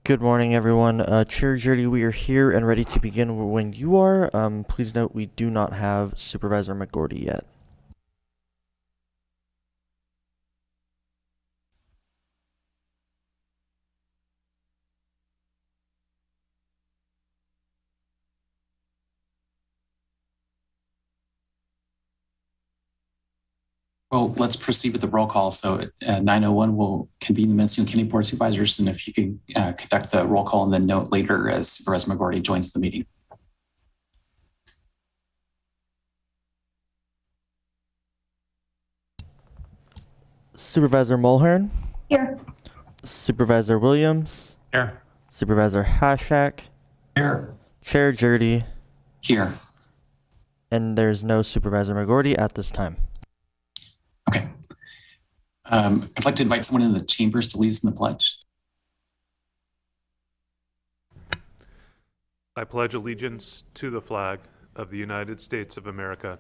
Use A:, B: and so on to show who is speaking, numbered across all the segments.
A: Good morning, everyone. Chair Judy, we are here and ready to begin when you are. Please note we do not have Supervisor McGordy yet.
B: Well, let's proceed with the roll call. So at 9:01, we'll convene the Mendocino County Board of Supervisors, and if you can conduct the roll call and then note later as Supervisor McGordy joins the meeting.
A: Supervisor Mulhern?
C: Here.
A: Supervisor Williams?
D: Here.
A: Supervisor Hashak?
B: Here.
A: Chair Judy?
B: Here.
A: And there's no Supervisor McGordy at this time.
B: Okay. I'd like to invite someone in the chambers to lead us in the pledge.
D: I pledge allegiance to the flag of the United States of America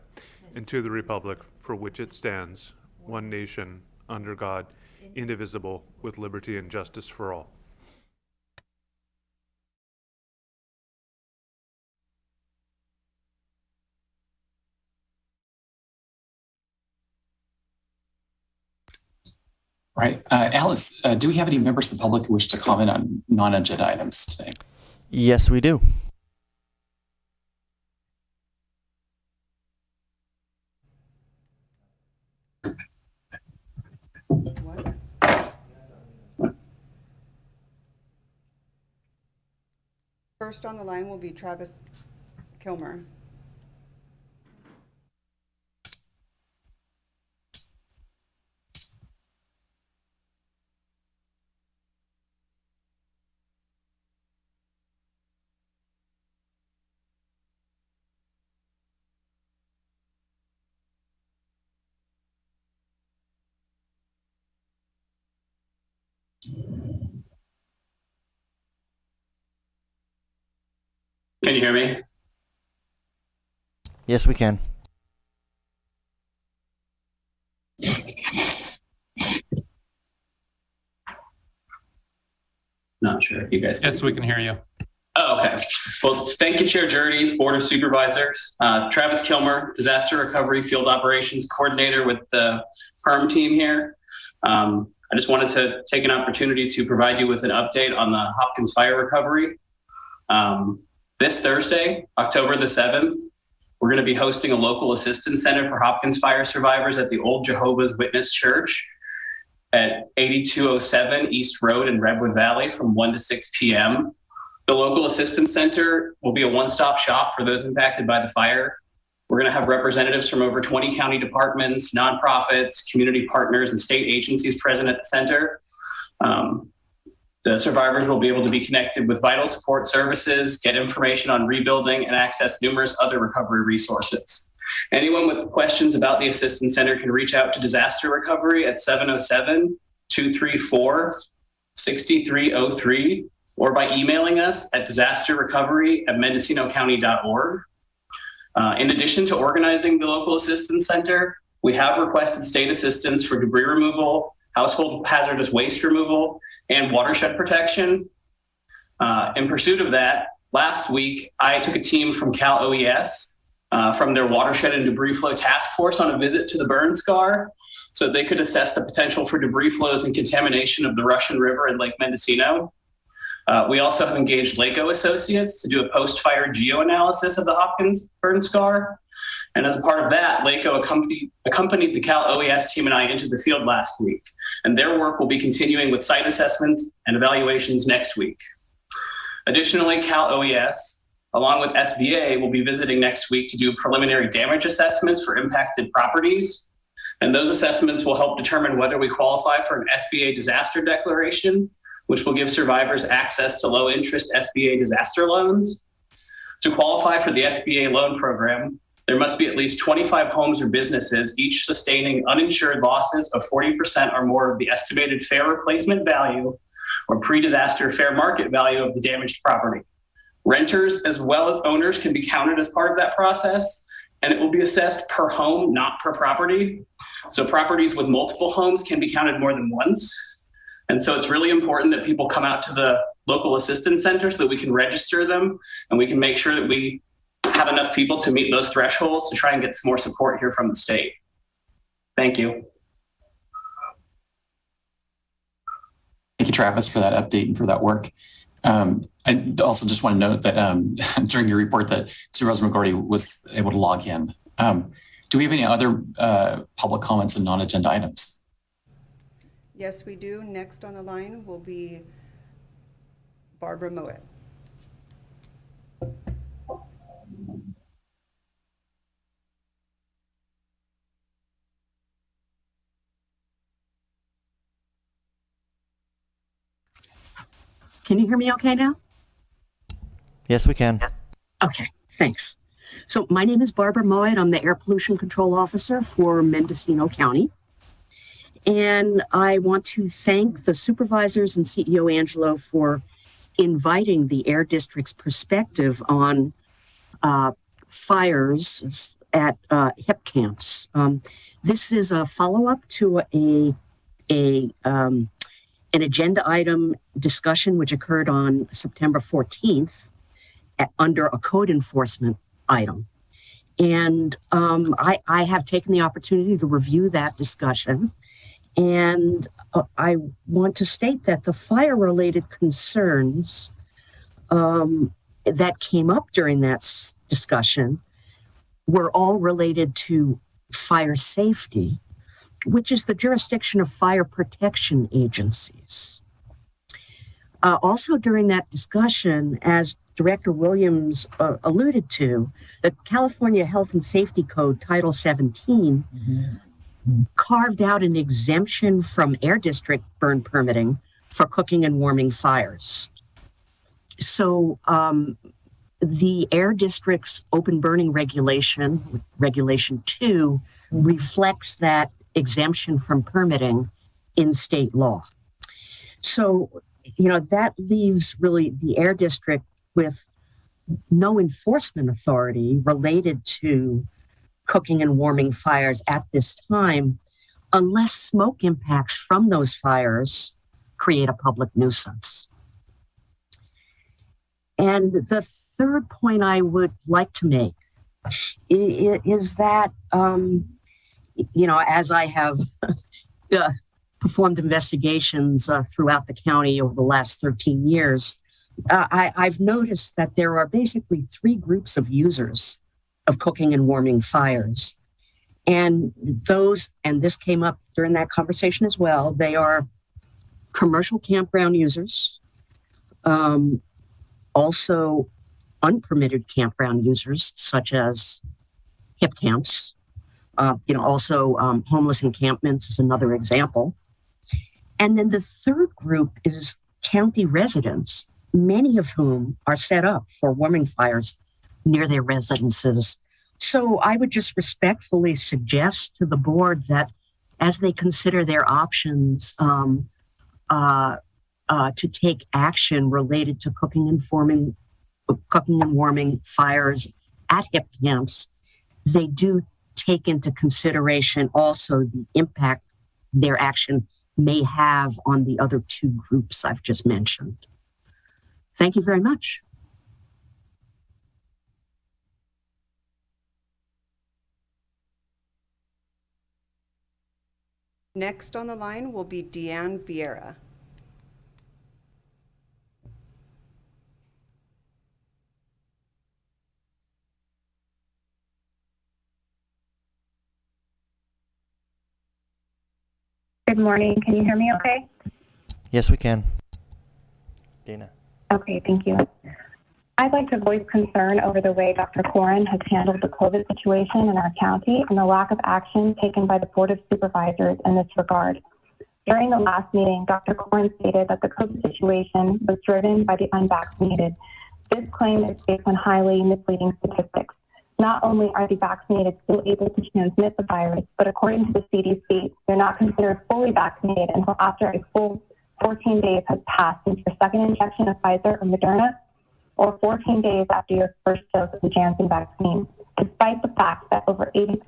D: and to the republic for which it stands, one nation, under God, indivisible, with liberty and justice for all.
B: All right. Alice, do we have any members of the public who wish to comment on non-agenda items today?
A: Yes, we do.
C: First on the line will be Travis Kilmer.
E: Can you hear me?
A: Yes, we can.
E: Not sure if you guys.
D: Yes, we can hear you.
E: Oh, okay. Well, thank you, Chair Jurdy, Board of Supervisors. Travis Kilmer, Disaster Recovery Field Operations Coordinator with the PERM team here. I just wanted to take an opportunity to provide you with an update on the Hopkins fire recovery. This Thursday, October the 7th, we're going to be hosting a local assistance center for Hopkins fire survivors at the Old Jehovah's Witness Church at 8207 East Road in Redwood Valley from 1 to 6 p.m. The local assistance center will be a one-stop shop for those impacted by the fire. We're going to have representatives from over 20 county departments, nonprofits, community partners, and state agencies present at the center. The survivors will be able to be connected with vital support services, get information on rebuilding, and access numerous other recovery resources. Anyone with questions about the Assistance Center can reach out to Disaster Recovery at 707-234-6303 or by emailing us at disasterrecovery@mendocinocounty.org. In addition to organizing the local assistance center, we have requested state assistance for debris removal, household hazardous waste removal, and watershed protection. In pursuit of that, last week, I took a team from Cal OES from their watershed and debris flow task force on a visit to the burn scar so they could assess the potential for debris flows and contamination of the Russian River and Lake Mendocino. We also have engaged LACO Associates to do a post-fire geoanalysis of the Hopkins burn scar. And as a part of that, LACO accompanied the Cal OES team and I into the field last week. And their work will be continuing with site assessments and evaluations next week. Additionally, Cal OES, along with SBA, will be visiting next week to do preliminary damage assessments for impacted properties. And those assessments will help determine whether we qualify for an SBA disaster declaration, which will give survivors access to low interest SBA disaster loans. To qualify for the SBA loan program, there must be at least 25 homes or businesses, each sustaining uninsured losses of 40% or more of the estimated fair replacement value or pre-disaster fair market value of the damaged property. Renters as well as owners can be counted as part of that process, and it will be assessed per home, not per property. So properties with multiple homes can be counted more than once. And so it's really important that people come out to the local assistance centers so that we can register them and we can make sure that we have enough people to meet those thresholds to try and get some more support here from the state. Thank you.
B: Thank you, Travis, for that update and for that work. I also just want to note that during your report that Supervisor McGorty was able to log in. Do we have any other public comments and non-agenda items?
C: Yes, we do. Next on the line will be Barbara Moet.
F: Can you hear me okay now?
A: Yes, we can.
F: Okay, thanks. So my name is Barbara Moet. I'm the Air Pollution Control Officer for Mendocino County. And I want to thank the supervisors and CEO Angelo for inviting the Air District's perspective on fires at HIP camps. This is a follow-up to an agenda item discussion which occurred on September 14th under a code enforcement item. And I have taken the opportunity to review that discussion. And I want to state that the fire-related concerns that came up during that discussion were all related to fire safety, which is the jurisdiction of fire protection agencies. Also during that discussion, as Director Williams alluded to, the California Health and Safety Code, Title 17, carved out an exemption from Air District burn permitting for cooking and warming fires. So the Air District's open burning regulation, Regulation 2, reflects that exemption from permitting in state law. So, that leaves really the Air District with no enforcement authority related to cooking and warming fires at this time, unless smoke impacts from those fires create a public nuisance. And the third point I would like to make is that, as I have performed investigations throughout the county over the last 13 years, I've noticed that there are basically three groups of users of cooking and warming fires. And this came up during that conversation as well, they are commercial campground users, also unpermitted campground users, such as HIP camps, also homeless encampments is another example. And then the third group is county residents, many of whom are set up for warming fires near their residences. So I would just respectfully suggest to the board that as they consider their options to take action related to cooking and warming fires at HIP camps, they do take into consideration also the impact their action may have on the other two groups I've just mentioned. Thank you very much.
C: Next on the line will be Deanne Vieira.
G: Good morning. Can you hear me okay?
A: Yes, we can. Dana.
G: Okay, thank you. I'd like to voice concern over the way Dr. Corin has handled the COVID situation in our county and the lack of action taken by the Board of Supervisors in this regard. During the last meeting, Dr. Corin stated that the COVID situation was driven by the unvaccinated. This claim is based on highly misleading statistics. Not only are the vaccinated still able to transmit the virus, but according to the CDC, they're not considered fully vaccinated until after a full 14 days has passed since your second injection of Pfizer or Moderna, or 14 days after your first dose of the Janssen vaccine, despite the fact that over 80%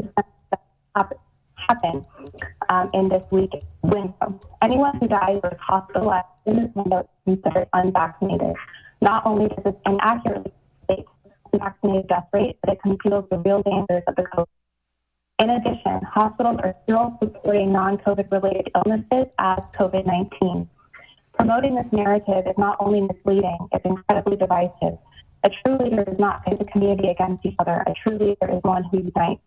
G: happen in this week window. Anyone who dies or is hospitalized in this window is considered unvaccinated. Not only does this inaccurately state the unvaccinated death rate, but it conceals the real dangers of the COVID. In addition, hospitals are still reporting non-COVID related illnesses as COVID-19. Promoting this narrative is not only misleading, it's incredibly divisive. A true leader does not pit the community against each other. A true leader is one who unites.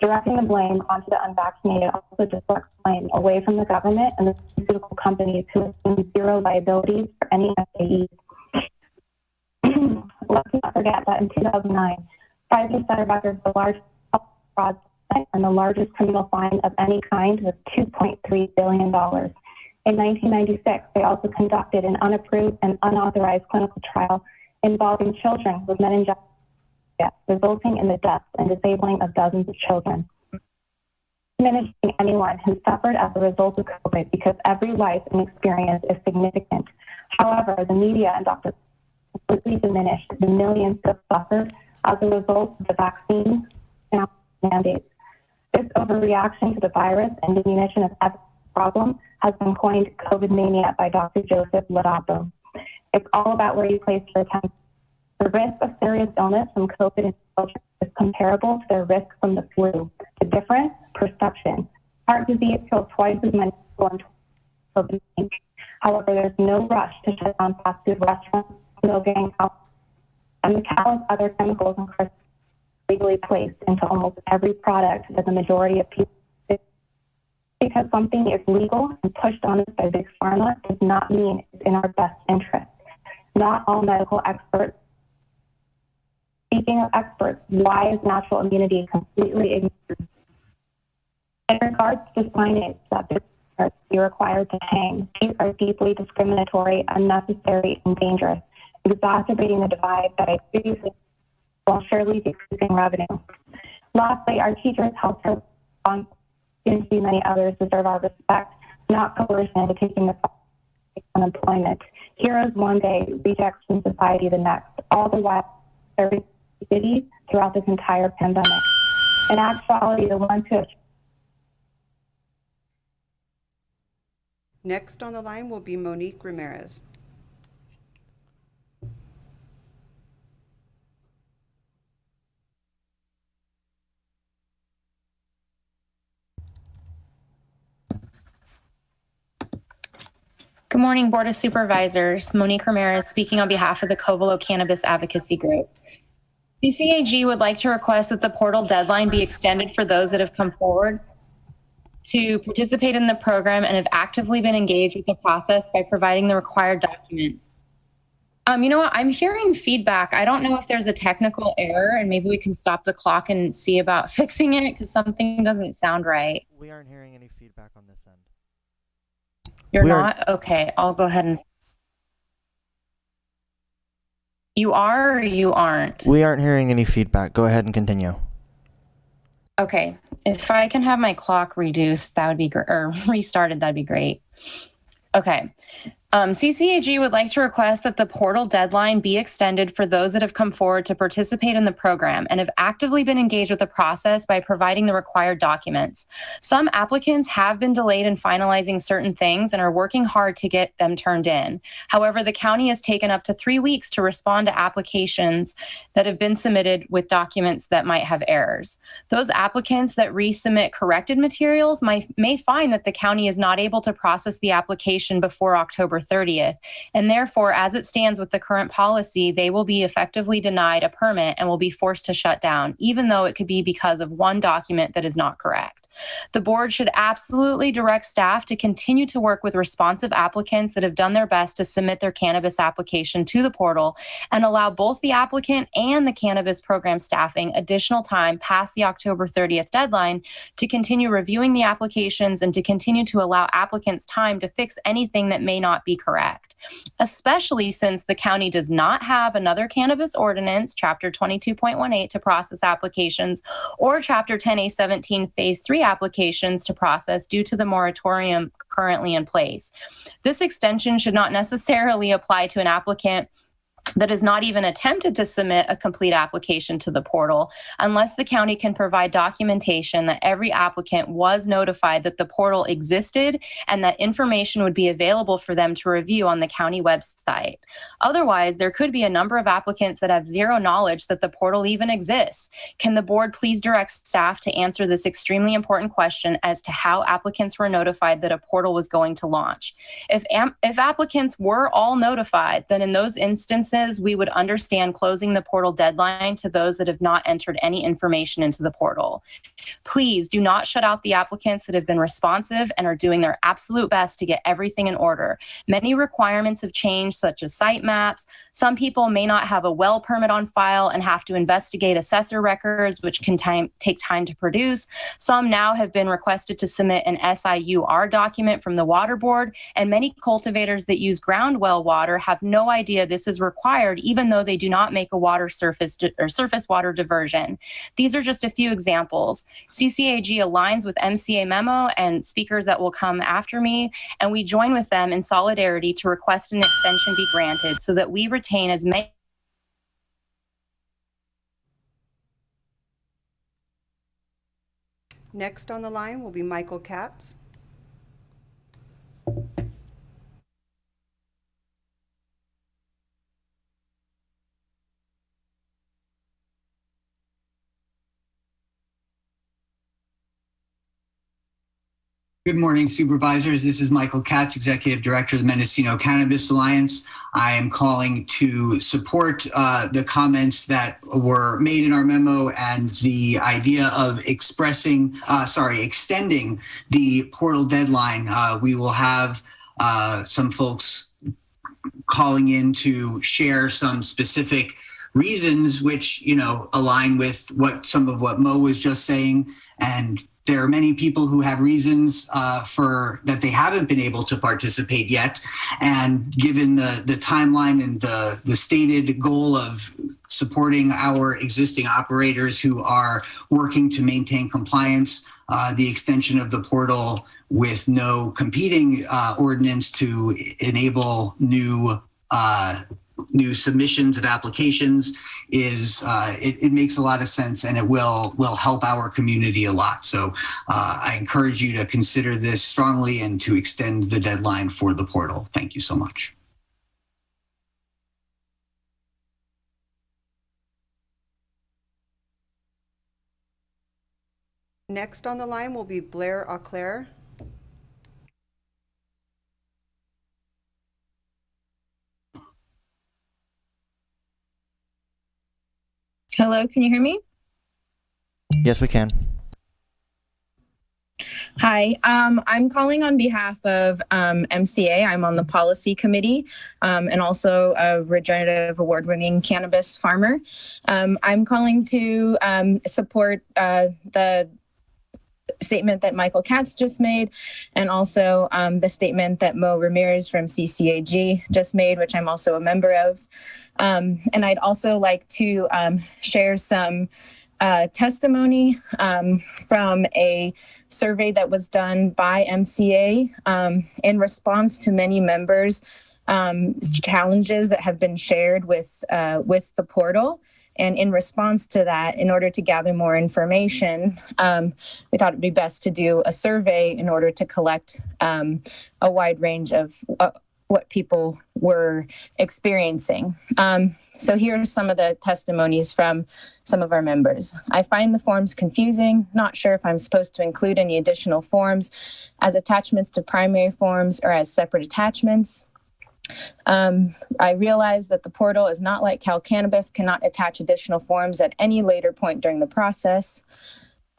G: Directing the blame onto the unvaccinated also deflects blame away from the government and the pharmaceutical companies who assume zero liabilities for any SAEs. Let's not forget that in 2009, Pfizer set a record for large fraud, and the largest criminal fine of any kind was $2.3 billion. In 1996, they also conducted an unapproved and unauthorized clinical trial involving children with meningitis, resulting in the deaths and disabling of dozens of children. Diminishing anyone who suffered as a result of COVID, because every life and experience is significant. However, the media and doctors completely diminished the millions who have suffered as a result of the vaccine mandates. This overreaction to the virus and diminution of every problem has been coined COVID mania by Dr. Joseph Ladapo. It's all about where you place your attention. The risk of serious illness from COVID in children is comparable to the risk from the flu. The difference, perception. Heart disease kills twice as many people in COVID-19. However, there's no rush to shut down fast food restaurants, smoking, alcohol, and the countless other chemicals and carcinogens legally placed into almost every product that the majority of people use. Because something is legal and pushed on us by big pharma does not mean it's in our best interest. Not all medical experts. Speaking of experts, why is natural immunity completely ignored? In regards to signage that businesses be required to hang, these are deeply discriminatory, unnecessary, and dangerous, exacerbating the divide that I previously while surely decreasing revenue. Lastly, our teachers, healthcare, and many others deserve our respect, not coercion to taking the unemployment. Heroes one day, rejects from society the next, all the while serving cities throughout this entire pandemic. In actuality, the ones who have
C: Next on the line will be Monique Ramirez.
H: Good morning, Board of Supervisors. Monique Ramirez speaking on behalf of the Covelo Cannabis Advocacy Group. CCAG would like to request that the portal deadline be extended for those that have come forward to participate in the program and have actively been engaged with the process by providing the required documents. You know what? I'm hearing feedback. I don't know if there's a technical error, and maybe we can stop the clock and see about fixing it because something doesn't sound right.
A: We aren't hearing any feedback on this end.
H: You're not? Okay, I'll go ahead and... You are or you aren't?
A: We aren't hearing any feedback. Go ahead and continue.
H: Okay, if I can have my clock reduced, that would be great, or restarted, that'd be great. Okay. CCAG would like to request that the portal deadline be extended for those that have come forward to participate in the program and have actively been engaged with the process by providing the required documents. Some applicants have been delayed in finalizing certain things and are working hard to get them turned in. However, the county has taken up to 3 weeks to respond to applications that have been submitted with documents that might have errors. Those applicants that resubmit corrected materials may find that the county is not able to process the application before October 30th, and therefore, as it stands with the current policy, they will be effectively denied a permit and will be forced to shut down, even though it could be because of one document that is not correct. The board should absolutely direct staff to continue to work with responsive applicants that have done their best to submit their cannabis application to the portal and allow both the applicant and the cannabis program staffing additional time past the October 30th deadline to continue reviewing the applications and to continue to allow applicants time to fix anything that may not be correct, especially since the county does not have another cannabis ordinance, Chapter 22.18, to process applications or Chapter 10A17 Phase 3 applications to process due to the moratorium currently in place. This extension should not necessarily apply to an applicant that has not even attempted to submit a complete application to the portal unless the county can provide documentation that every applicant was notified that the portal existed and that information would be available for them to review on the county website. Otherwise, there could be a number of applicants that have zero knowledge that the portal even exists. Can the board please direct staff to answer this extremely important question as to how applicants were notified that a portal was going to launch? If applicants were all notified, then in those instances, we would understand closing the portal deadline to those that have not entered any information into the portal. Please do not shut out the applicants that have been responsive and are doing their absolute best to get everything in order. Many requirements have changed, such as site maps. Some people may not have a well permit on file and have to investigate assessor records, which can take time to produce. Some now have been requested to submit an SIUR document from the water board, and many cultivators that use ground well water have no idea this is required, even though they do not make a water surface water diversion. These are just a few examples. CCAG aligns with MCA memo and speakers that will come after me, and we join with them in solidarity to request an extension be granted so that we retain as many.
C: Next on the line will be Michael Katz.
I: Good morning, Supervisors. This is Michael Katz, Executive Director of the Mendocino Cannabis Alliance. I am calling to support the comments that were made in our memo and the idea of extending the portal deadline. We will have some folks calling in to share some specific reasons which, align with some of what Mo was just saying. And there are many people who have reasons for that they haven't been able to participate yet. And given the timeline and the stated goal of supporting our existing operators who are working to maintain compliance, the extension of the portal with no competing ordinance to enable new submissions of applications it makes a lot of sense, and it will help our community a lot. So I encourage you to consider this strongly and to extend the deadline for the portal. Thank you so much.
C: Next on the line will be Blair Auclair.
J: Hello, can you hear me?
A: Yes, we can.
J: Hi, I'm calling on behalf of MCA. I'm on the policy committee and also a regenerative award-winning cannabis farmer. I'm calling to support the statement that Michael Katz just made, and also the statement that Mo Ramirez from CCAG just made, which I'm also a member of. And I'd also like to share some testimony from a survey that was done by MCA in response to many members' challenges that have been shared with the portal. And in response to that, in order to gather more information, we thought it'd be best to do a survey in order to collect a wide range of what people were experiencing. So here are some of the testimonies from some of our members. I find the forms confusing, not sure if I'm supposed to include any additional forms as attachments to primary forms or as separate attachments. I realize that the portal is not like Cal Cannabis, cannot attach additional forms at any later point during the process.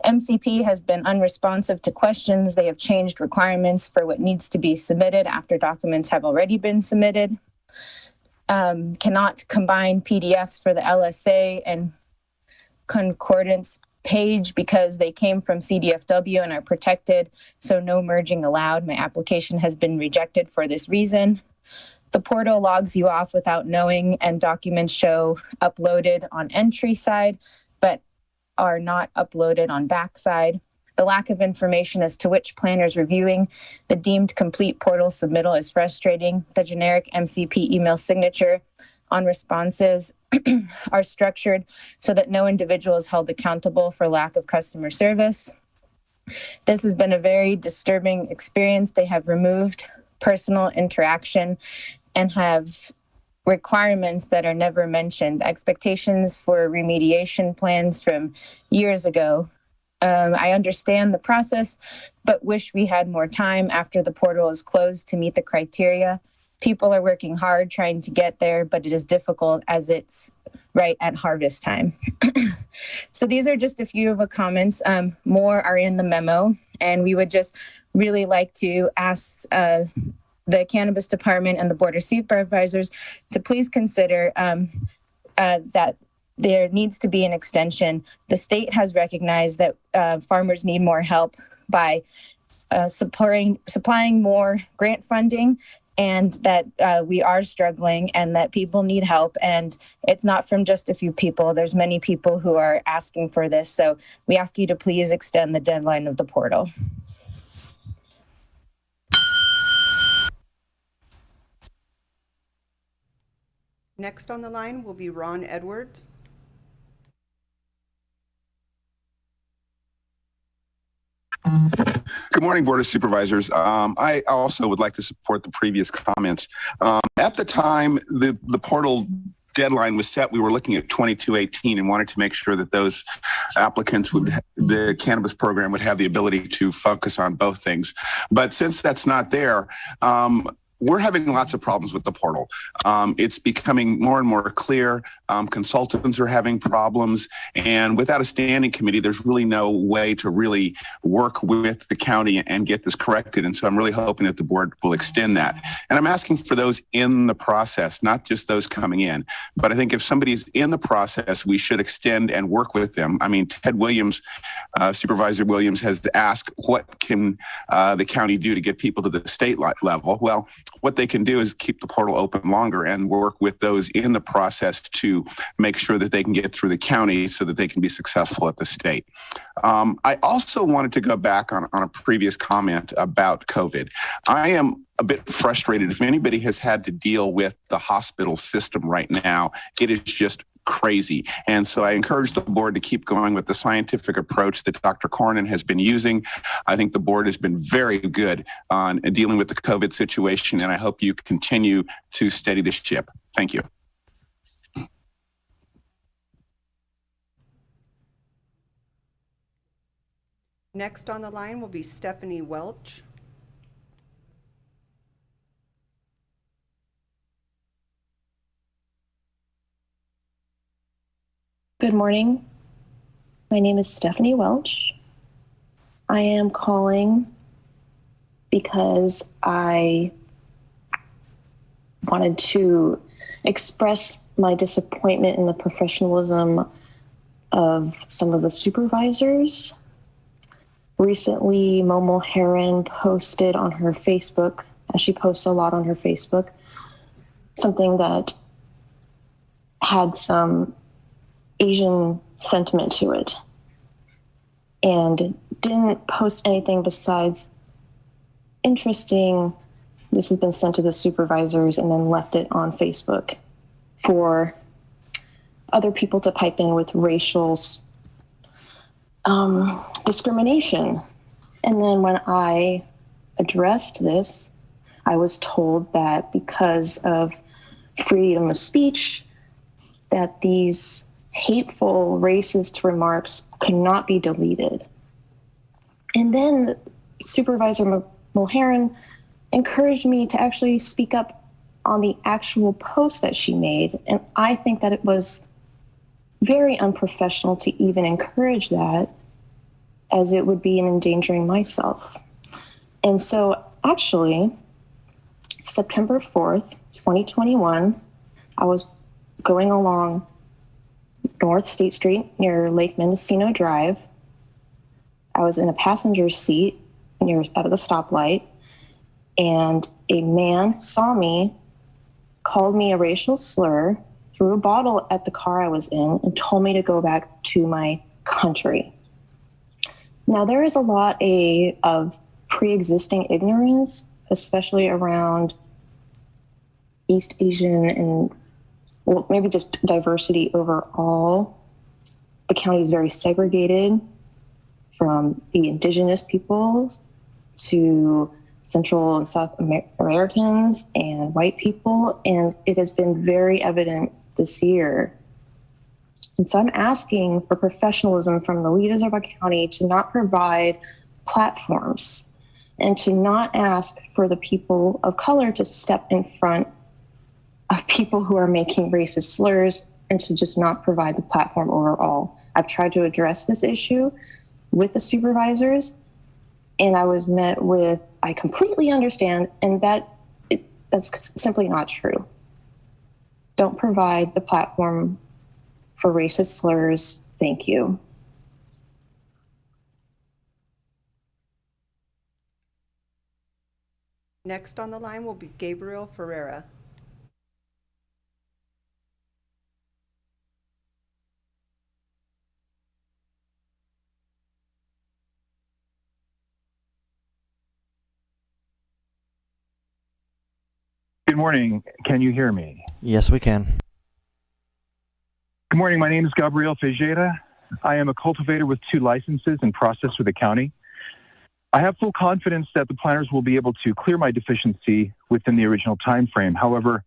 J: MCP has been unresponsive to questions. They have changed requirements for what needs to be submitted after documents have already been submitted. Cannot combine PDFs for the LSA and concordance page because they came from CDFW and are protected, so no merging allowed. My application has been rejected for this reason. The portal logs you off without knowing, and documents show uploaded on entry side, but are not uploaded on backside. The lack of information as to which planner is reviewing the deemed complete portal submittal is frustrating. The generic MCP email signature on responses are structured so that no individual is held accountable for lack of customer service. This has been a very disturbing experience. They have removed personal interaction and have requirements that are never mentioned, expectations for remediation plans from years ago. I understand the process, but wish we had more time after the portal is closed to meet the criteria. People are working hard trying to get there, but it is difficult as it's right at harvest time. So these are just a few of the comments. More are in the memo, and we would just really like to ask the Cannabis Department and the Board of Supervisors to please consider that there needs to be an extension. The state has recognized that farmers need more help by supplying more grant funding, and that we are struggling and that people need help. And it's not from just a few people. There's many people who are asking for this. So we ask you to please extend the deadline of the portal.
C: Next on the line will be Ron Edwards.
K: Good morning, Board of Supervisors. I also would like to support the previous comments. At the time the portal deadline was set, we were looking at 2218 and wanted to make sure that those applicants the cannabis program would have the ability to focus on both things. But since that's not there, we're having lots of problems with the portal. It's becoming more and more clear. Consultants are having problems. And without a standing committee, there's really no way to really work with the county and get this corrected. And so I'm really hoping that the board will extend that. And I'm asking for those in the process, not just those coming in. But I think if somebody's in the process, we should extend and work with them. I mean, Ted Williams, Supervisor Williams, has asked what can the county do to get people to the state level? Well, what they can do is keep the portal open longer and work with those in the process to make sure that they can get through the county so that they can be successful at the state. I also wanted to go back on a previous comment about COVID. I am a bit frustrated. If anybody has had to deal with the hospital system right now, it is just crazy. And so I encourage the board to keep going with the scientific approach that Dr. Cornyn has been using. I think the board has been very good on dealing with the COVID situation, and I hope you continue to steady the ship. Thank you.
C: Next on the line will be Stephanie Welch.
L: Good morning. My name is Stephanie Welch. I am calling because I wanted to express my disappointment in the professionalism of some of the supervisors. Recently, Momo Heron posted on her Facebook, as she posts a lot on her Facebook, something that had some Asian sentiment to it, and didn't post anything besides interesting, this has been sent to the supervisors, and then left it on Facebook for other people to pipe in with racial discrimination. And then when I addressed this, I was told that because of freedom of speech, that these hateful, racist remarks could not be deleted. And then Supervisor Mulheron encouraged me to actually speak up on the actual post that she made. And I think that it was very unprofessional to even encourage that, as it would be in endangering myself. And so actually, September 4th, 2021, I was going along North State Street near Lake Mendocino Drive. I was in a passenger seat at the stoplight, and a man saw me, called me a racial slur, threw a bottle at the car I was in, and told me to go back to my country. Now, there is a lot of pre-existing ignorance, especially around East Asian and well, maybe just diversity overall. The county is very segregated, from the indigenous peoples to Central and South Americans and white people. And it has been very evident this year. And so I'm asking for professionalism from the leaders of our county to not provide platforms and to not ask for the people of color to step in front of people who are making racist slurs and to just not provide the platform overall. I've tried to address this issue with the supervisors, and I was met with, I completely understand, and that's simply not true. Don't provide the platform for racist slurs. Thank you.
C: Next on the line will be Gabriel Ferreira.
M: Good morning. Can you hear me?
A: Yes, we can.
M: Good morning. My name is Gabriel Ferreira. I am a cultivator with 2 licenses and process with the county. I have full confidence that the planners will be able to clear my deficiency within the original time frame. However,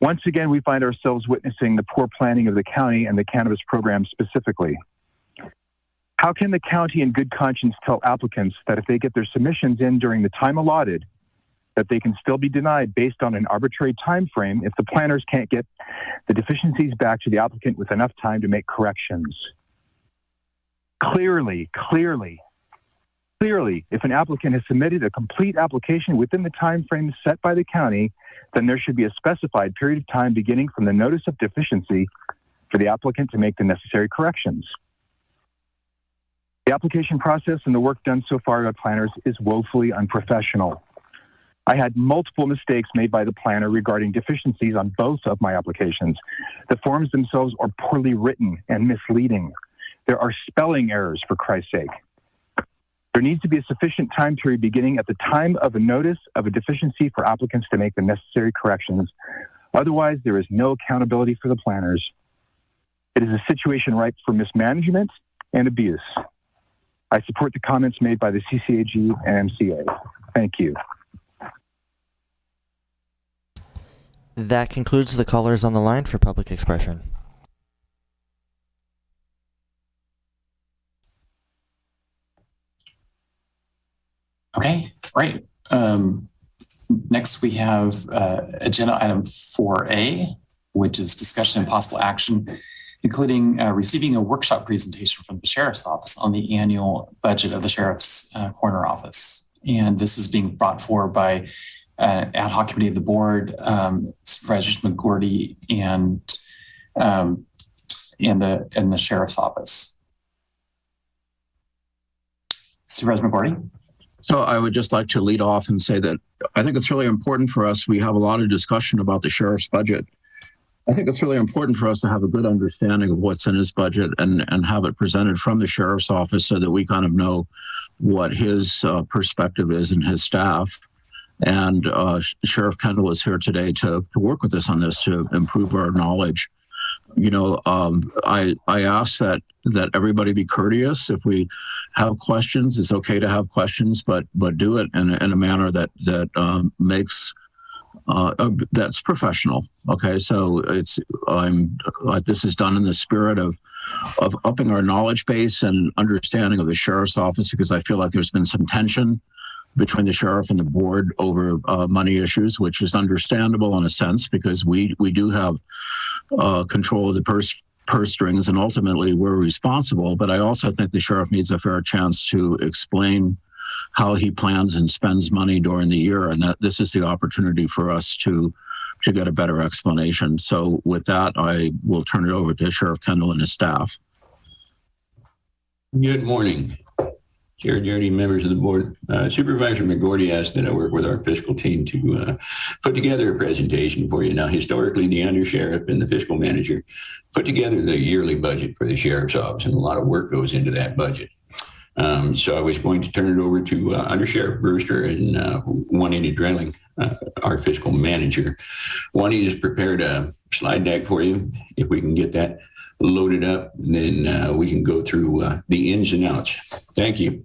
M: once again, we find ourselves witnessing the poor planning of the county and the cannabis program specifically. How can the county in good conscience tell applicants that if they get their submissions in during the time allotted, that they can still be denied based on an arbitrary time frame if the planners can't get the deficiencies back to the applicant with enough time to make corrections? Clearly, if an applicant has submitted a complete application within the time frame set by the county, then there should be a specified period of time beginning from the notice of deficiency for the applicant to make the necessary corrections. The application process and the work done so far by planners is woefully unprofessional. I had multiple mistakes made by the planner regarding deficiencies on both of my applications. The forms themselves are poorly written and misleading. There are spelling errors, for Christ's sake. There needs to be a sufficient time period beginning at the time of a notice of a deficiency for applicants to make the necessary corrections. Otherwise, there is no accountability for the planners. It is a situation ripe for mismanagement and abuse. I support the comments made by the CCAG and MCA. Thank you.
A: That concludes the callers on the line for public expression.
B: Okay, great. Next we have agenda item 4A, which is discussion and possible action, including receiving a workshop presentation from the Sheriff's Office on the annual budget of the Sheriff's Corner Office. And this is being brought forward by ad hoc committee of the board, Supervisors McGordy and the Sheriff's Office. Supervisor McGordy.
N: So I would just like to lead off and say that I think it's really important for us. We have a lot of discussion about the sheriff's budget. I think it's really important for us to have a good understanding of what's in his budget and have it presented from the sheriff's office so that we kind of know what his perspective is and his staff. And Sheriff Kendall is here today to work with us on this to improve our knowledge. You know, I ask that everybody be courteous. If we have questions, it's okay to have questions, but do it in a manner that makes that's professional. Okay, so this is done in the spirit of upping our knowledge base and understanding of the sheriff's office, because I feel like there's been some tension between the sheriff and the board over money issues, which is understandable in a sense, because we do have control of the purse strings, and ultimately we're responsible. But I also think the sheriff needs a fair chance to explain how he plans and spends money during the year, and that this is the opportunity for us to get a better explanation. So with that, I will turn it over to Sheriff Kendall and his staff.
O: Good morning, Chair Jody, members of the board. Supervisor McGordy asked that I work with our fiscal team to put together a presentation for you. Now, historically, the undersheriff and the fiscal manager put together the yearly budget for the sheriff's office, and a lot of work goes into that budget. So I was going to turn it over to Under Sheriff Brewster and Juanita Drilling, our fiscal manager. Juanita's prepared a slide deck for you. If we can get that loaded up, then we can go through the ins and outs. Thank you.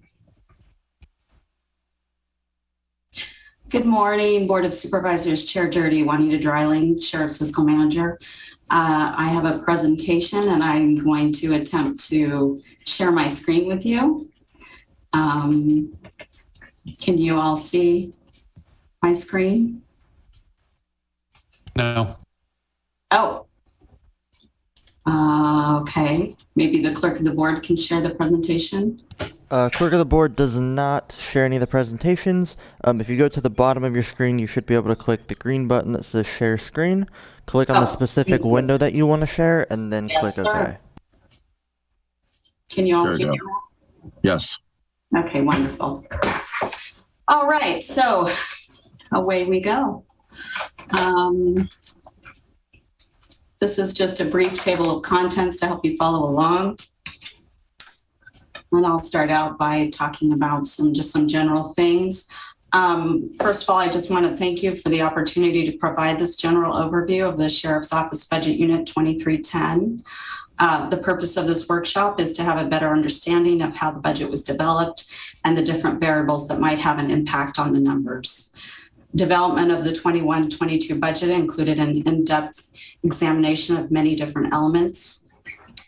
P: Good morning, Board of Supervisors, Chair Dirty, Juanita Dryling, Sheriff's Fiscal Manager. I have a presentation and I'm going to attempt to share my screen with you. Can you all see my screen?
D: No.
P: Oh. Okay. Maybe the clerk of the board can share the presentation.
A: Clerk of the board does not share any of the presentations. If you go to the bottom of your screen, you should be able to click the green button that says share screen. Click on the specific window that you want to share and then click OK.
P: Can you all see me?
N: Yes.
P: Okay, wonderful. All right, so away we go. This is just a brief table of contents to help you follow along. And I'll start out by talking about some general things. First of all, I just want to thank you for the opportunity to provide this general overview of the Sheriff's Office Budget Unit 2310. The purpose of this workshop is to have a better understanding of how the budget was developed and the different variables that might have an impact on the numbers. Development of the 21-22 budget included an in-depth examination of many different elements.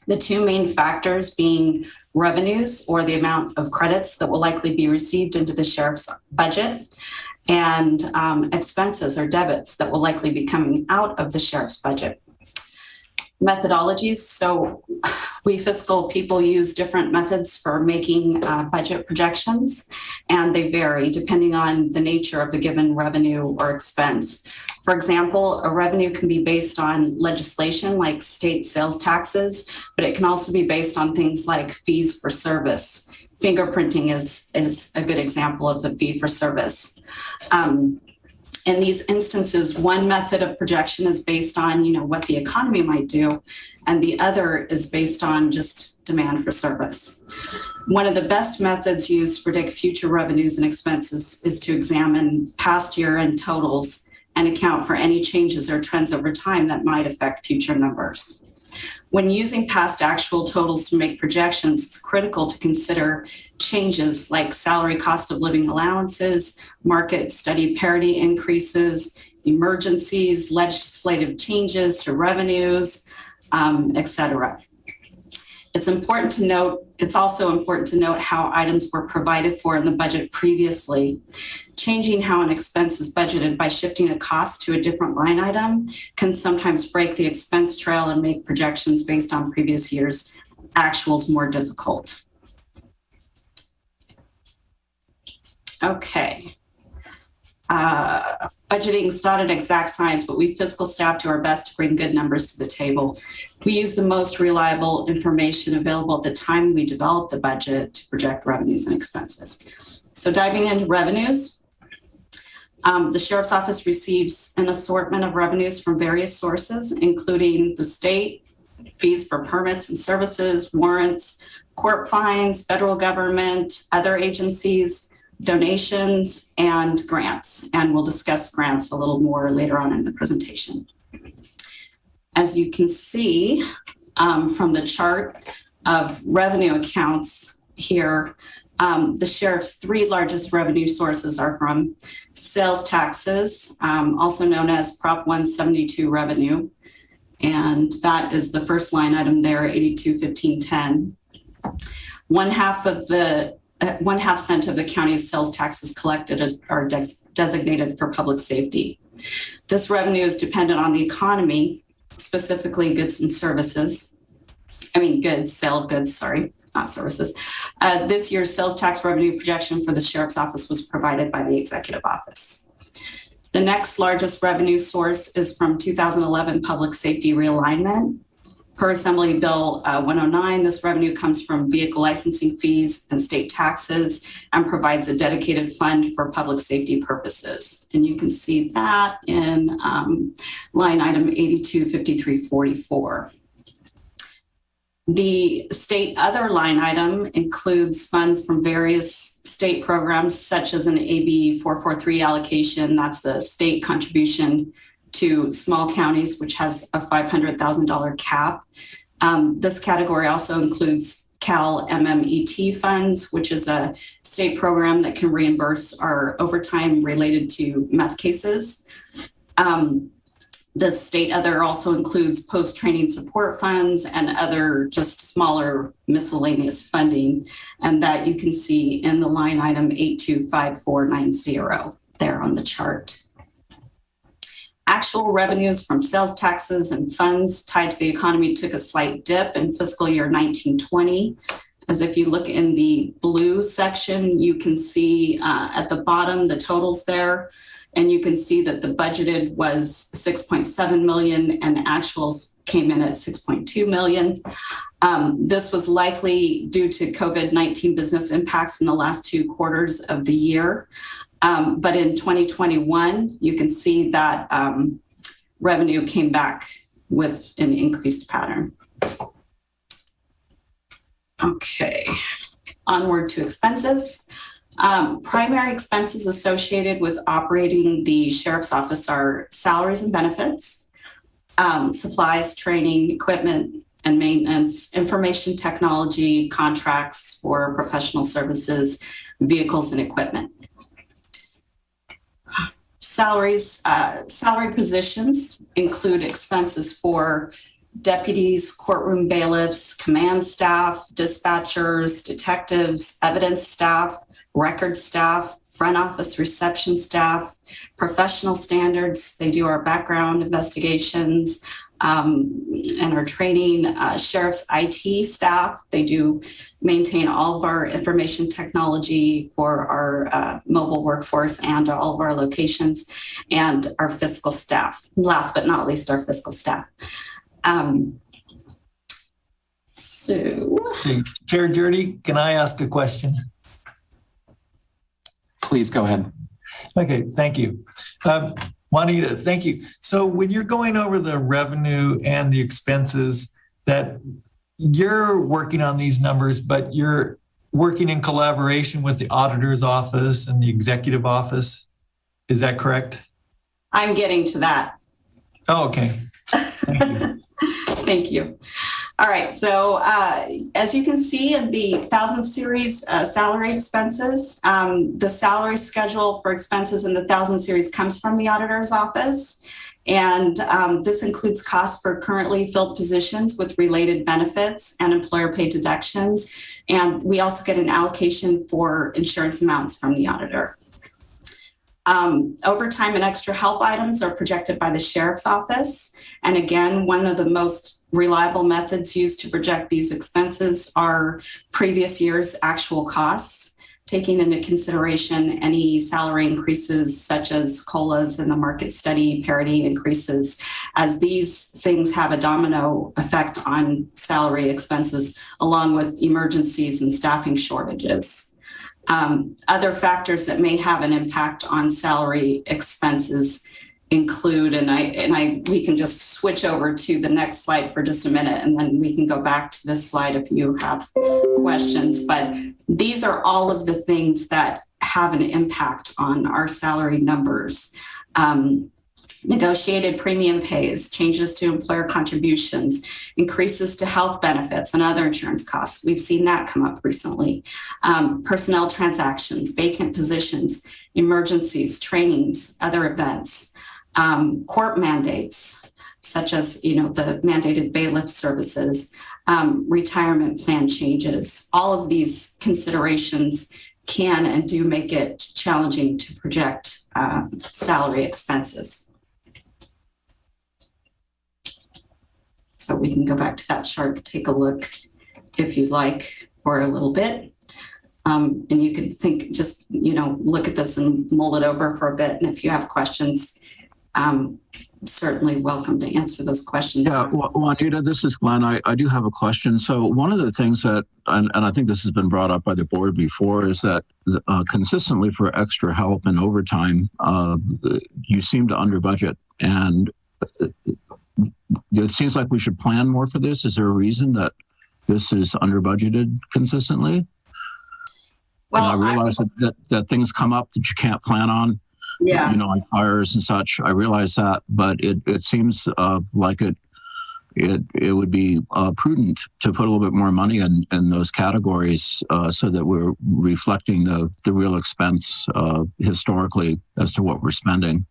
P: The two main factors being revenues, or the amount of credits that will likely be received into the sheriff's budget, and expenses or debits that will likely be coming out of the sheriff's budget. Methodologies. So we fiscal people use different methods for making budget projections, and they vary depending on the nature of the given revenue or expense. For example, a revenue can be based on legislation like state sales taxes, but it can also be based on things like fees for service. Fingerprinting is a good example of the fee for service. In these instances, one method of projection is based on, what the economy might do, and the other is based on just demand for service. One of the best methods used to predict future revenues and expenses is to examine past year and totals and account for any changes or trends over time that might affect future numbers. When using past actual totals to make projections, it's critical to consider changes like salary cost of living allowances, market study parity increases, emergencies, legislative changes to revenues, etc. It's also important to note how items were provided for in the budget previously. Changing how an expense is budgeted by shifting a cost to a different line item can sometimes break the expense trail and make projections based on previous year's actuals more difficult. Okay. Budgeting is not an exact science, but we fiscal staff do our best to bring good numbers to the table. We use the most reliable information available at the time we develop the budget to project revenues and expenses. So diving into revenues, the Sheriff's Office receives an assortment of revenues from various sources, including the state, fees for permits and services, warrants, court fines, federal government, other agencies, donations, and grants. And we'll discuss grants a little more later on in the presentation. As you can see from the chart of revenue accounts here, the sheriff's three largest revenue sources are from sales taxes, also known as Prop 172 revenue. And that is the first line item there, 821510. 1/2 cent of the county's sales taxes collected are designated for public safety. This revenue is dependent on the economy, specifically goods and services. Sale of goods, sorry, not services. This year's sales tax revenue projection for the Sheriff's Office was provided by the Executive Office. The next largest revenue source is from 2011 public safety realignment. Per Assembly Bill 109, this revenue comes from vehicle licensing fees and state taxes and provides a dedicated fund for public safety purposes. And you can see that in line item 825344. The state other line item includes funds from various state programs, such as an AB 443 allocation. That's the state contribution to small counties, which has a $500,000 cap. This category also includes Cal MMET funds, which is a state program that can reimburse our overtime related to meth cases. The state other also includes post-training support funds and other just smaller miscellaneous funding, and that you can see in the line item 825490 there on the chart. Actual revenues from sales taxes and funds tied to the economy took a slight dip in fiscal year 1920. As if you look in the blue section, you can see at the bottom the totals there. And you can see that the budgeted was 6.7 million and actuals came in at 6.2 million. This was likely due to COVID-19 business impacts in the last 2 quarters of the year. But in 2021, you can see that revenue came back with an increased pattern. Okay, onward to expenses. Primary expenses associated with operating the sheriff's office are salaries and benefits, supplies, training, equipment and maintenance, information technology, contracts for professional services, vehicles and equipment. Salaries, salary positions include expenses for deputies, courtroom bailiffs, command staff, dispatchers, detectives, evidence staff, record staff, front office reception staff, professional standards. They do our background investigations and our training, sheriff's IT staff. They do maintain all of our information technology for our mobile workforce and all of our locations, and our fiscal staff. Last but not least, our fiscal staff.
Q: Chair Jurdy, can I ask a question?
B: Please go ahead.
Q: Okay, thank you. Juanita, thank you. So when you're going over the revenue and the expenses, that you're working on these numbers, but you're working in collaboration with the auditor's office and the executive office. Is that correct?
P: I'm getting to that.
Q: Oh, okay. Thank you.
P: Thank you. All right, so as you can see in the 1000 series salary expenses, the salary schedule for expenses in the 1000 series comes from the auditor's office. And this includes costs for currently filled positions with related benefits and employer paid deductions. And we also get an allocation for insurance amounts from the auditor. Overtime and extra help items are projected by the sheriff's office. And again, one of the most reliable methods used to project these expenses are previous year's actual costs, taking into consideration any salary increases such as COLAs and the market study parity increases, as these things have a domino effect on salary expenses, along with emergencies and staffing shortages. Other factors that may have an impact on salary expenses include, we can just switch over to the next slide for just a minute, and then we can go back to this slide if you have questions. But these are all of the things that have an impact on our salary numbers. Negotiated premium pays, changes to employer contributions, increases to health benefits and other insurance costs. We've seen that come up recently. Personnel transactions, vacant positions, emergencies, trainings, other events, court mandates, such as, the mandated bailiff services, retirement plan changes. All of these considerations can and do make it challenging to project salary expenses. So we can go back to that chart, take a look if you'd like for a little bit. And you can think, just, look at this and mull it over for a bit. And if you have questions, certainly welcome to answer those questions.
N: Yeah, Juanita, this is Glenn. I do have a question. So one of the things that, and I think this has been brought up by the board before, is that consistently for extra help and overtime, you seem to under budget. And it seems like we should plan more for this. Is there a reason that this is under budgeted consistently.
P: Well,
N: and I realize that things come up that you can't plan on.
P: Yeah.
N: You know, like fires and such. I realize that, but it seems like it would be prudent to put a little bit more money in those categories so that we're reflecting the real expense historically as to what we're spending.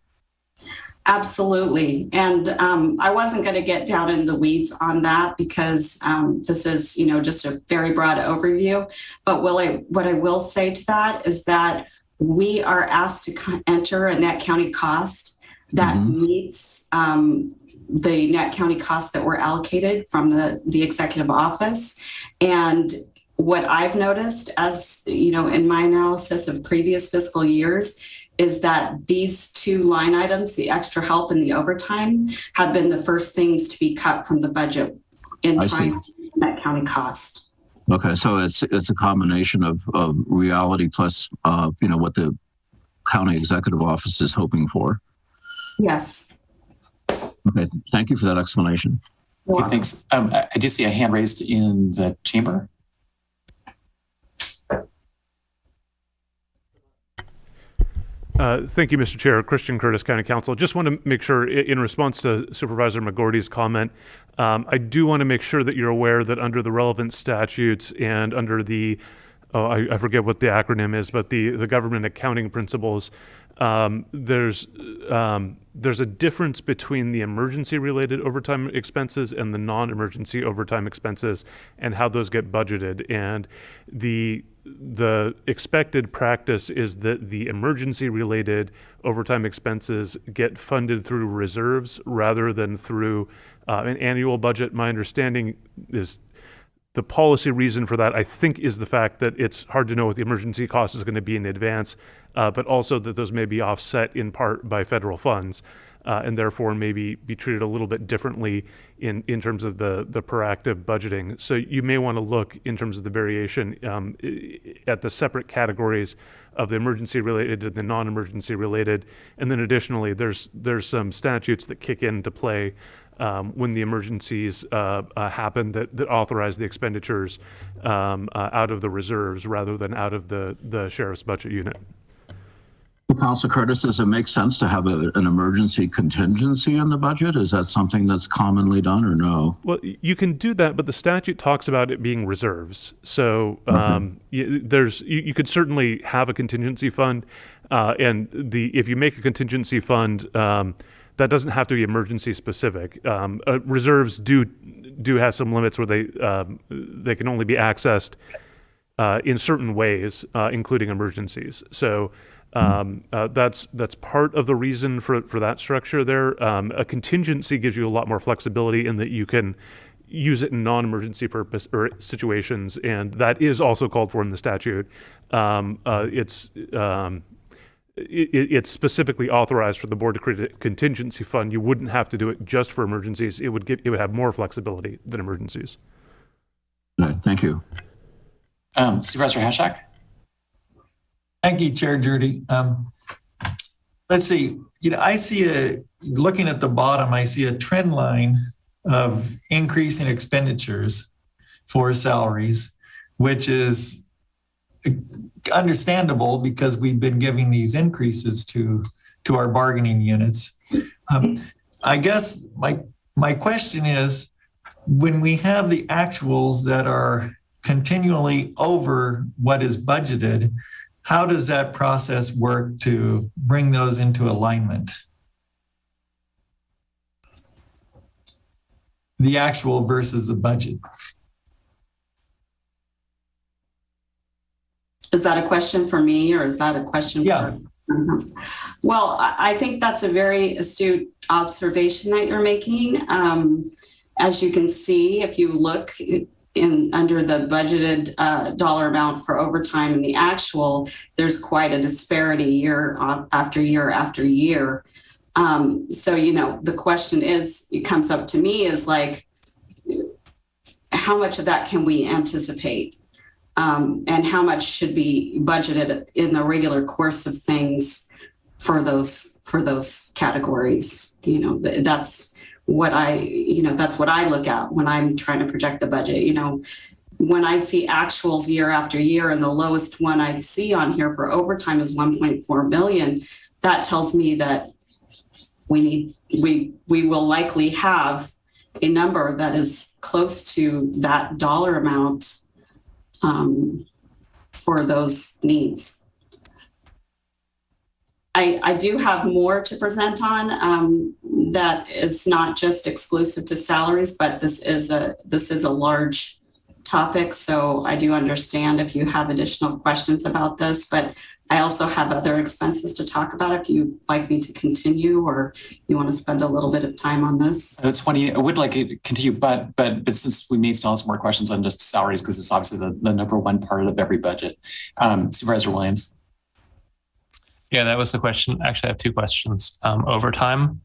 P: Absolutely. And I wasn't going to get down in the weeds on that because this is, you know, just a very broad overview. But what I will say to that is that we are asked to enter a net county cost that meets the net county costs that were allocated from the executive office. And what I've noticed, as you know, in my analysis of previous fiscal years, is that these two line items, the extra help and the overtime, have been the first things to be cut from the budget in trying to meet net county cost.
N: Okay, so it's a combination of reality plus you know, what the county executive office is hoping for.
P: Yes.
N: Okay, thank you for that explanation.
B: Okay, thanks. I do see a hand raised in the chamber.
D: Thank you, Mr. Chair. Christian Curtis, County Council. Just want to make sure, in response to Supervisor McGordy's comment, I do want to make sure that you're aware that under the relevant statutes and under the, I forget what the acronym is, but the government accounting principles, there's a difference between the emergency-related overtime expenses and the non-emergency overtime expenses and how those get budgeted. And the expected practice is that the emergency-related overtime expenses get funded through reserves rather than through an annual budget. My understanding is the policy reason for that, I think, is the fact that it's hard to know what the emergency cost is going to be in advance, but also that those may be offset in part by federal funds, and therefore maybe be treated a little bit differently in terms of the proactive budgeting. So you may want to look in terms of the variation at the separate categories of the emergency related and the non-emergency related. And then additionally, there's some statutes that kick into play when the emergencies happen that authorize the expenditures out of the reserves rather than out of the sheriff's budget unit.
N: Councilor Curtis, does it make sense to have an emergency contingency in the budget? Is that something that's commonly done or no?
D: Well, you can do that, but the statute talks about it being reserves. So you could certainly have a contingency fund, and if you make a contingency fund, that doesn't have to be emergency specific. Reserves do have some limits where they can only be accessed in certain ways, including emergencies. So that's part of the reason for that structure there. A contingency gives you a lot more flexibility in that you can use it in non-emergency purpose or situations, and that is also called for in the statute. It's specifically authorized for the board to create a contingency fund. You wouldn't have to do it just for emergencies. It would have more flexibility than emergencies.
N: Okay, thank you.
B: Supervisor Hashak.
Q: Thank you, Chair Judy. Let's see. You know, looking at the bottom, I see a trend line of increasing expenditures for salaries, which is understandable because we've been giving these increases to our bargaining units. I guess my question is, when we have the actuals that are continually over what is budgeted, how does that process work to bring those into alignment? The actual versus the budget.
P: Is that a question for me, or is that a question for? Well, I think that's a very astute observation that you're making. As you can see, if you look under the budgeted dollar amount for overtime and the actual, there's quite a disparity year after year after year. So, you know, the question comes up to me is like, how much of that can we anticipate? And how much should be budgeted in the regular course of things for those categories? You know, that's that's what I look at when I'm trying to project the budget. When I see actuals year after year, and the lowest one I see on here for overtime is 1.4 million, that tells me that we will likely have a number that is close to that dollar amount for those needs. I do have more to present on that is not just exclusive to salaries, but this is a large topic. So I do understand if you have additional questions about this, but I also have other expenses to talk about if you'd like me to continue, or you want to spend a little bit of time on this.
B: It's funny. I would like it to continue, but since we may still have some more questions on just salaries, because it's obviously the number one part of every budget. Supervisor Williams.
R: Yeah, that was the question. Actually, I have two questions. Overtime.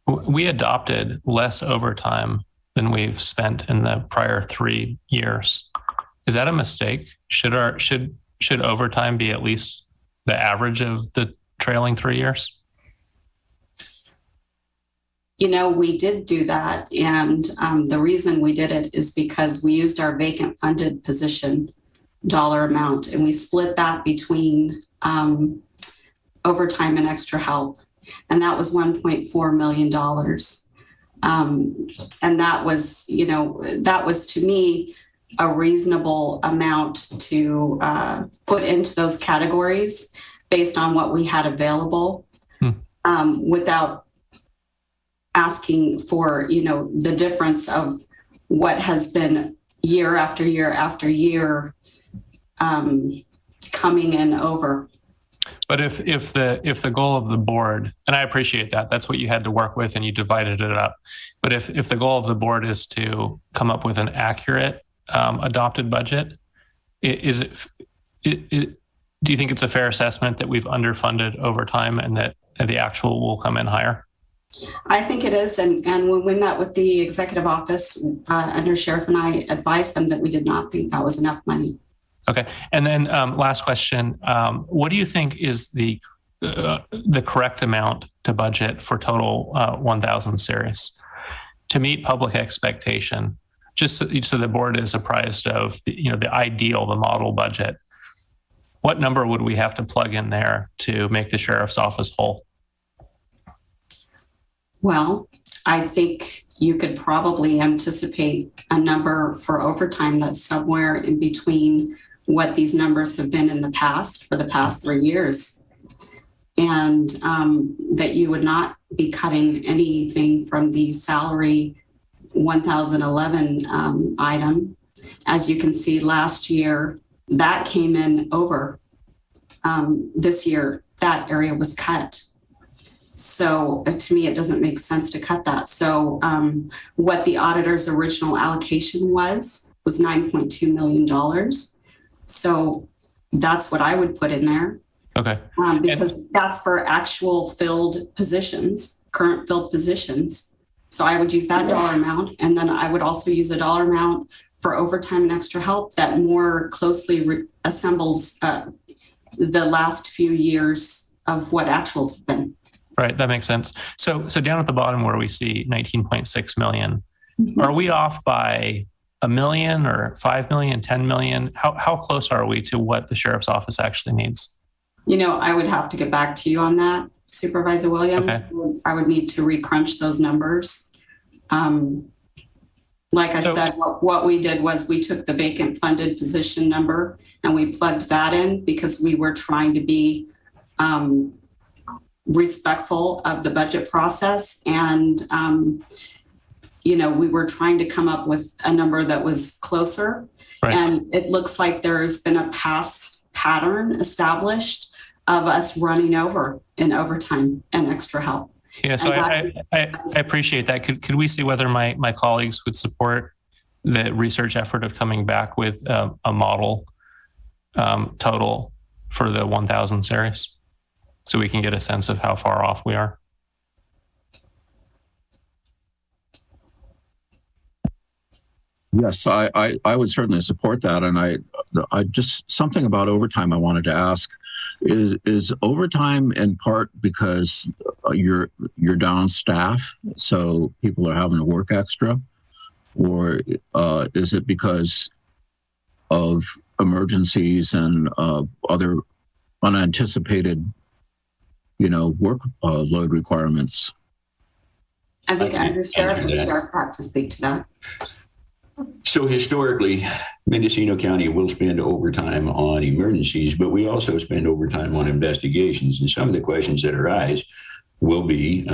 R: We adopted less overtime than we've spent in the prior 3 years. Is that a mistake? Should overtime be at least the average of the trailing 3 years?
P: We did do that. And the reason we did it is because we used our vacant funded position dollar amount, and we split that between overtime and extra help. And that was $1.4 million. And that was to me a reasonable amount to put into those categories based on what we had available, without asking for, the difference of what has been year after year after year coming in over.
R: But if the goal of the board, and I appreciate that's what you had to work with and you divided it up. But if the goal of the board is to come up with an accurate adopted budget, do you think it's a fair assessment that we've underfunded over time and that the actual will come in higher?
P: I think it is. And when we met with the executive office, Under Sheriff and I advised them that we did not think that was enough money.
R: Okay. And then last question, what do you think is the correct amount to budget for total 1,000 series to meet public expectation, just so the board is apprised of the ideal, the model budget? What number would we have to plug in there to make the sheriff's office whole?
P: Well, I think you could probably anticipate a number for overtime that's somewhere in between what these numbers have been in the past for the past 3 years. And that you would not be cutting anything from the salary 1011 item. As you can see, last year, that came in over. This year, that area was cut. So to me, it doesn't make sense to cut that. So what the auditor's original allocation was $9.2 million. So that's what I would put in there.
R: Okay.
P: Because that's for actual filled positions, current filled positions. So I would use that dollar amount. And then I would also use a dollar amount for overtime and extra help that more closely assembles the last few years of what actuals have been.
R: Right. That makes sense. So down at the bottom where we see 19.6 million, are we off by $1 million or 5 million, 10 million? How close are we to what the sheriff's office actually needs?
P: I would have to get back to you on that, Supervisor Williams. Okay. I would need to recrunch those numbers. Like I said, what we did was we took the vacant funded position number and we plugged that in because we were trying to be respectful of the budget process. And, we were trying to come up with a number that was closer. Right. And it looks like there's been a past pattern established of us running over in overtime and extra help.
R: Yeah, so I appreciate that. Could we see whether my colleagues would support the research effort of coming back with a model total for the 1,000 series so we can get a sense of how far off we are?
N: Yes, I would certainly support that. And I just something about overtime I wanted to ask. Is overtime in part because you're down staff, so people are having to work extra, or is it because of emergencies and other unanticipated, work load requirements?
P: I think the sheriff have to speak to that.
O: So historically, Mendocino County will spend overtime on emergencies, but we also spend overtime on investigations. And some of the questions that arise will be,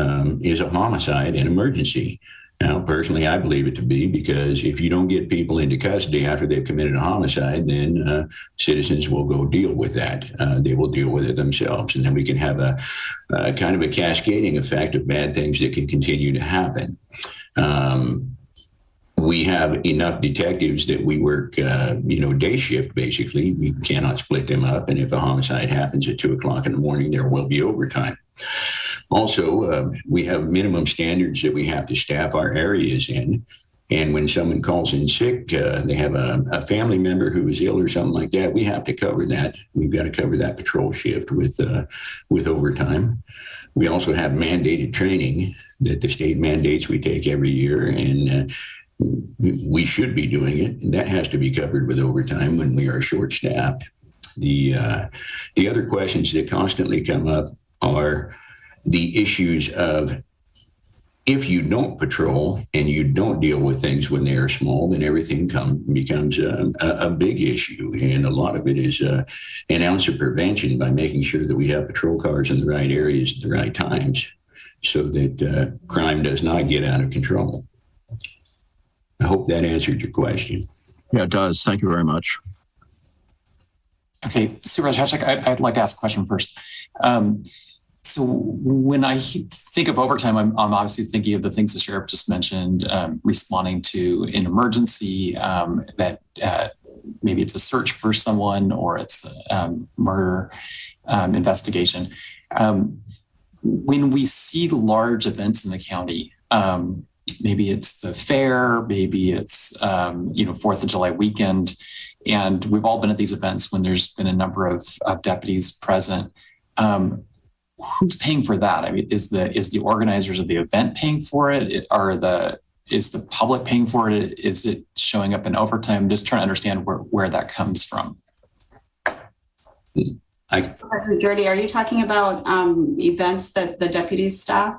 O: is a homicide an emergency? Now, personally, I believe it to be, because if you don't get people into custody after they've committed a homicide, then citizens will go deal with that. They will deal with it themselves. And then we can have a kind of a cascading effect of bad things that can continue to happen. We have enough detectives that we work, day shift, basically. We cannot split them up. And if a homicide happens at 2 o'clock in the morning, there will be overtime. Also, we have minimum standards that we have to staff our areas in. And when someone calls in sick, they have a family member who is ill or something like that, we have to cover that. We've got to cover that patrol shift with overtime. We also have mandated training that the state mandates we take every year, and we should be doing it, and that has to be covered with overtime when we are short-staffed. The other questions that constantly come up are the issues of, if you don't patrol and you don't deal with things when they are small, then everything becomes a big issue. And a lot of it is an ounce of prevention by making sure that we have patrol cars in the right areas at the right times so that crime does not get out of control. I hope that answered your question.
N: Yeah, it does. Thank you very much.
B: Okay, Supervisor Hatchak, I'd like to ask a question first. So when I think of overtime, I'm obviously thinking of the things the sheriff just mentioned, responding to an emergency, that maybe it's a search for someone or it's a murder investigation. When we see large events in the county, maybe it's the fair, maybe it's 4th of July weekend, and we've all been at these events when there's been a number of deputies present. Who's paying for that? I mean, is the organizers of the event paying for it? Is the public paying for it? Is it showing up in overtime? I'm just trying to understand where that comes from.
P: Supervisor Jordy, are you talking about events that the deputies staff?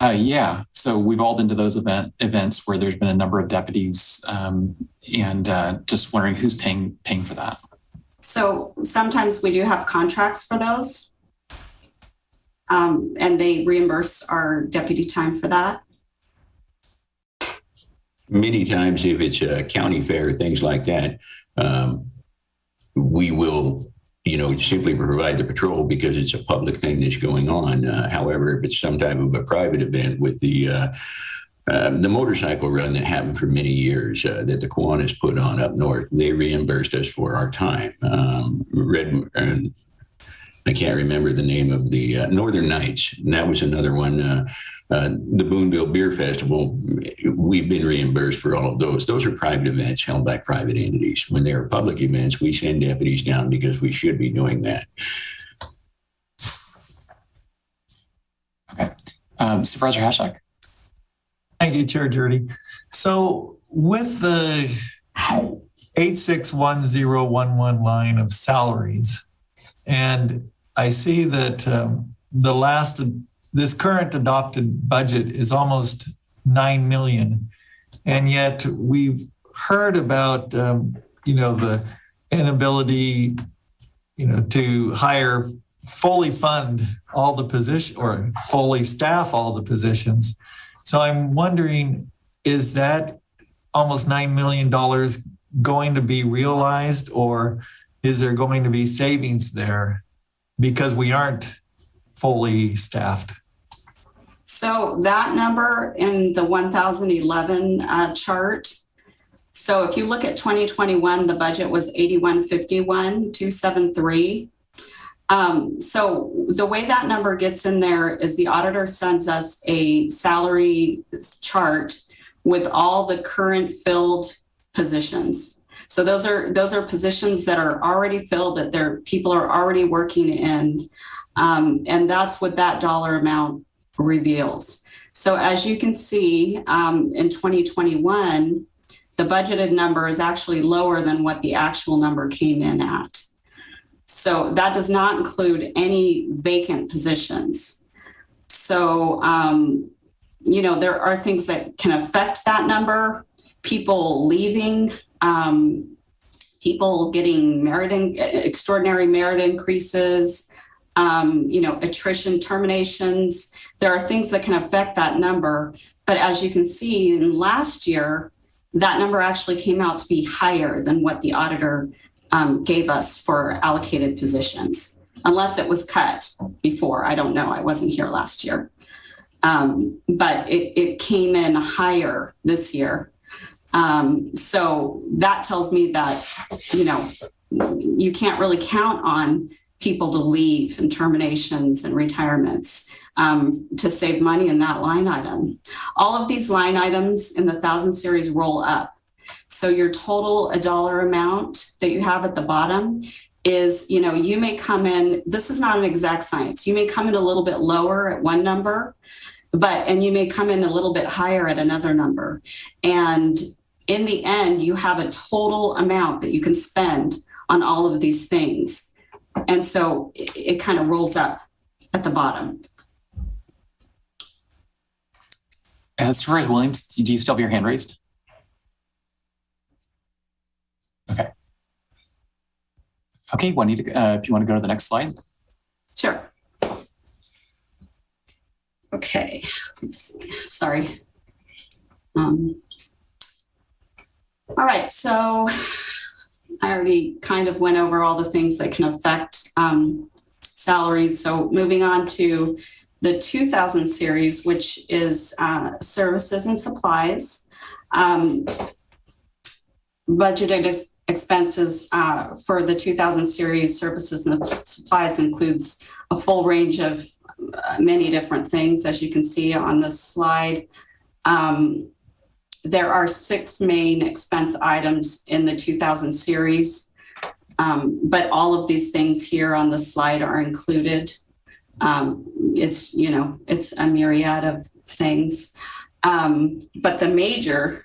B: Yeah. So we've all been to those events where there's been a number of deputies, and just wondering who's paying for that.
P: So sometimes we do have contracts for those, and they reimburse our deputy time for that.
O: Many times, if it's a county fair, things like that, we will, simply provide the patrol because it's a public thing that's going on. However, if it's some type of a private event with the motorcycle run that happened for many years that the Kiwanis put on up north, they reimbursed us for our time. I can't remember the name of the Northern Nights, and that was another one. The Boonville Beer Festival, we've been reimbursed for all of those. Those are private events held by private entities. When they are public events, we send deputies down because we should be doing that.
B: Okay. Supervisor Hatchak.
Q: Thank you, Chair Jordy. So with the 861011 line of salaries, and I see that this current adopted budget is almost 9 million, and yet we've heard about the inability to fully fund all the positions or fully staff all the positions. So I'm wondering, is that almost $9 million going to be realized, or is there going to be savings there because we aren't fully staffed?
P: So that number in the 1011 chart. So if you look at 2021, the budget was 8151,273. So the way that number gets in there is the auditor sends us a salary chart with all the current filled positions. So those are positions that are already filled, that people are already working in. And that's what that dollar amount reveals. So as you can see, in 2021, the budgeted number is actually lower than what the actual number came in at. So that does not include any vacant positions. So, there are things that can affect that number, people leaving, people getting extraordinary merit increases, attrition, terminations. There are things that can affect that number. But as you can see, in last year, that number actually came out to be higher than what the auditor gave us for allocated positions, unless it was cut before. I don't know. I wasn't here last year. But it came in higher this year. So that tells me that, you can't really count on people to leave and terminations and retirements to save money in that line item. All of these line items in the 1,000 series roll up. So your total dollar amount that you have at the bottom is, you may come in, this is not an exact science. You may come in a little bit lower at one number, and you may come in a little bit higher at another number. And in the end, you have a total amount that you can spend on all of these things. And so it kind of rolls up at the bottom.
B: Supervisor Williams, do you still have your hand raised? Okay, Juanita, if you want to go to the next slide.
P: Sure. Okay, let's see. Sorry. All right, so I already kind of went over all the things that can affect salaries. So moving on to the 2000 series, which is services and supplies. Budgeted expenses for the 2000 series services and supplies includes a full range of many different things, as you can see on this slide. There are 6 main expense items in the 2000 series, but all of these things here on the slide are included. It's a myriad of things, but the major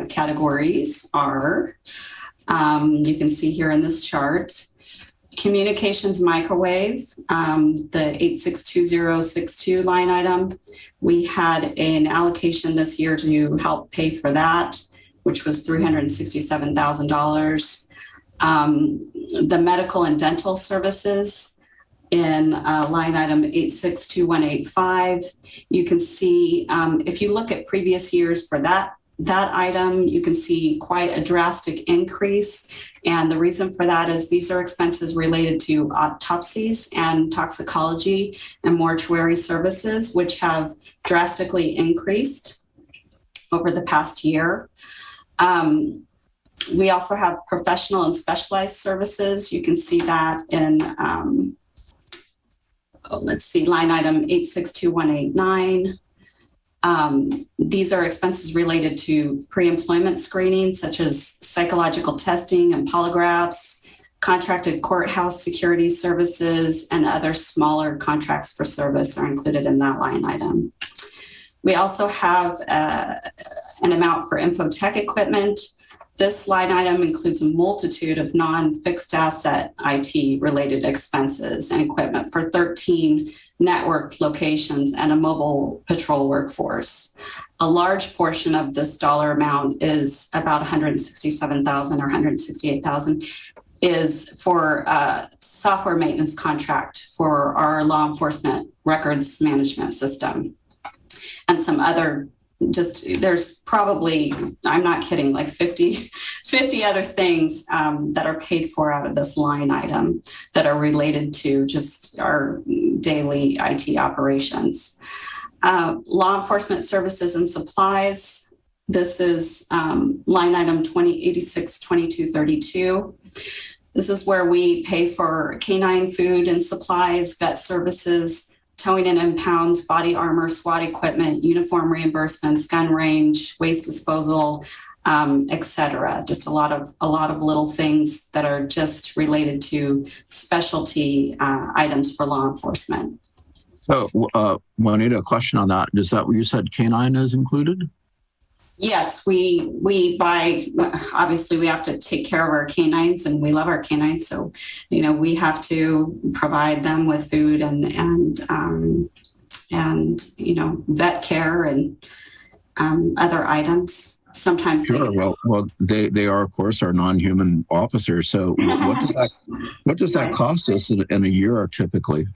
P: categories are, you can see here in this chart, communications microwave, the 862062 line item. We had an allocation this year to help pay for that, which was $367,000. The medical and dental services in line item 862185. You can see, if you look at previous years for that item, you can see quite a drastic increase. And the reason for that is these are expenses related to autopsies and toxicology and mortuary services, which have drastically increased over the past year. We also have professional and specialized services. You can see that in, line item 862189. These are expenses related to pre-employment screening, such as psychological testing and polygraphs, contracted courthouse security services, and other smaller contracts for service are included in that line item. We also have an amount for infotech equipment. This line item includes a multitude of non-fixed asset IT related expenses and equipment for 13 networked locations and a mobile patrol workforce. A large portion of this dollar amount is about $167,000 or $168,000 is for software maintenance contract for our law enforcement records management system. And some other, there's probably, I'm not kidding, like 50 other things that are paid for out of this line item that are related to just our daily IT operations. Law enforcement services and supplies. This is line item 2086-2232. This is where we pay for canine food and supplies, vet services, towing and impounds, body armor, SWAT equipment, uniform reimbursements, gun range, waste disposal, etc. Just a lot of little things that are just related to specialty items for law enforcement.
N: So, Juanita, a question on that. Is that what you said canine is included?
P: Yes, we buy, obviously we have to take care of our canines and we love our canines. So, we have to provide them with food and vet care and other items. Sometimes.
N: Sure. Well, they are, of course, our non-human officers. So what does that cost us in a year typically?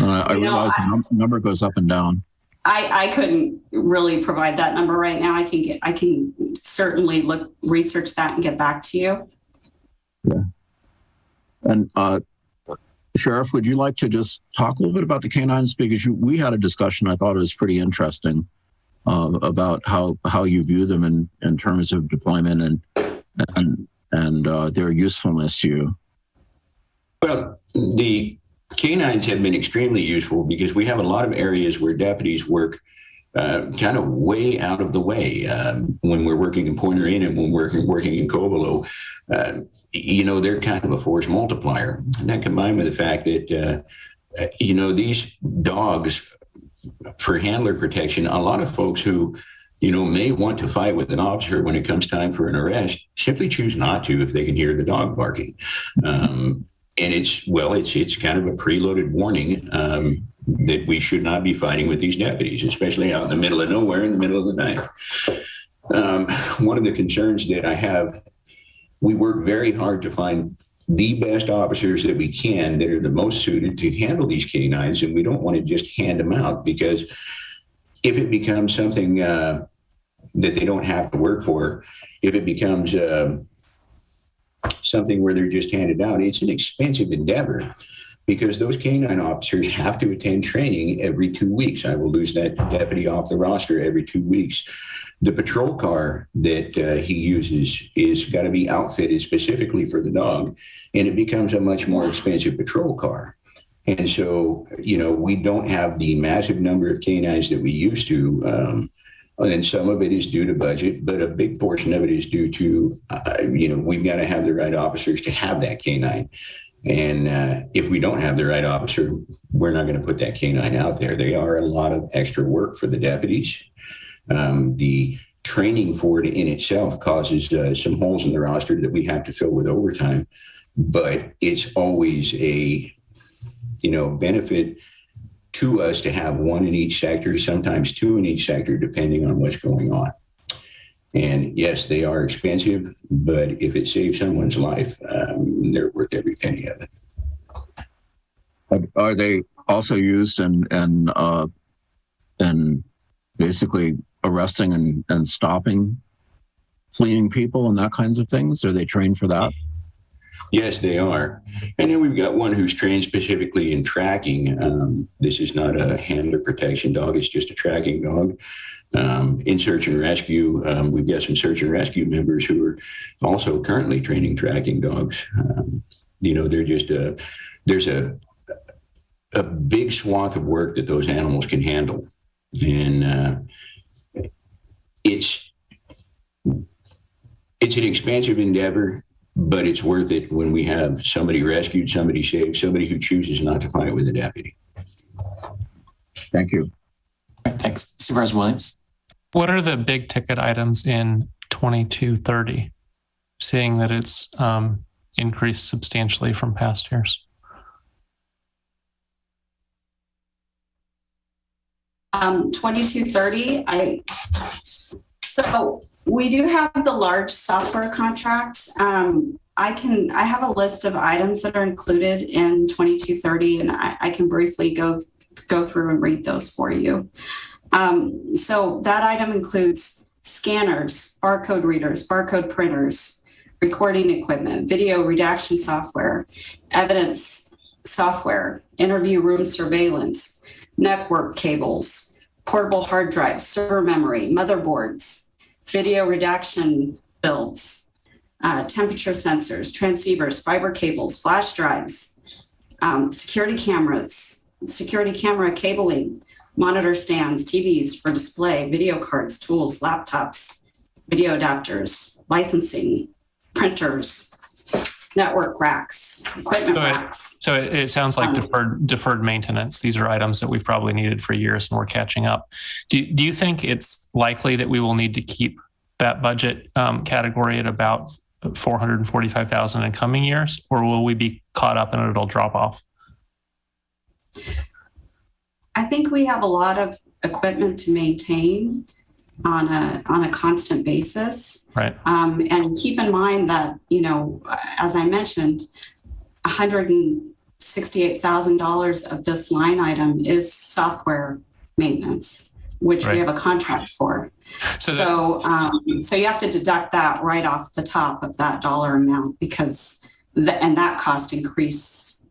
N: I realize the number goes up and down.
P: I couldn't really provide that number right now. I can certainly research that and get back to you.
N: Yeah. And Sheriff, would you like to just talk a little bit about the canines? Because we had a discussion. I thought it was pretty interesting about how you view them in terms of deployment and their usefulness to you.
O: Well, the canines have been extremely useful because we have a lot of areas where deputies work kind of way out of the way when we're working in Point Arena and when we're working in Cobolo. They're kind of a force multiplier. And that combined with the fact that, these dogs for handler protection, a lot of folks who, may want to fight with an officer when it comes time for an arrest simply choose not to if they can hear the dog barking. And it's kind of a preloaded warning that we should not be fighting with these deputies, especially out in the middle of nowhere in the middle of the night. One of the concerns that I have, we work very hard to find the best officers that we can that are the most suited to handle these canines, and we don't want to just hand them out, because if it becomes something that they don't have to work for, if it becomes something where they're just handed out, it's an expensive endeavor because those canine officers have to attend training every 2 weeks. I will lose that deputy off the roster every 2 weeks. The patrol car that he uses is got to be outfitted specifically for the dog, and it becomes a much more expensive patrol car. And so, we don't have the massive number of canines that we used to. And some of it is due to budget, but a big portion of it is due to, we've got to have the right officers to have that canine. And if we don't have the right officer, we're not going to put that canine out there. They are a lot of extra work for the deputies. The training for it in itself causes some holes in the roster that we have to fill with overtime, but it's always a, benefit to us to have one in each sector, sometimes two in each sector, depending on what's going on. And yes, they are expensive, but if it saves someone's life, they're worth every penny of it.
N: Are they also used in basically arresting and stopping fleeing people and that kinds of things? Are they trained for that?
O: Yes, they are. And then we've got one who's trained specifically in tracking. This is not a handler protection dog. It's just a tracking dog. In search and rescue, we've got some search and rescue members who are also currently training tracking dogs. They're just there's a big swath of work that those animals can handle. And it's an expensive endeavor, but it's worth it when we have somebody rescued, somebody saved, somebody who chooses not to fight with a deputy.
N: Thank you.
B: Thanks. Supervisor Williams.
R: What are the big ticket items in 2230, seeing that it's increased substantially from past years?
P: 2230, so we do have the large software contract. I have a list of items that are included in 2230, and I can briefly go through and read those for you. So that item includes scanners, barcode readers, barcode printers, recording equipment, video redaction software, evidence software, interview room surveillance, network cables, portable hard drives, server memory, motherboards, video redaction builds, temperature sensors, transceivers, fiber cables, flash drives, security cameras, security camera cabling, monitor stands, TVs for display, video cards, tools, laptops, video adapters, licensing, printers, network racks, equipment racks.
R: So it sounds like deferred maintenance. These are items that we've probably needed for years and we're catching up. Do you think it's likely that we will need to keep that budget category at about $445,000 in coming years, or will we be caught up and it'll drop off?
P: I think we have a lot of equipment to maintain on a constant basis.
R: Right.
P: And keep in mind that, as I mentioned, $168,000 of this line item is software maintenance, which we have a contract for. So you have to deduct that right off the top of that dollar amount, because that cost increases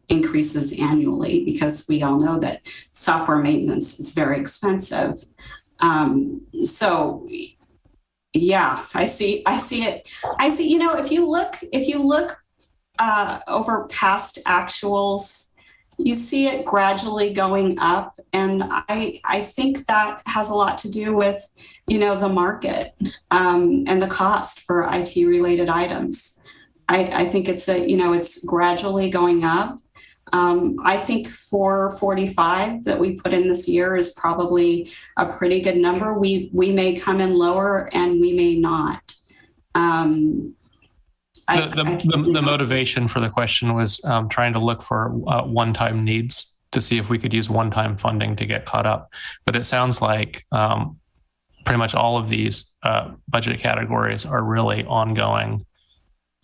P: annually, because we all know that software maintenance is very expensive. So yeah, I see it. If you look over past actuals, you see it gradually going up. And I think that has a lot to do with, the market, and the cost for IT related items. I think it's gradually going up. I think 445 that we put in this year is probably a pretty good number. We may come in lower and we may not.
R: The motivation for the question was trying to look for one-time needs to see if we could use one-time funding to get caught up. But it sounds like pretty much all of these budget categories are really ongoing,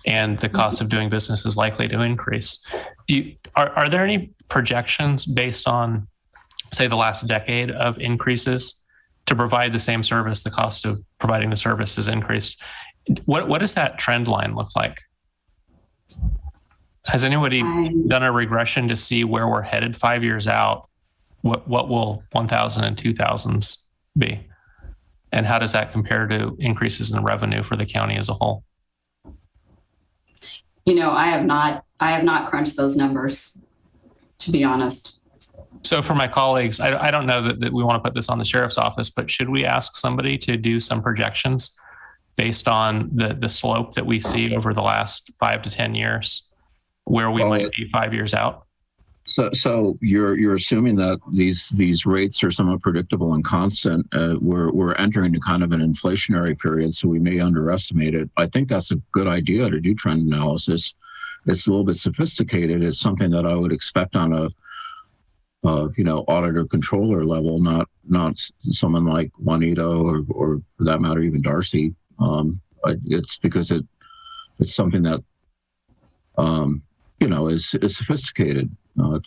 R: and the cost of doing business is likely to increase. Are there any projections based on, say, the last decade of increases to provide the same service? The cost of providing the service has increased. What does that trend line look like? Has anybody done a regression to see where we're headed 5 years out? What will 1,000 and 2,000s be? And how does that compare to increases in revenue for the county as a whole?
P: I have not crunched those numbers, to be honest.
R: So for my colleagues, I don't know that we want to put this on the sheriff's office, but should we ask somebody to do some projections based on the slope that we see over the last 5 to 10 years, where we might be 5 years out?
N: So you're assuming that these rates are somewhat predictable and constant. We're entering into kind of an inflationary period, so we may underestimate it. I think that's a good idea to do trend analysis. It's a little bit sophisticated. It's something that I would expect on a auditor controller level, not someone like Juanita or for that matter even Darcy. It's because it's something that is sophisticated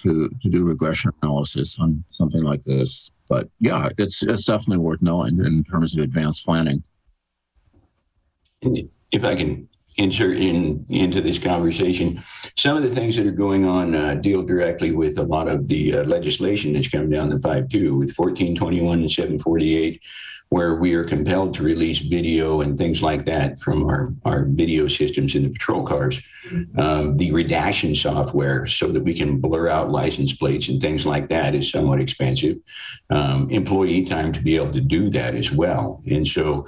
N: to do regression analysis on something like this. But yeah, it's definitely worth knowing in terms of advanced planning.
O: If I can insert into this conversation, some of the things that are going on deal directly with a lot of the legislation that's come down the pipe too, with 1421 and 748, where we are compelled to release video and things like that from our video systems in the patrol cars. The redaction software so that we can blur out license plates and things like that is somewhat expensive. Employee time to be able to do that as well. And so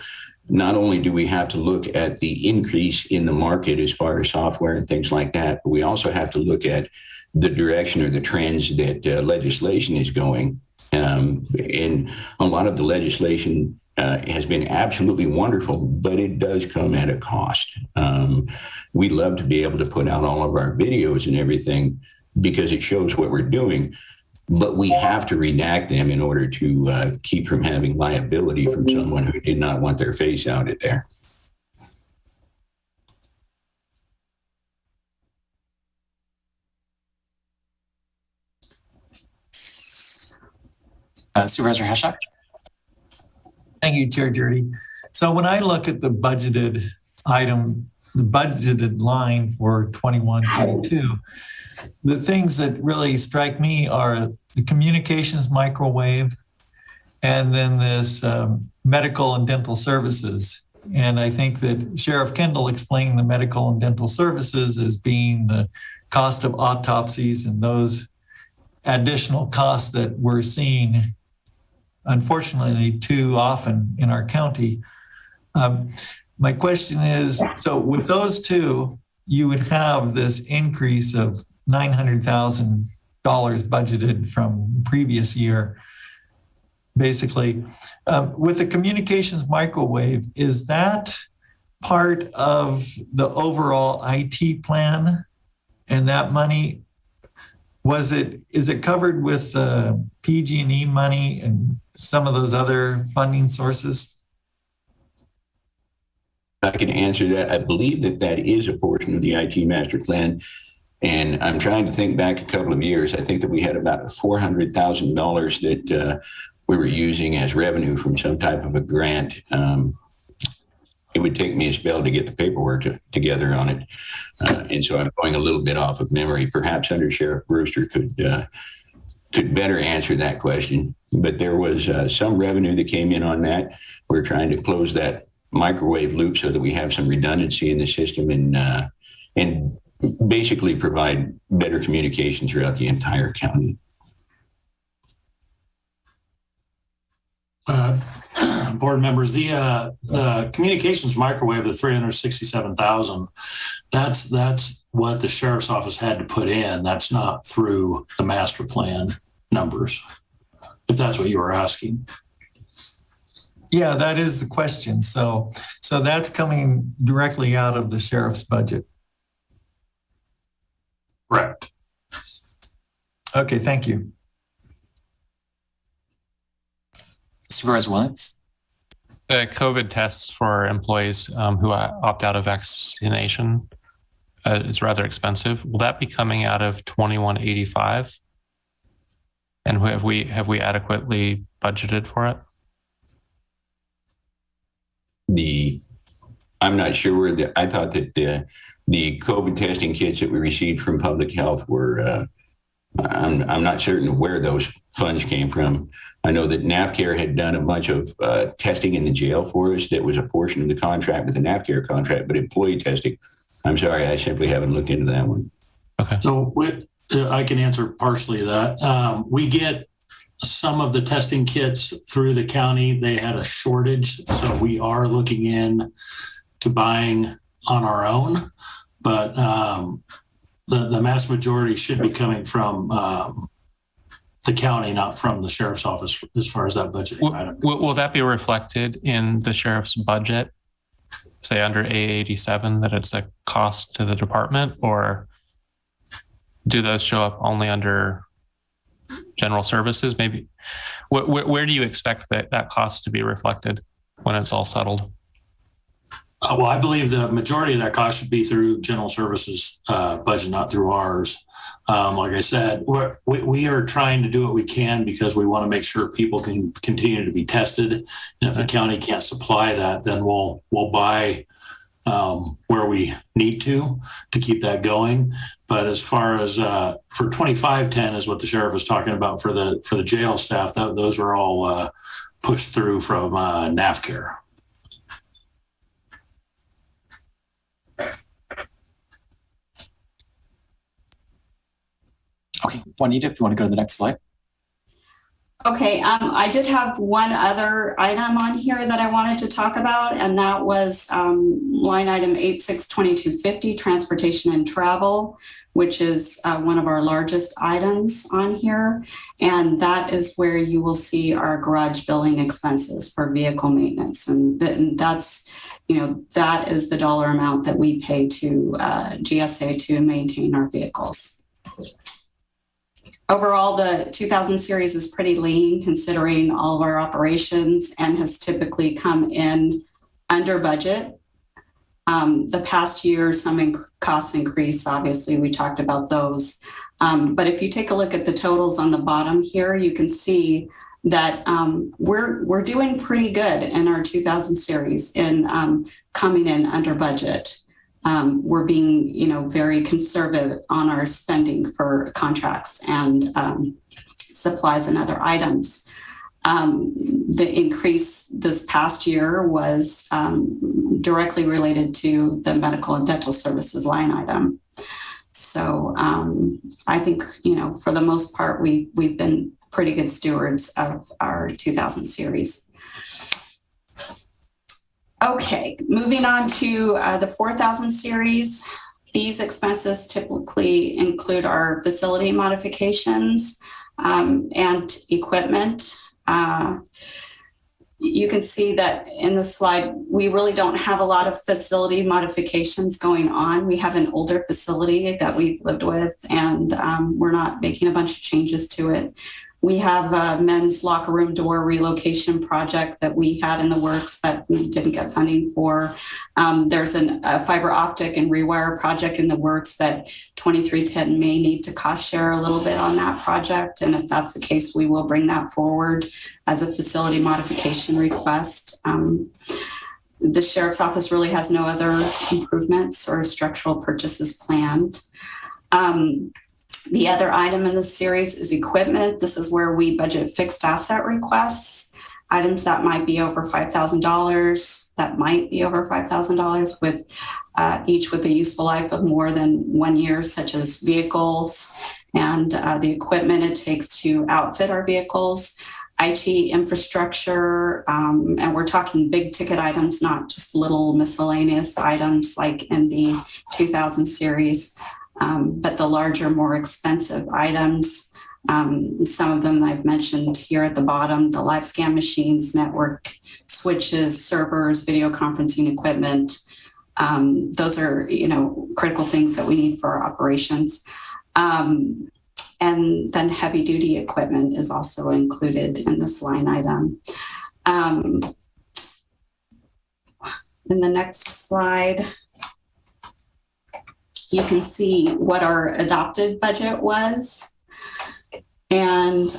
O: not only do we have to look at the increase in the market as far as software and things like that, but we also have to look at the direction or the trends that legislation is going. And a lot of the legislation has been absolutely wonderful, but it does come at a cost. We'd love to be able to put out all of our videos and everything because it shows what we're doing, but we have to redact them in order to keep from having liability from someone who did not want their face out there.
B: Supervisor Hashak?
Q: Thank you, Chair Jurdy. So when I look at the budgeted item, the budgeted line for 21-22, the things that really strike me are the communications microwave and then this medical and dental services. And I think that Sheriff Kendall explained the medical and dental services as being the cost of autopsies and those additional costs that we're seeing, unfortunately, too often in our county. my question is, so with those two, you would have this increase of $900,000 budgeted from the previous year. Basically, with the communications microwave, is that part of the overall IT plan? And that money, is it covered with PG&E money and some of those other funding sources?
O: I can answer that. I believe that is a portion of the IT master plan. And I'm trying to think back a couple of years. I think that we had about $400,000 that we were using as revenue from some type of a grant. It would take me a spell to get the paperwork together on it. And so I'm going a little bit off of memory. Perhaps Under Sheriff Brewster could better answer that question. But there was some revenue that came in on that. We're trying to close that microwave loop so that we have some redundancy in the system and basically provide better communication throughout the entire county.
S: Board members, the communications microwave, the 367,000, that's what the sheriff's office had to put in. That's not through the master plan numbers, if that's what you were asking.
Q: Yeah, that is the question. So that's coming directly out of the sheriff's budget.
S: Correct.
Q: Okay, thank you.
B: Supervisor Williams?
R: The COVID tests for employees who opt out of vaccination is rather expensive. Will that be coming out of 2185? And have we adequately budgeted for it?
O: I'm not sure where I thought that the COVID testing kits that we received from public health were, I'm not certain where those funds came from. I know that NAFCARE had done a bunch of testing in the jail for us. That was a portion of the contract with the NAFCARE contract, but employee testing, I'm sorry, I simply haven't looked into that one.
R: Okay.
S: So I can answer partially that. We get some of the testing kits through the county. They had a shortage, so we are looking in to buying on our own, but the mass majority should be coming from the county, not from the sheriff's office, as far as that budget item goes.
R: Will that be reflected in the sheriff's budget, say under A87, that it's a cost to the department, or do those show up only under general services? Maybe where do you expect that cost to be reflected when it's all settled?
S: Well, I believe the majority of that cost should be through general services budget, not through ours. Like I said, we are trying to do what we can because we want to make sure people can continue to be tested. And if the county can't supply that, then we'll buy where we need to keep that going. But as far as for 2510 is what the sheriff is talking about for the jail staff, those are all pushed through from NAFCARE.
B: Okay, Juanita, if you want to go to the next slide.
P: Okay, I did have one other item on here that I wanted to talk about, and that was line item 862250, transportation and travel, which is one of our largest items on here. And that is where you will see our garage billing expenses for vehicle maintenance. And that's, that is the dollar amount that we pay to GSA to maintain our vehicles. Overall, the 2000 series is pretty lean considering all of our operations and has typically come in under budget. The past year, some costs increase, obviously, we talked about those. But if you take a look at the totals on the bottom here, you can see that we're doing pretty good in our 2000 series in coming in under budget. We're being, very conservative on our spending for contracts and supplies and other items. The increase this past year was directly related to the medical and dental services line item. So I think, for the most part, we've been pretty good stewards of our 2000 series. Okay, moving on to the 4,000 series. These expenses typically include our facility modifications and equipment. You can see that in the slide, we really don't have a lot of facility modifications going on. We have an older facility that we've lived with, and we're not making a bunch of changes to it. We have a men's locker room door relocation project that we had in the works that we didn't get funding for. There's a fiber optic and rewire project in the works that 2310 may need to cost share a little bit on that project. And if that's the case, we will bring that forward as a facility modification request. The Sheriff's Office really has no other improvements or structural purchases planned. The other item in this series is equipment. This is where we budget fixed asset requests, items that might be over $5,000, with each with a useful life of more than 1 year, such as vehicles and the equipment it takes to outfit our vehicles, IT infrastructure, and we're talking big ticket items, not just little miscellaneous items like in the 2000 series. But the larger, more expensive items, some of them I've mentioned here at the bottom, the live scan machines, network switches, servers, video conferencing equipment. Those are, critical things that we need for our operations. And then heavy duty equipment is also included in this line item. In the next slide, you can see what our adopted budget was. And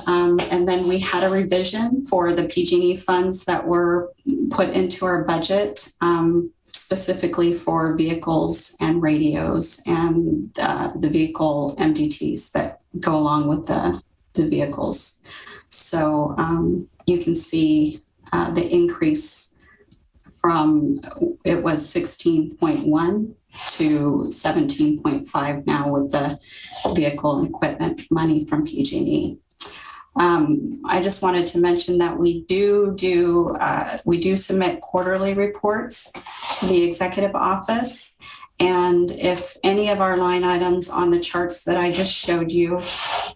P: then we had a revision for the PG&E funds that were put into our budget, specifically for vehicles and radios and the vehicle MDTs that go along with the vehicles. So you can see the increase from, it was 16.1 to 17.5 now with the vehicle and equipment money from PG&E. I just wanted to mention that we do submit quarterly reports to the executive office. And if any of our line items on the charts that I just showed you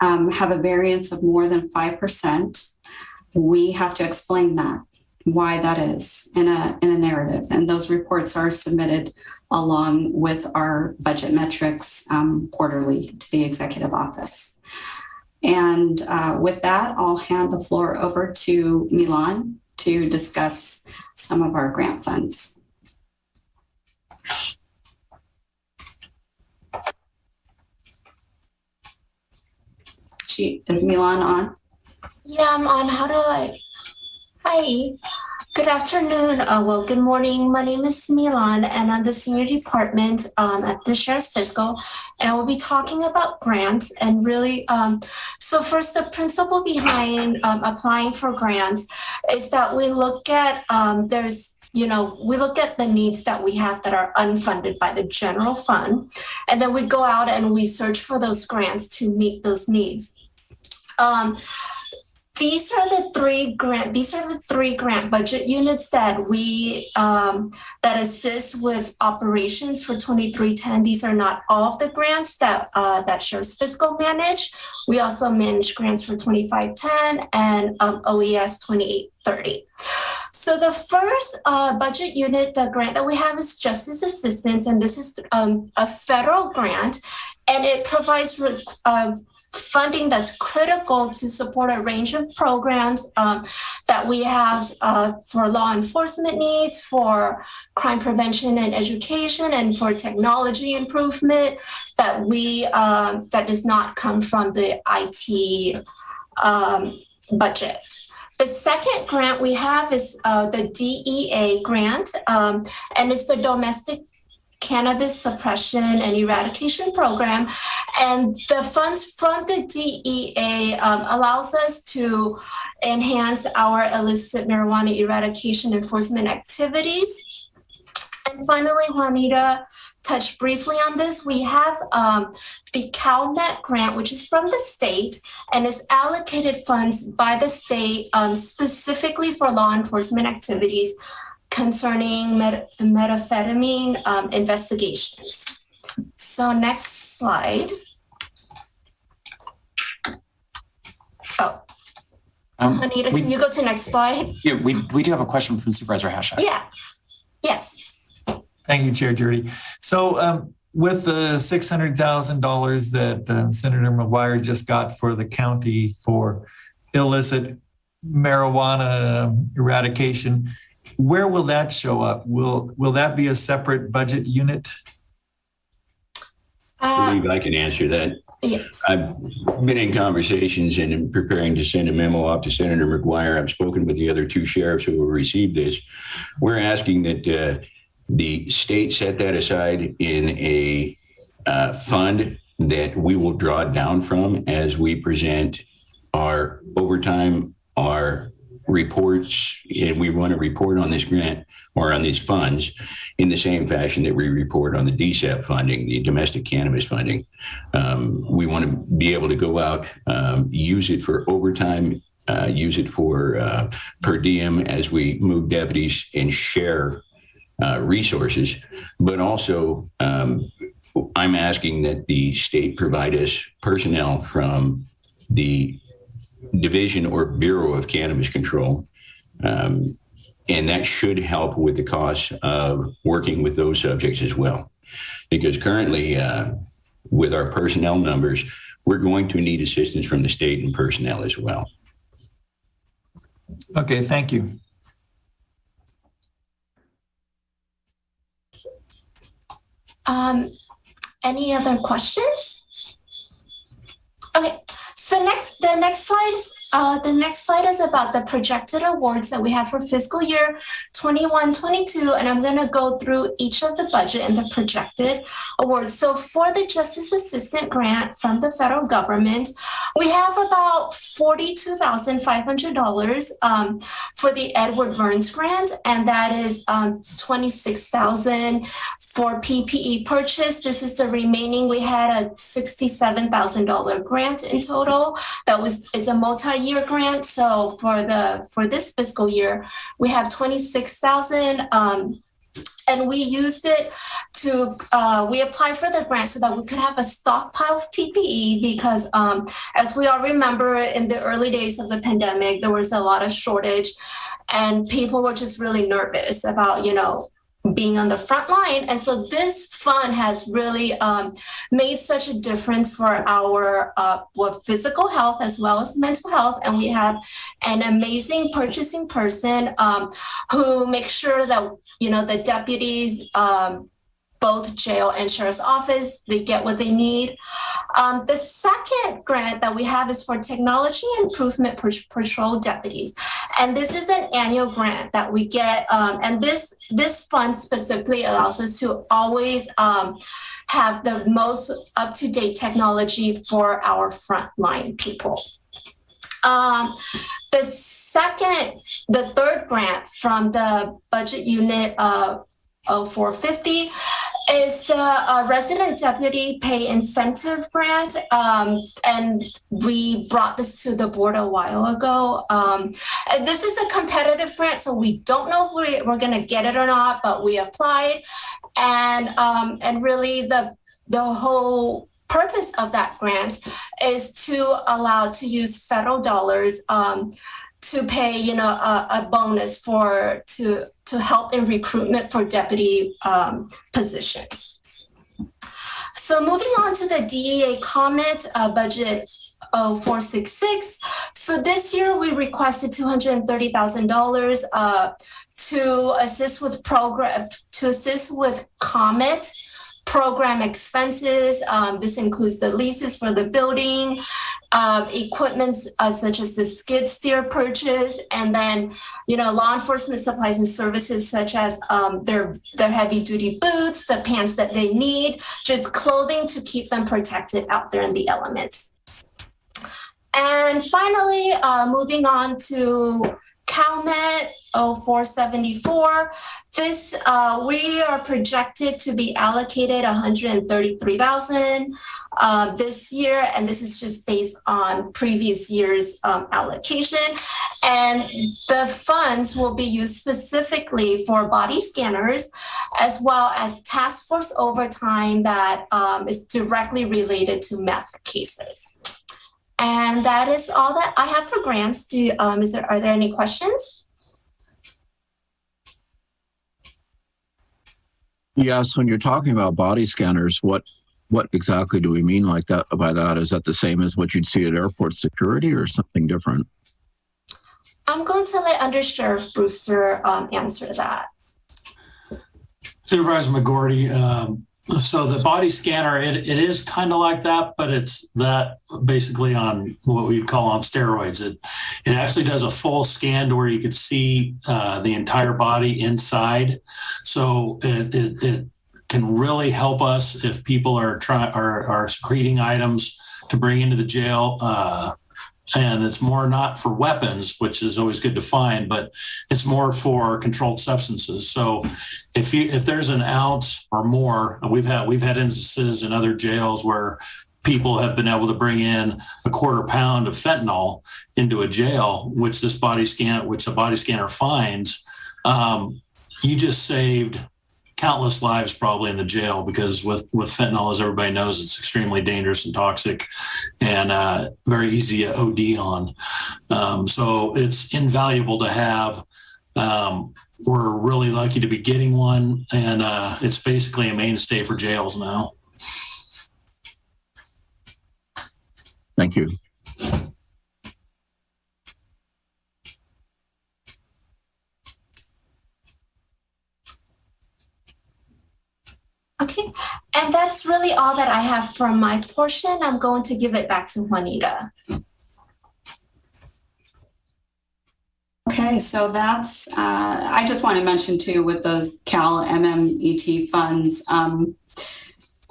P: have a variance of more than 5%, we have to explain that, why that is in a narrative. And those reports are submitted along with our budget metrics quarterly to the executive office. And with that, I'll hand the floor over to Milan to discuss some of our grant funds. Is Milan on?
T: Yeah, I'm on. How do I? Hi. Good afternoon. Good morning. My name is Milan, and I'm the senior department at the Sheriff's Fiscal, and I will be talking about grants. And really, so first, the principle behind applying for grants is that we look at we look at the needs that we have that are unfunded by the general fund, and then we go out and we search for those grants to meet those needs. These are the three grant budget units that we that assist with operations for 2310. These are not all of the grants that Sheriff's Fiscal manage. We also manage grants for 2510 and OES 2830. So the first budget unit, the grant that we have is Justice Assistance, and this is a federal grant, and it provides funding that's critical to support a range of programs that we have for law enforcement needs, for crime prevention and education, and for technology improvement that that does not come from the IT budget. The second grant we have is the DEA grant, and it's the Domestic Cannabis Suppression and Eradication Program. And the funds from the DEA allows us to enhance our illicit marijuana eradication enforcement activities. And finally, Juanita touched briefly on this. We have the CalMet grant, which is from the state and is allocated funds by the state specifically for law enforcement activities. concerning methamphetamine investigations. So next slide. Oh, Anita, can you go to next slide?
B: Yeah, we do have a question from Supervisor Hasha.
T: Yeah. Yes.
Q: Thank you, Chair Judy. So with the $600,000 that Senator McGuire just got for the county for illicit marijuana eradication, where will that show up? Will that be a separate budget unit?
O: I believe I can answer that.
T: Yes.
O: I've been in conversations and in preparing to send a memo off to Senator McGuire. I've spoken with the other two sheriffs who will receive this. We're asking that the state set that aside in a fund that we will draw down from as we present our overtime, our reports, and we want to report on this grant or on these funds in the same fashion that we report on the DSEP funding, the domestic cannabis funding. We want to be able to go out, use it for overtime, use it for per diem as we move deputies and share resources, but also I'm asking that the state provide us personnel from the Division or Bureau of Cannabis Control. And that should help with the costs of working with those subjects as well. Because currently, with our personnel numbers, we're going to need assistance from the state and personnel as well.
Q: Okay, thank you.
T: Any other questions? Okay, so the next slide is about the projected awards that we have for fiscal year 21-22, and I'm going to go through each of the budget and the projected awards. So for the Justice Assistant Grant from the federal government, we have about $42,500 for the Edward Burns Grant, and that is $26,000 for PPE purchase. This is the remaining. We had a $67,000 grant in total. It's a multi-year grant. So for this fiscal year, we have $26,000. And we used it to, we applied for the grant so that we could have a stockpile of PPE because as we all remember, in the early days of the pandemic, there was a lot of shortage and people were just really nervous about, being on the front line. And so this fund has really made such a difference for our physical health as well as mental health. And we have an amazing purchasing person who makes sure that, the deputies, both jail and sheriff's office, they get what they need. The second grant that we have is for technology improvement patrol deputies. And this is an annual grant that we get. And this fund specifically allows us to always have the most up-to-date technology for our frontline people. The third grant from the budget unit of 450 is the resident deputy pay incentive grant, and we brought this to the board a while ago. And this is a competitive grant, so we don't know if we're going to get it or not, but we applied, and really the whole purpose of that grant is to allow to use federal dollars to pay, a bonus to help in recruitment for deputy positions. So moving on to the DEA comment budget 466. So this year we requested $230,000 to assist with COMET program expenses. This includes the leases for the building, equipment such as the skid steer purchase, and then law enforcement supplies and services such as their heavy duty boots, the pants that they need, just clothing to keep them protected out there in the elements. And finally, moving on to CalMet 0474. This we are projected to be allocated 133,000 this year, and this is just based on previous year's allocation. And the funds will be used specifically for body scanners, as well as task force overtime that is directly related to meth cases. And that is all that I have for grants. Are there any questions?
N: Yes, when you're talking about body scanners, what exactly do we mean like that by that? Is that the same as what you'd see at airport security or something different?
T: I'm going to let Under Sheriff Brewster answer that.
S: Supervisor McGorty, so the body scanner, it is kind of like that, but it's that basically on what we call on steroids. It actually does a full scan to where you could see the entire body inside. So it can really help us if people are secreting items to bring into the jail. And it's more not for weapons, which is always good to find, but it's more for controlled substances. So if there's an ounce or more, we've had instances in other jails where people have been able to bring in a quarter pound of fentanyl into a jail, which the body scanner finds. You just saved countless lives probably in the jail, because with fentanyl, as everybody knows, it's extremely dangerous and toxic and very easy to OD on. So it's invaluable to have. We're really lucky to be getting one, and it's basically a mainstay for jails now.
N: Thank you.
T: Okay, and that's really all that I have from my portion. I'm going to give it back to Juanita.
P: Okay, so that's, I just want to mention too, with those Cal MMET funds,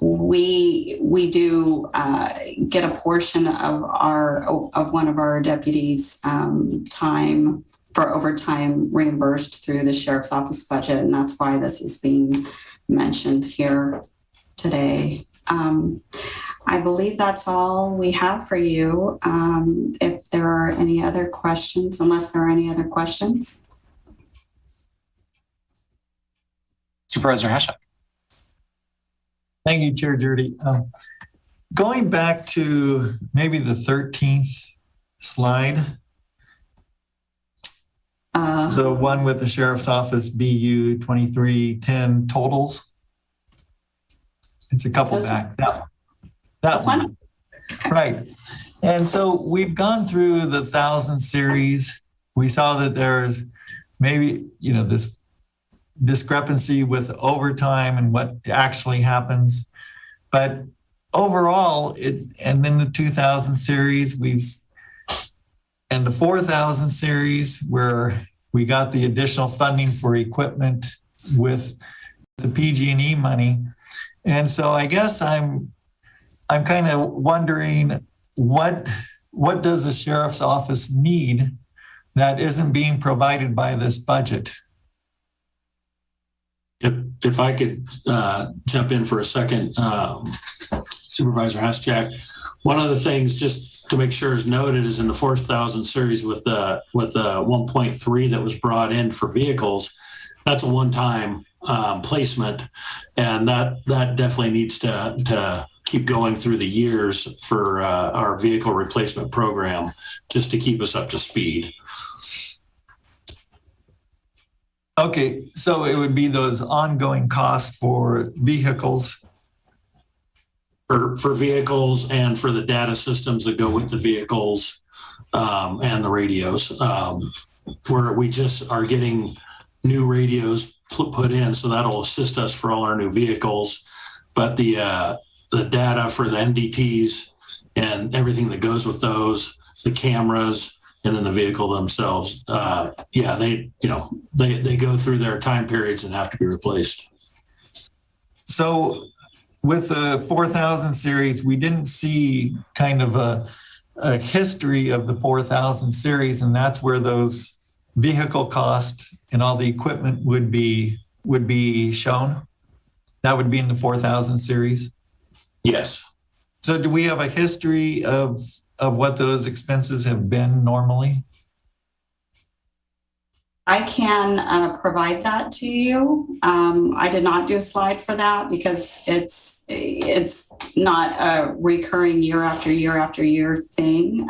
P: we do get a portion of one of our deputies' time for overtime reimbursed through the sheriff's office budget, and that's why this is being mentioned here today. I believe that's all we have for you. If there are any other questions, unless there are any other questions.
B: Supervisor Hashak.
Q: Thank you, Chair Judy. Going back to maybe the 13th slide, the one with the Sheriff's Office BU 2310 totals. It's a couple back. That one. Right. And so we've gone through the 1,000 series. We saw that there's maybe, this discrepancy with overtime and what actually happens. But overall, and then the 2,000 series, and the 4,000 series where we got the additional funding for equipment with the PG&E money. And so I guess I'm kind of wondering what does the sheriff's office need that isn't being provided by this budget?
S: If I could jump in for a second, Supervisor Haschak, one of the things just to make sure is noted is in the 4,000 series with the 1.3 that was brought in for vehicles, that's a one-time placement, and that definitely needs to keep going through the years for our vehicle replacement program, just to keep us up to speed.
Q: Okay, so it would be those ongoing costs for vehicles.
S: For vehicles and for the data systems that go with the vehicles and the radios, where we just are getting new radios put in, so that'll assist us for all our new vehicles. But the data for the MDTs and everything that goes with those, the cameras, and then the vehicle themselves, they go through their time periods and have to be replaced.
Q: So with the 4,000 series, we didn't see kind of a history of the 4,000 series, and that's where those vehicle cost and all the equipment would be shown? That would be in the 4,000 series?
S: Yes.
Q: So do we have a history of what those expenses have been normally?
P: I can provide that to you. I did not do a slide for that because it's not a recurring year after year after year thing.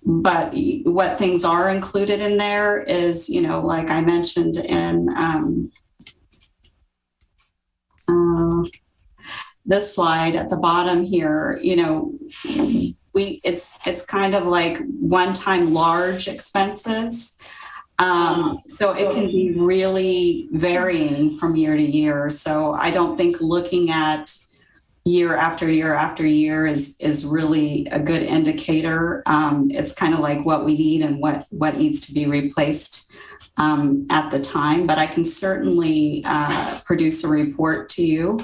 P: But what things are included in there is, like I mentioned in this slide at the bottom here, it's kind of like one-time large expenses. So it can be really varying from year to year. So I don't think looking at year after year after year is really a good indicator. It's kind of like what we need and what needs to be replaced at the time. But I can certainly produce a report to you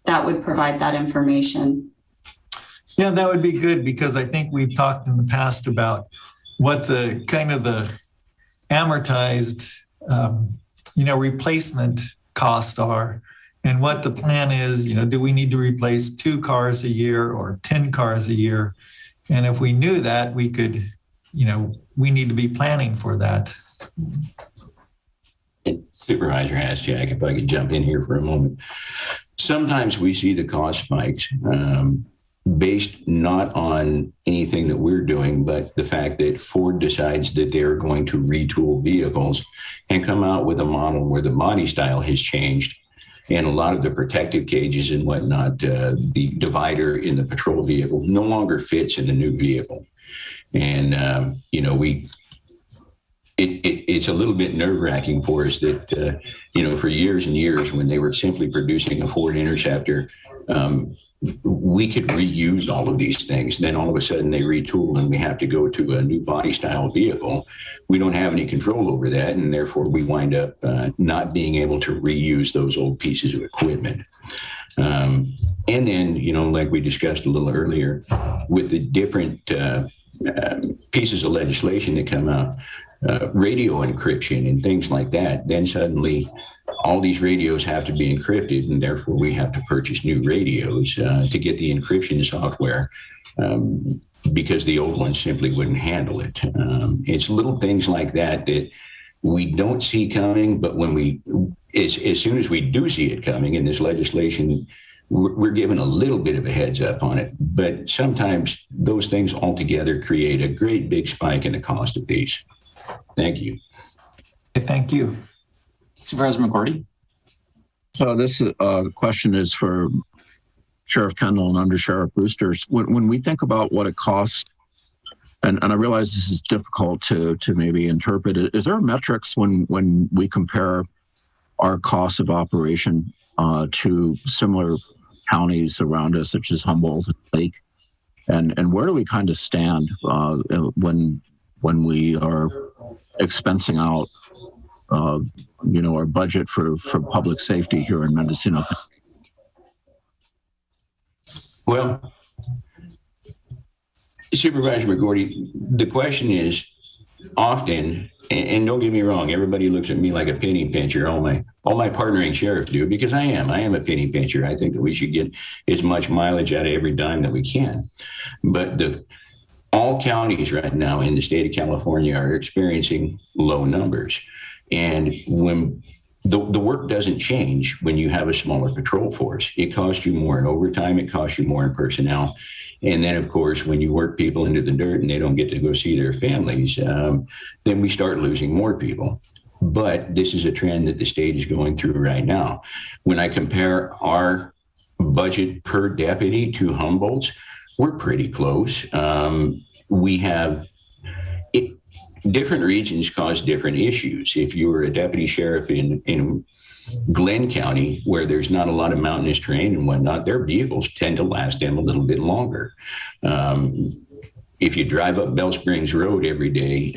P: that would provide that information.
Q: Yeah, that would be good, because I think we've talked in the past about what the kind of the amortized, replacement costs are, and what the plan is. Do we need to replace 2 cars a year or 10 cars a year? And if we knew that, we could, we need to be planning for that.
O: Supervisor has, Jack, if I could jump in here for a moment. Sometimes we see the cost spikes based not on anything that we're doing, but the fact that Ford decides that they're going to retool vehicles and come out with a model where the body style has changed and a lot of the protective cages and whatnot, the divider in the patrol vehicle no longer fits in the new vehicle. And, it's a little bit nerve-wracking for us that, for years and years, when they were simply producing a Ford Interceptor, we could reuse all of these things. Then all of a sudden they retool and we have to go to a new body style vehicle. We don't have any control over that, and therefore we wind up not being able to reuse those old pieces of equipment. And then, like we discussed a little earlier, with the different pieces of legislation that come out, radio encryption and things like that, then suddenly all these radios have to be encrypted, and therefore we have to purchase new radios to get the encryption software because the old ones simply wouldn't handle it. It's little things like that that we don't see coming, but when as soon as we do see it coming in this legislation, we're given a little bit of a heads up on it. But sometimes those things altogether create a great big spike in the cost of these. Thank you.
Q: Thank you.
B: Supervisor McGordy.
N: So this question is for Sheriff Kendall and Under Sheriff Brewster. When we think about what it costs, and I realize this is difficult to maybe interpret, is there metrics when we compare our costs of operation to similar counties around us, such as Humboldt and Lake? And where do we kind of stand when we are expensing out, our budget for public safety here in Mendocino?
O: Well, Supervisor McGordy, the question is often, and don't get me wrong, everybody looks at me like a penny pincher. All my partnering sheriffs do, because I am a penny pincher. I think that we should get as much mileage out of every dime that we can. But all counties right now in the state of California are experiencing low numbers. And when the work doesn't change when you have a smaller patrol force, it costs you more in overtime, it costs you more in personnel. And then, of course, when you work people into the dirt and they don't get to go see their families, then we start losing more people. But this is a trend that the state is going through right now. When I compare our budget per deputy to Humboldt's, we're pretty close. We have different regions cause different issues. If you were a deputy sheriff in Glenn County, where there's not a lot of mountainous terrain and whatnot, their vehicles tend to last them a little bit longer. If you drive up Bell Springs Road every day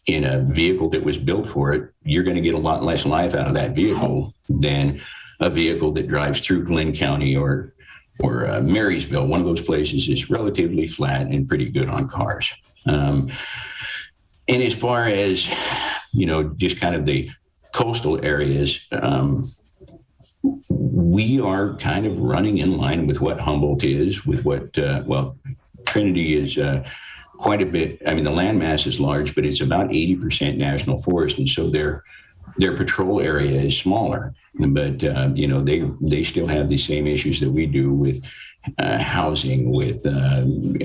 O: in a vehicle that was built for it, you're going to get a lot less life out of that vehicle than a vehicle that drives through Glenn County or Marysville. One of those places is relatively flat and pretty good on cars. And as far as, just kind of the coastal areas, we are kind of running in line with what Humboldt is, with what, Trinity is quite a bit. I mean, the landmass is large, but it's about 80% national forest. And so their patrol area is smaller, but, they still have the same issues that we do with housing, with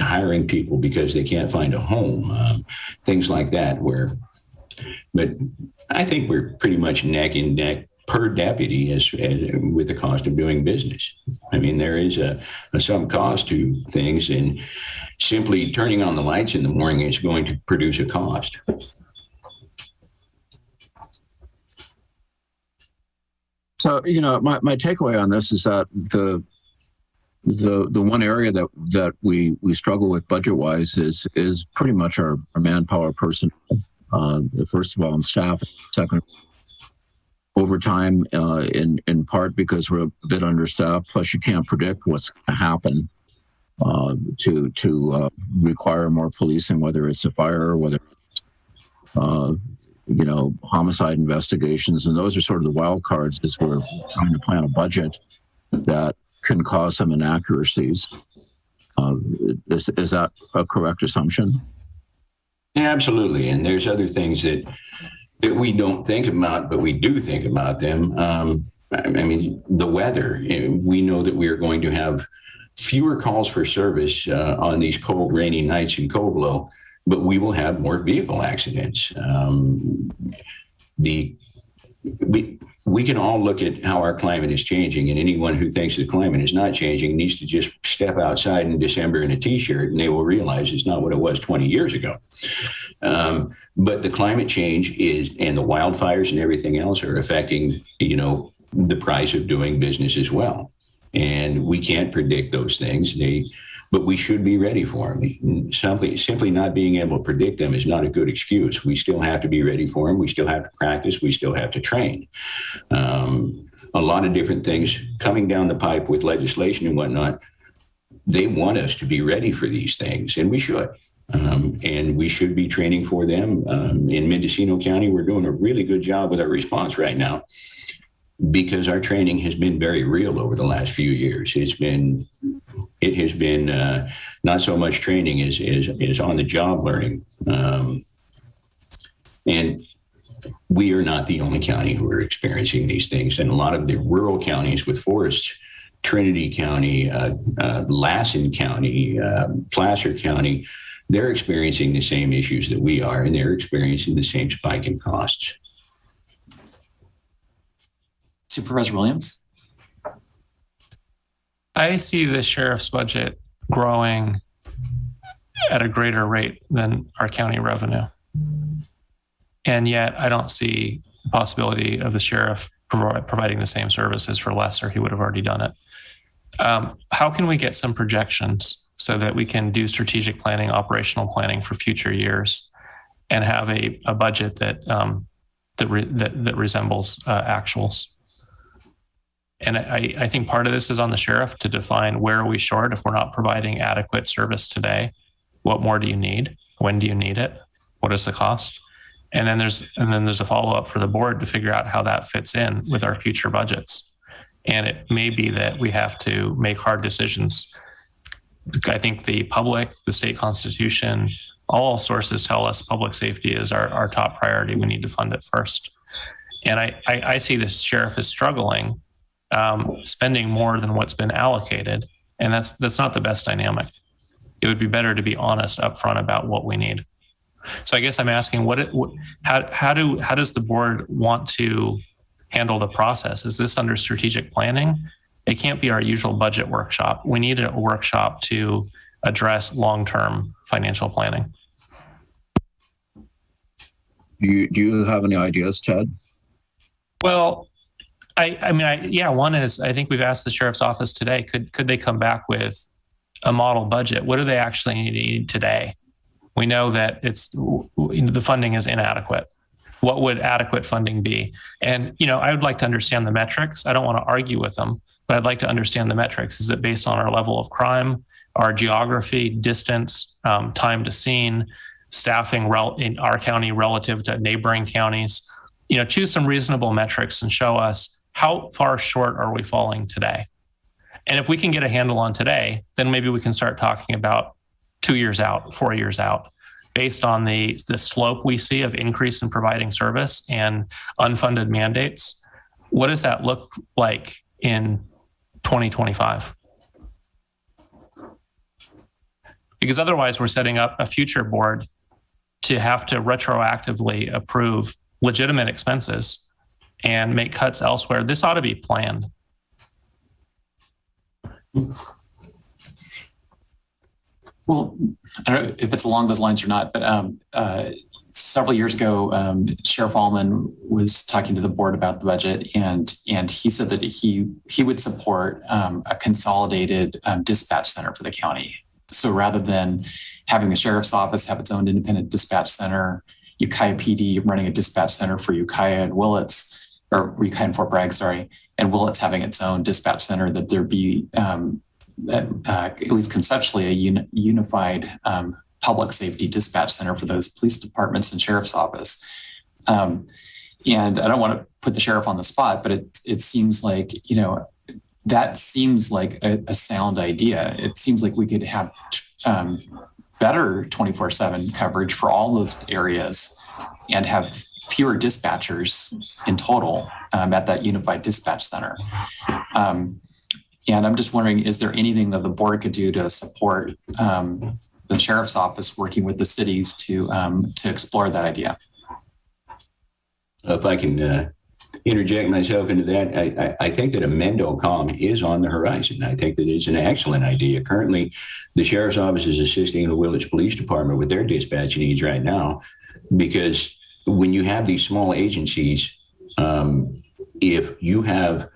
O: hiring people because they can't find a home, things like that. But I think we're pretty much neck and neck per deputy as with the cost of doing business. I mean, there is a some cost to things, and simply turning on the lights in the morning is going to produce a cost.
N: So, my takeaway on this is that the one area that we struggle with budget wise is pretty much our manpower person. First of all, in staff, second, overtime, in part because we're a bit understaffed. Plus, you can't predict what's going to happen to require more policing, whether it's a fire or whether homicide investigations, and those are sort of the wild cards as we're trying to plan a budget that can cause some inaccuracies. Is that a correct assumption?
O: Yeah, absolutely. And there's other things that we don't think about, but we do think about them. I mean, the weather. We know that we are going to have fewer calls for service on these cold, rainy nights in Covelo, but we will have more vehicle accidents. We can all look at how our climate is changing, and anyone who thinks the climate is not changing needs to just step outside in December in a t-shirt, and they will realize it's not what it was 20 years ago. But the climate change and the wildfires and everything else are affecting, the price of doing business as well. And we can't predict those things. But we should be ready for them. Simply not being able to predict them is not a good excuse. We still have to be ready for them. We still have to practice. We still have to train. A lot of different things coming down the pipe with legislation and whatnot. They want us to be ready for these things, and we should. And we should be training for them. In Mendocino County, we're doing a really good job with our response right now, because our training has been very real over the last few years. It has been not so much training as on the job learning. And we are not the only county who are experiencing these things. And a lot of the rural counties with forests, Trinity County, Lassen County, Placer County, they're experiencing the same issues that we are, and they're experiencing the same spike in costs.
B: Supervisor Williams?
R: I see the sheriff's budget growing at a greater rate than our county revenue. And yet I don't see the possibility of the sheriff providing the same services for less, or he would have already done it. How can we get some projections so that we can do strategic planning, operational planning for future years, and have a budget that resembles actuals? And I think part of this is on the sheriff to define where are we short. If we're not providing adequate service today, what more do you need? When do you need it? What is the cost? And then there's a follow-up for the board to figure out how that fits in with our future budgets. And it may be that we have to make hard decisions. I think the public, the state constitution, all sources tell us public safety is our top priority. We need to fund it first. And I see the sheriff is struggling, spending more than what's been allocated. And that's not the best dynamic. It would be better to be honest upfront about what we need. So I guess I'm asking, how does the board want to handle the process? Is this under strategic planning? It can't be our usual budget workshop. We need a workshop to address long-term financial planning.
N: Do you have any ideas, Ted?
R: Well, one is, I think we've asked the sheriff's office today, could they come back with a model budget? What do they actually need today? We know that the funding is inadequate. What would adequate funding be? And, I would like to understand the metrics. I don't want to argue with them, but I'd like to understand the metrics. Is it based on our level of crime, our geography, distance, time to scene, staffing in our county relative to neighboring counties. Choose some reasonable metrics and show us how far short are we falling today. And if we can get a handle on today, then maybe we can start talking about 2 years out, 4 years out, based on the slope we see of increase in providing service and unfunded mandates. What does that look like in 2025? Because otherwise we're setting up a future board to have to retroactively approve legitimate expenses and make cuts elsewhere. This ought to be planned.
B: Well, I don't know if it's along those lines or not, but several years ago, Sheriff Allman was talking to the board about the budget, and he said that he would support a consolidated dispatch center for the county. So rather than having the sheriff's office have its own independent dispatch center, Ukiah PD running a dispatch center for Ukiah and Willits, or Ukiah and Fort Bragg, sorry, and Willits having its own dispatch center, that there be at least conceptually a unified public safety dispatch center for those police departments and sheriff's office. And I don't want to put the sheriff on the spot, but it seems like, that seems like a sound idea. It seems like we could have better 24/7 coverage for all those areas and have fewer dispatchers in total at that unified dispatch center. And I'm just wondering, is there anything that the board could do to support the sheriff's office working with the cities to explore that idea?
O: If I can interject myself into that, I think that a Mendocino is on the horizon. I think that it's an excellent idea. Currently, the sheriff's office is assisting the Willits Police Department with their dispatch needs right now, because when you have these small agencies, if you have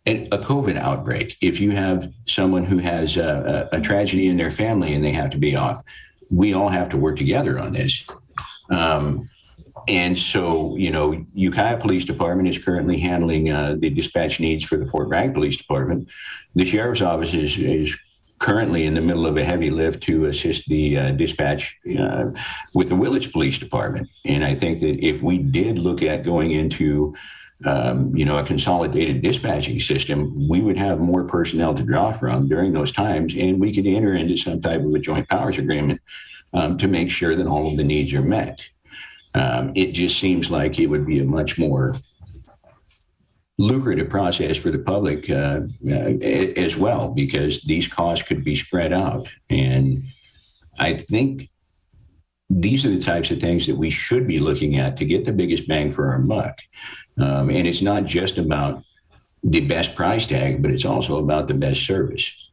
O: a COVID outbreak, if you have someone who has a tragedy in their family and they have to be off, we all have to work together on this. And so, Ukiah Police Department is currently handling the dispatch needs for the Fort Bragg Police Department. The Sheriff's Office is currently in the middle of a heavy lift to assist the dispatch with the Willits Police Department. And I think that if we did look at going into a consolidated dispatching system, we would have more personnel to draw from during those times, and we could enter into some type of a joint powers agreement to make sure that all of the needs are met. It just seems like it would be a much more lucrative process for the public as well, because these costs could be spread out. And I think these are the types of things that we should be looking at to get the biggest bang for our buck. And it's not just about the best price tag, but it's also about the best service.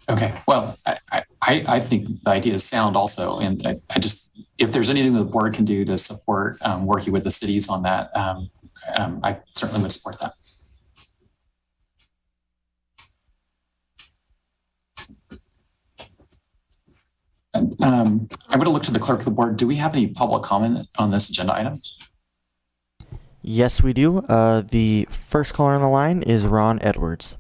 B: Okay, well, I think the idea is sound also. And I just, if there's anything the board can do to support working with the cities on that, I certainly would support that. I'm going to look to the clerk of the board. Do we have any public comment on this agenda item?
A: Yes, we do. The first caller on the line is Ron Edwards.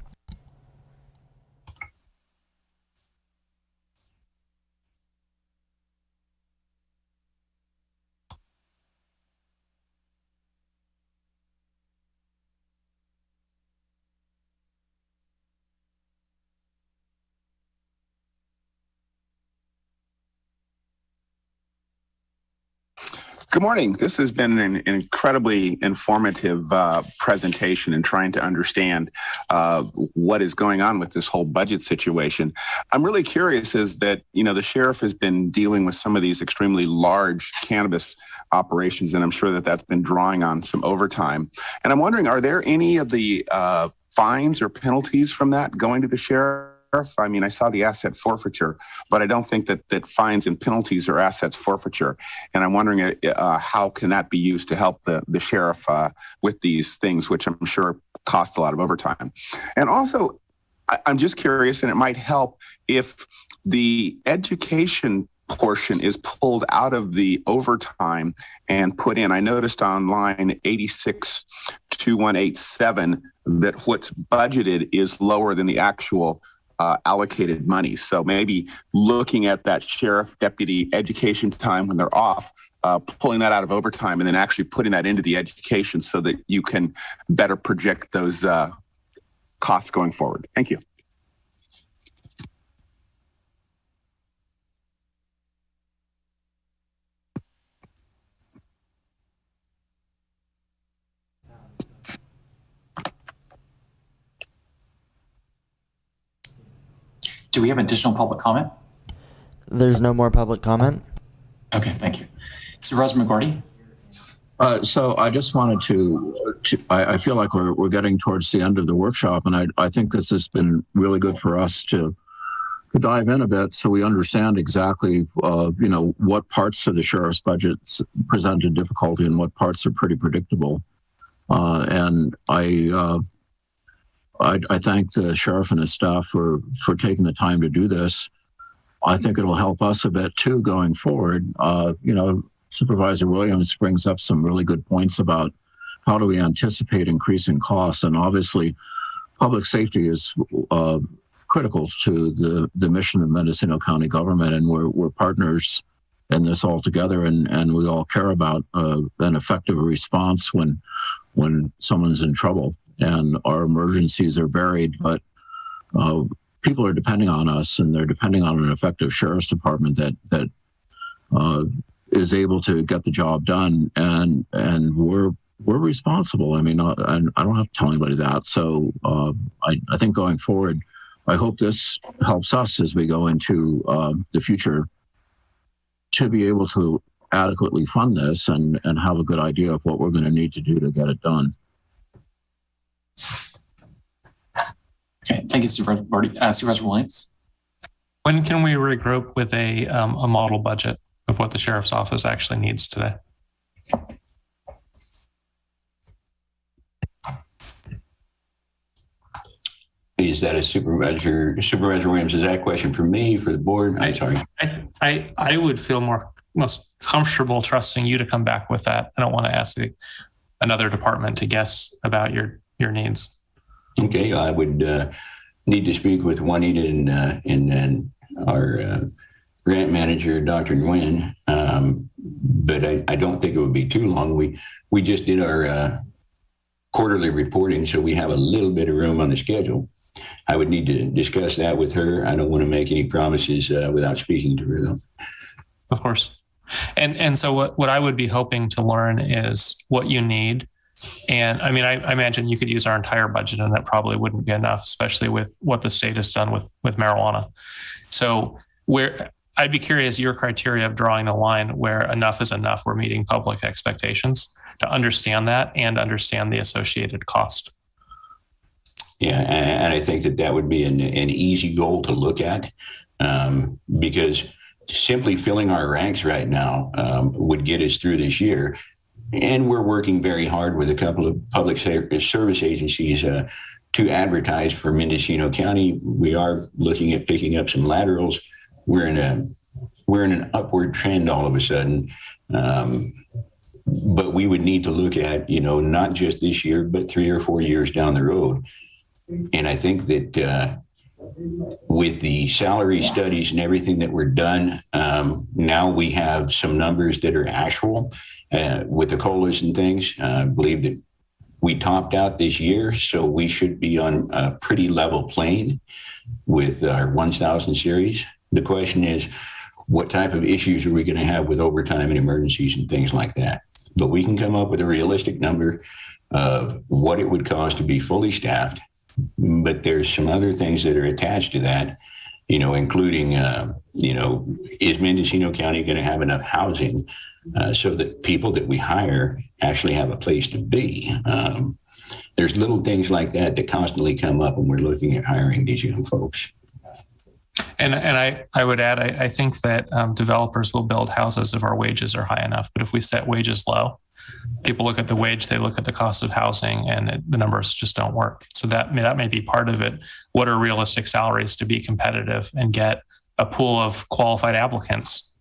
K: Good morning. This has been an incredibly informative presentation in trying to understand what is going on with this whole budget situation. I'm really curious is that, the sheriff has been dealing with some of these extremely large cannabis operations, and I'm sure that that's been drawing on some overtime. And I'm wondering, are there any of the fines or penalties from that going to the sheriff? I mean, I saw the asset forfeiture, but I don't think that fines and penalties are assets forfeiture. And I'm wondering how can that be used to help the sheriff with these things, which I'm sure cost a lot of overtime. And also, I'm just curious, and it might help if the education portion is pulled out of the overtime and put in. I noticed on line 862187 that what's budgeted is lower than the actual allocated money. So maybe looking at that sheriff deputy education time when they're off, pulling that out of overtime and then actually putting that into the education so that you can better project those costs going forward. Thank you.
B: Do we have additional public comment?
A: There's no more public comment.
B: Okay, thank you. Supervisor McGorty?
N: So I just wanted I feel like we're getting towards the end of the workshop, and I think this has been really good for us to dive in a bit so we understand exactly, what parts of the sheriff's budget presented difficulty and what parts are pretty predictable. And I thank the sheriff and his staff for taking the time to do this. I think it'll help us a bit too going forward. Supervisor Williams brings up some really good points about how do we anticipate increasing costs, and obviously public safety is critical to the mission of Mendocino County government, and we're partners in this all together, and we all care about an effective response when someone's in trouble. And our emergencies are varied, but people are depending on us, and they're depending on an effective sheriff's department that is able to get the job done, and we're responsible. I mean, I don't have to tell anybody that. So I think going forward, I hope this helps us as we go into the future to be able to adequately fund this and have a good idea of what we're going to need to do to get it done.
B: Okay, thank you, Supervisor Williams.
R: When can we regroup with a model budget of what the sheriff's office actually needs today?
O: Is that a Supervisor Williams? Is that a question for me, for the board? I'm sorry.
R: I would feel most comfortable trusting you to come back with that. I don't want to ask another department to guess about your needs.
O: Okay, I would need to speak with Juanita and then our grant manager, Dr. Nguyen, but I don't think it would be too long. We just did our quarterly reporting, so we have a little bit of room on the schedule. I would need to discuss that with her. I don't want to make any promises without speaking to her, though.
R: Of course. And so what I would be hoping to learn is what you need. And I mean, I imagine you could use our entire budget and that probably wouldn't be enough, especially with what the state has done with marijuana. So I'd be curious your criteria of drawing the line where enough is enough, we're meeting public expectations, to understand that and understand the associated cost.
O: Yeah, and I think that would be an easy goal to look at, because simply filling our ranks right now would get us through this year. And we're working very hard with a couple of public service agencies to advertise for Mendocino County. We are looking at picking up some laterals. We're in an upward trend all of a sudden. But we would need to look at, not just this year, but 3 or 4 years down the road. And I think that with the salary studies and everything that were done, now we have some numbers that are actual with the COLAs and things. I believe that we topped out this year, so we should be on a pretty level plane with our 1000 series. The question is, what type of issues are we going to have with overtime and emergencies and things like that? But we can come up with a realistic number of what it would cost to be fully staffed. But there's some other things that are attached to that, including, is Mendocino County going to have enough housing so that people that we hire actually have a place to be? There's little things like that constantly come up when we're looking at hiring these young folks.
R: And I would add, I think that developers will build houses if our wages are high enough. But if we set wages low, people look at the wage, they look at the cost of housing, and the numbers just don't work. So that may be part of it. What are realistic salaries to be competitive and get a pool of qualified applicants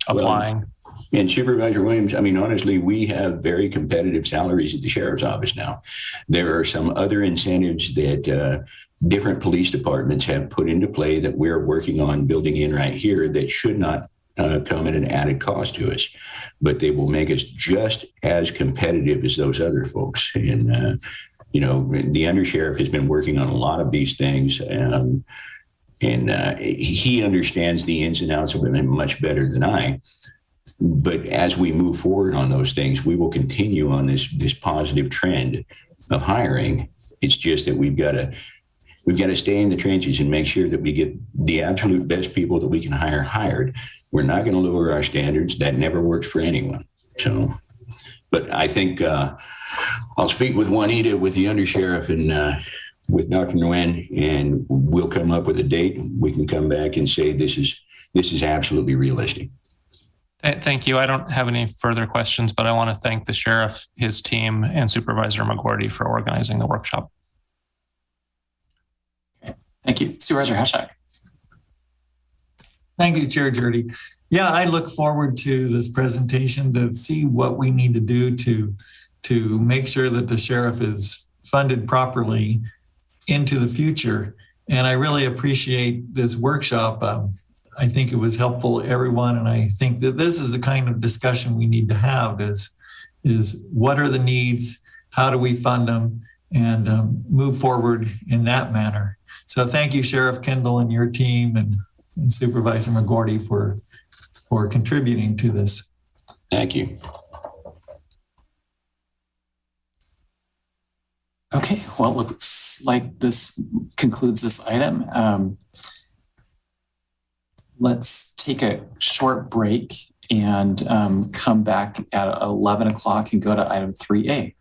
R: applying?
O: And Supervisor Williams, I mean, honestly, we have very competitive salaries at the sheriff's office now. There are some other incentives that different police departments have put into play that we're working on building in right here that should not come at an added cost to us, but they will make us just as competitive as those other folks. And, you know, the undersheriff has been working on a lot of these things. And he understands the ins and outs of it much better than I. But as we move forward on those things, we will continue on this positive trend of hiring. It's just that we've got to stay in the trenches and make sure that we get the absolute best people that we can hire hired. We're not going to lower our standards. That never works for anyone. So, but I think I'll speak with Juanita, with the undersheriff, and with Dr. Nguyen, and we'll come up with a date. We can come back and say this is absolutely realistic.
R: Thank you. I don't have any further questions, but I want to thank the sheriff, his team, and Supervisor McGordy for organizing the workshop.
B: Thank you. Supervisor Hashak.
Q: Thank you, Chair Jurdy. Yeah, I look forward to this presentation to see what we need to do to make sure that the sheriff is funded properly into the future. And I really appreciate this workshop. I think it was helpful to everyone. And I think that this is the kind of discussion we need to have is what are the needs? How do we fund them? And move forward in that manner. So thank you, Sheriff Kendall and your team and Supervisor McGordy for contributing to this.
O: Thank you.
B: Okay, well, it looks like this concludes this item. Let's take a short break and come back at 11 o'clock and go to item 3A.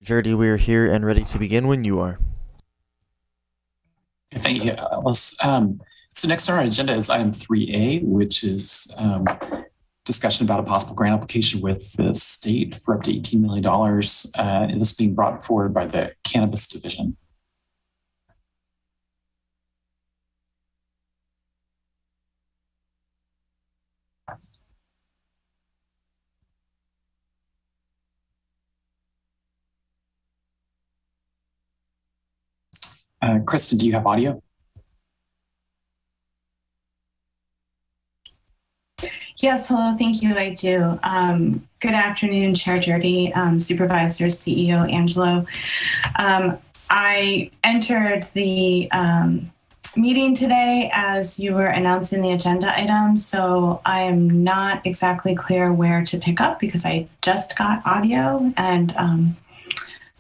A: Jordy, we are here and ready to begin when you are.
B: Thank you, Alice. So next on our agenda is item 3A, which is discussion about a possible grant application with the state for up to $18 million. And this being brought forward by the Cannabis Division. Kristen, do you have audio?
U: Yes, hello, thank you, I do. Good afternoon, Chair Jordy, Supervisors, CEO Angelo. I entered the meeting today as you were announcing the agenda items, so I am not exactly clear where to pick up because I just got audio. And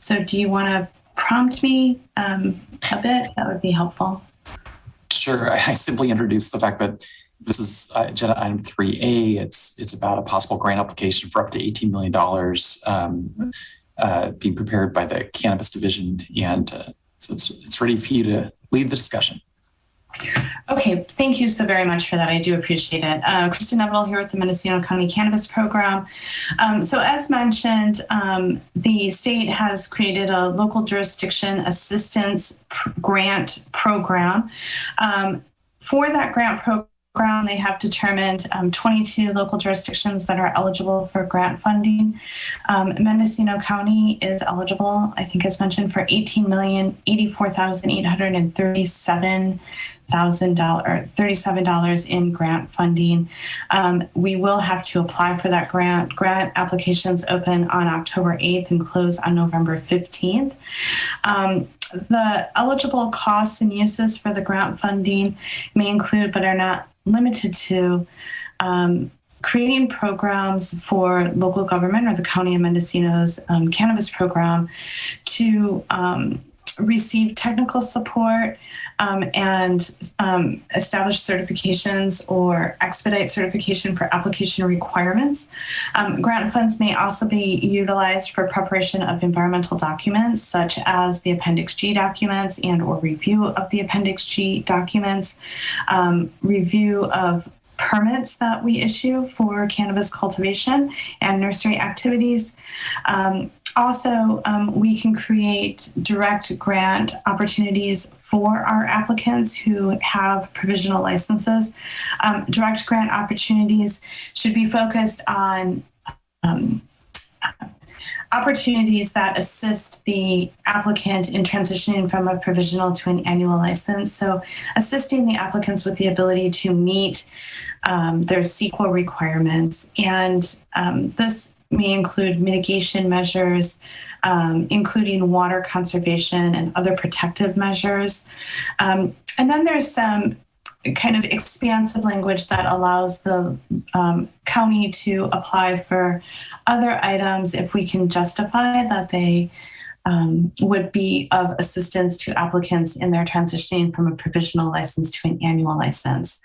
U: so do you want to prompt me a bit? That would be helpful.
B: Sure, I simply introduced the fact that this is agenda item 3A. It's about a possible grant application for up to $18 million being prepared by the Cannabis Division. And so it's ready for you to lead the discussion.
U: Okay, thank you so very much for that. I do appreciate it. Kristen Neville here with the Mendocino County Cannabis Program. So as mentioned, the state has created a local jurisdiction assistance grant program. For that grant program, they have determined 22 local jurisdictions that are eligible for grant funding. Mendocino County is eligible, I think as mentioned, for $18,084,837 in grant funding. We will have to apply for that grant. Grant applications open on October 8th and close on November 15th. The eligible costs and uses for the grant funding may include, but are not limited to, creating programs for local government or the County of Mendocino's cannabis program to receive technical support and establish certifications or expedite certification for application requirements. Grant funds may also be utilized for preparation of environmental documents, such as the Appendix G documents and or review of the Appendix G documents, review of permits that we issue for cannabis cultivation and nursery activities. Also, we can create direct grant opportunities for our applicants who have provisional licenses. Direct grant opportunities should be focused on opportunities that assist the applicant in transitioning from a provisional to an annual license. So assisting the applicants with the ability to meet their CEQA requirements. And this may include mitigation measures, including water conservation and other protective measures. And then there's some kind of expansive language that allows the county to apply for other items if we can justify that they would be of assistance to applicants in their transitioning from a provisional license to an annual license.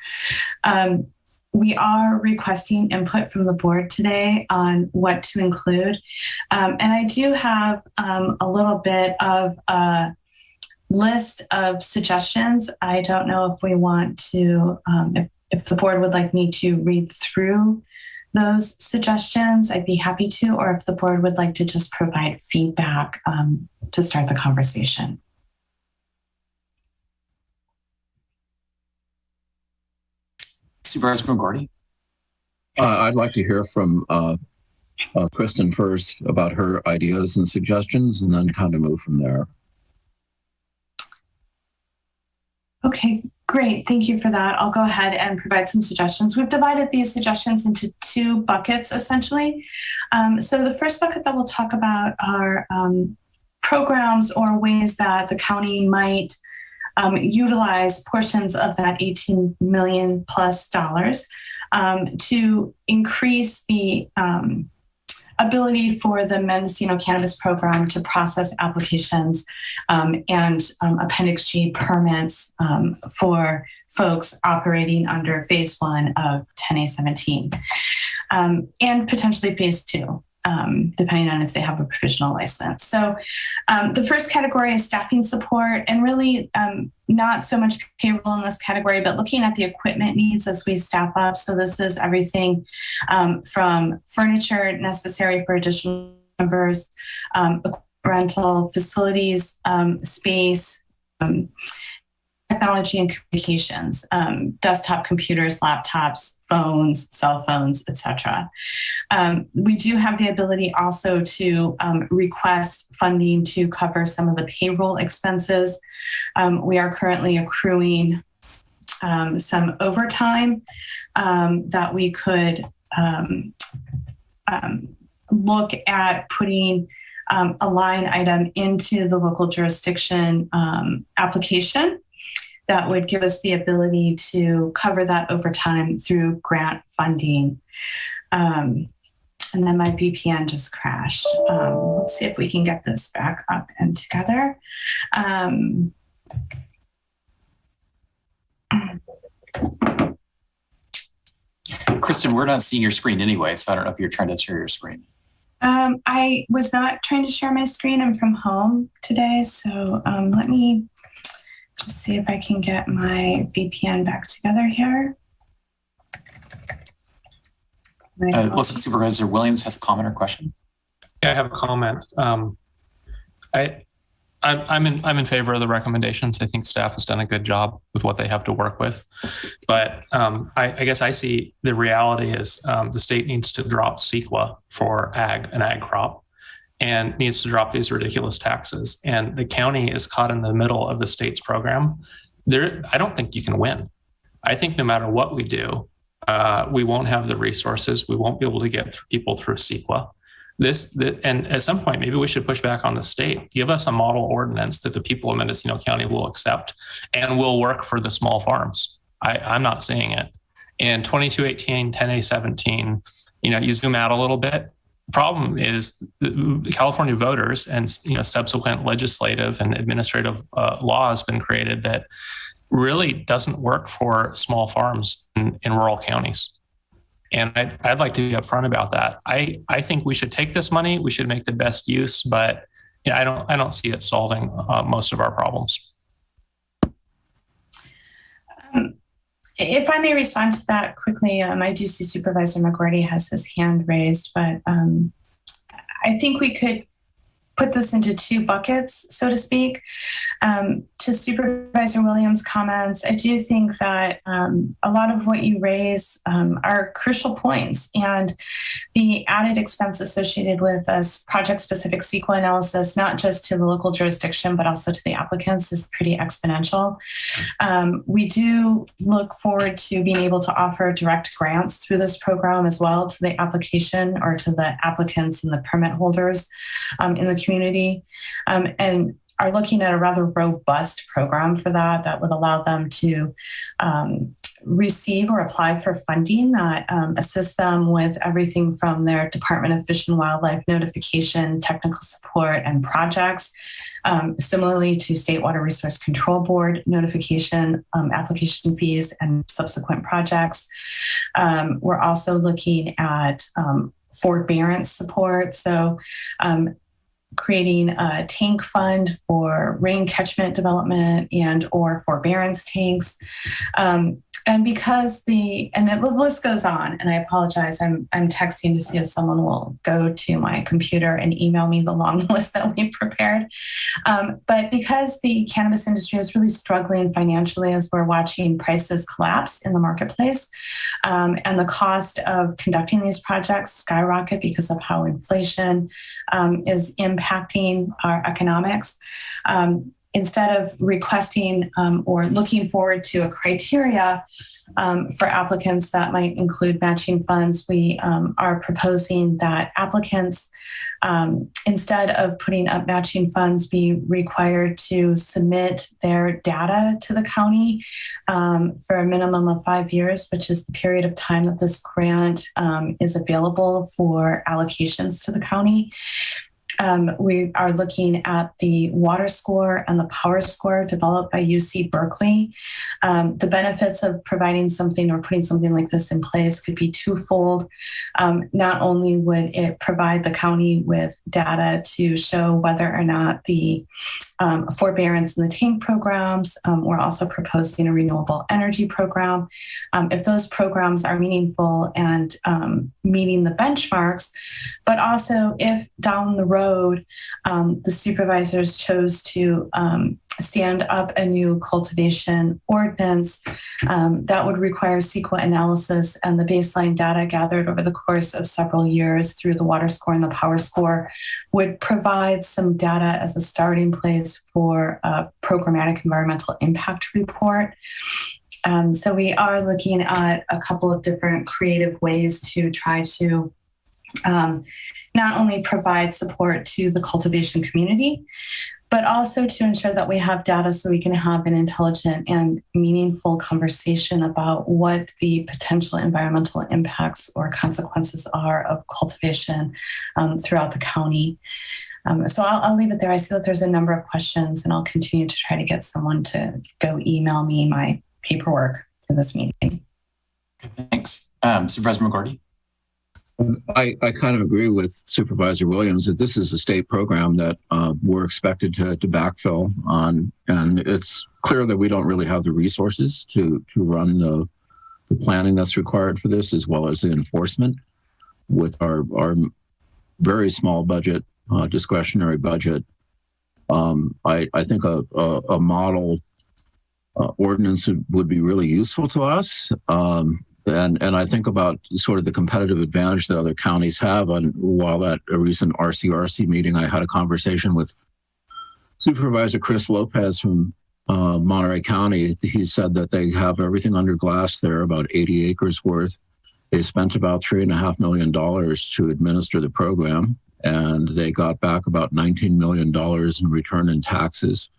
U: We are requesting input from the board today on what to include. And I do have a little bit of a list of suggestions. I don't know if we want to, if the board would like me to read through those suggestions, I'd be happy to, or if the board would like to just provide feedback to start the conversation.
B: Supervisor McGordy.
N: I'd like to hear from Kristen first about her ideas and suggestions, and then kind of move from there.
U: Okay, great. Thank you for that. I'll go ahead and provide some suggestions. We've divided these suggestions into two buckets, essentially. So the first bucket that we'll talk about are programs or ways that the county might utilize portions of that $18 million plus to increase the ability for the Mendocino Cannabis Program to process applications and Appendix G permits for folks operating under Phase 1 of 10A17 and potentially Phase 2. depending on if they have a provisional license. So the first category is staffing support, and really not so much payroll in this category, but looking at the equipment needs as we staff up. So this is everything from furniture necessary for additional members, rental facilities, space, technology and communications, desktop computers, laptops, phones, cell phones, etc. We do have the ability also to request funding to cover some of the payroll expenses. We are currently accruing some overtime that we could look at putting a line item into the local jurisdiction application that would give us the ability to cover that overtime through grant funding. And then my VPN just crashed. Let's see if we can get this back up and together.
B: Kristen, we're not seeing your screen anyway, so I don't know if you're trying to share your screen.
U: I was not trying to share my screen. I'm from home today, so let me just see if I can get my VPN back together here.
B: It looks like Supervisor Williams has a comment or question.
R: Yeah, I have a comment. I'm in favor of the recommendations. I think staff has done a good job with what they have to work with. But I guess I see the reality is the state needs to drop CEQA for an ag crop, and needs to drop these ridiculous taxes. And the county is caught in the middle of the state's program. I don't think you can win. I think no matter what we do, we won't have the resources. We won't be able to get people through CEQA. And at some point, maybe we should push back on the state. Give us a model ordinance that the people of Mendocino County will accept and will work for the small farms. I'm not seeing it. In 2218, 10A17, you zoom out a little bit. The problem is California voters and subsequent legislative and administrative law has been created that really doesn't work for small farms in rural counties. And I'd like to be upfront about that. I think we should take this money. We should make the best use, but I don't see it solving most of our problems.
U: If I may respond to that quickly, I do see Supervisor McGordy has his hand raised, but I think we could put this into two buckets, so to speak. To Supervisor Williams' comments, I do think that a lot of what you raise are crucial points, and the added expense associated with this project-specific CEQA analysis, not just to the local jurisdiction, but also to the applicants, is pretty exponential. We do look forward to being able to offer direct grants through this program as well to the application or to the applicants and the permit holders in the community, and are looking at a rather robust program for that would allow them to receive or apply for funding that assists them with everything from their Department of Fish and Wildlife notification, technical support, and projects. Similarly to State Water Resource Control Board notification, application fees, and subsequent projects. We're also looking at forbearance support. So creating a tank fund for rain catchment development and or forbearance tanks. And because the list goes on, and I apologize, I'm texting to see if someone will go to my computer and email me the long list that we prepared. But because the cannabis industry is really struggling financially as we're watching prices collapse in the marketplace, and the cost of conducting these projects skyrocket because of how inflation is impacting our economics. Instead of requesting or looking forward to a criteria for applicants that might include matching funds, we are proposing that applicants, instead of putting up matching funds, be required to submit their data to the county for a minimum of 5 years, which is the period of time that this grant is available for allocations to the county. We are looking at the water score and the power score developed by UC Berkeley. The benefits of providing something or putting something like this in place could be twofold. Not only would it provide the county with data to show whether or not the forbearance and the tank programs, we're also proposing a renewable energy program. If those programs are meaningful and meeting the benchmarks, but also if down the road the supervisors chose to stand up a new cultivation ordinance that would require CEQA analysis, and the baseline data gathered over the course of several years through the water score and the power score would provide some data as a starting place for a programmatic environmental impact report. So we are looking at a couple of different creative ways to try to not only provide support to the cultivation community, but also to ensure that we have data so we can have an intelligent and meaningful conversation about what the potential environmental impacts or consequences are of cultivation throughout the county. So I'll leave it there. I see that there's a number of questions, and I'll continue to try to get someone to go email me my paperwork for this meeting.
B: Thanks. Supervisor McGorty.
N: I kind of agree with Supervisor Williams that this is a state program that we're expected to backfill on, and it's clear that we don't really have the resources to run the planning that's required for this, as well as the enforcement with our very small budget, discretionary budget. I think a model ordinance would be really useful to us. And I think about sort of the competitive advantage that other counties have. And while at a recent RCRC meeting, I had a conversation with Supervisor Chris Lopez from Monterey County. He said that they have everything under glass there, about 80 acres worth. They spent about $3.5 million to administer the program, and they got back about $19 million in return in taxes.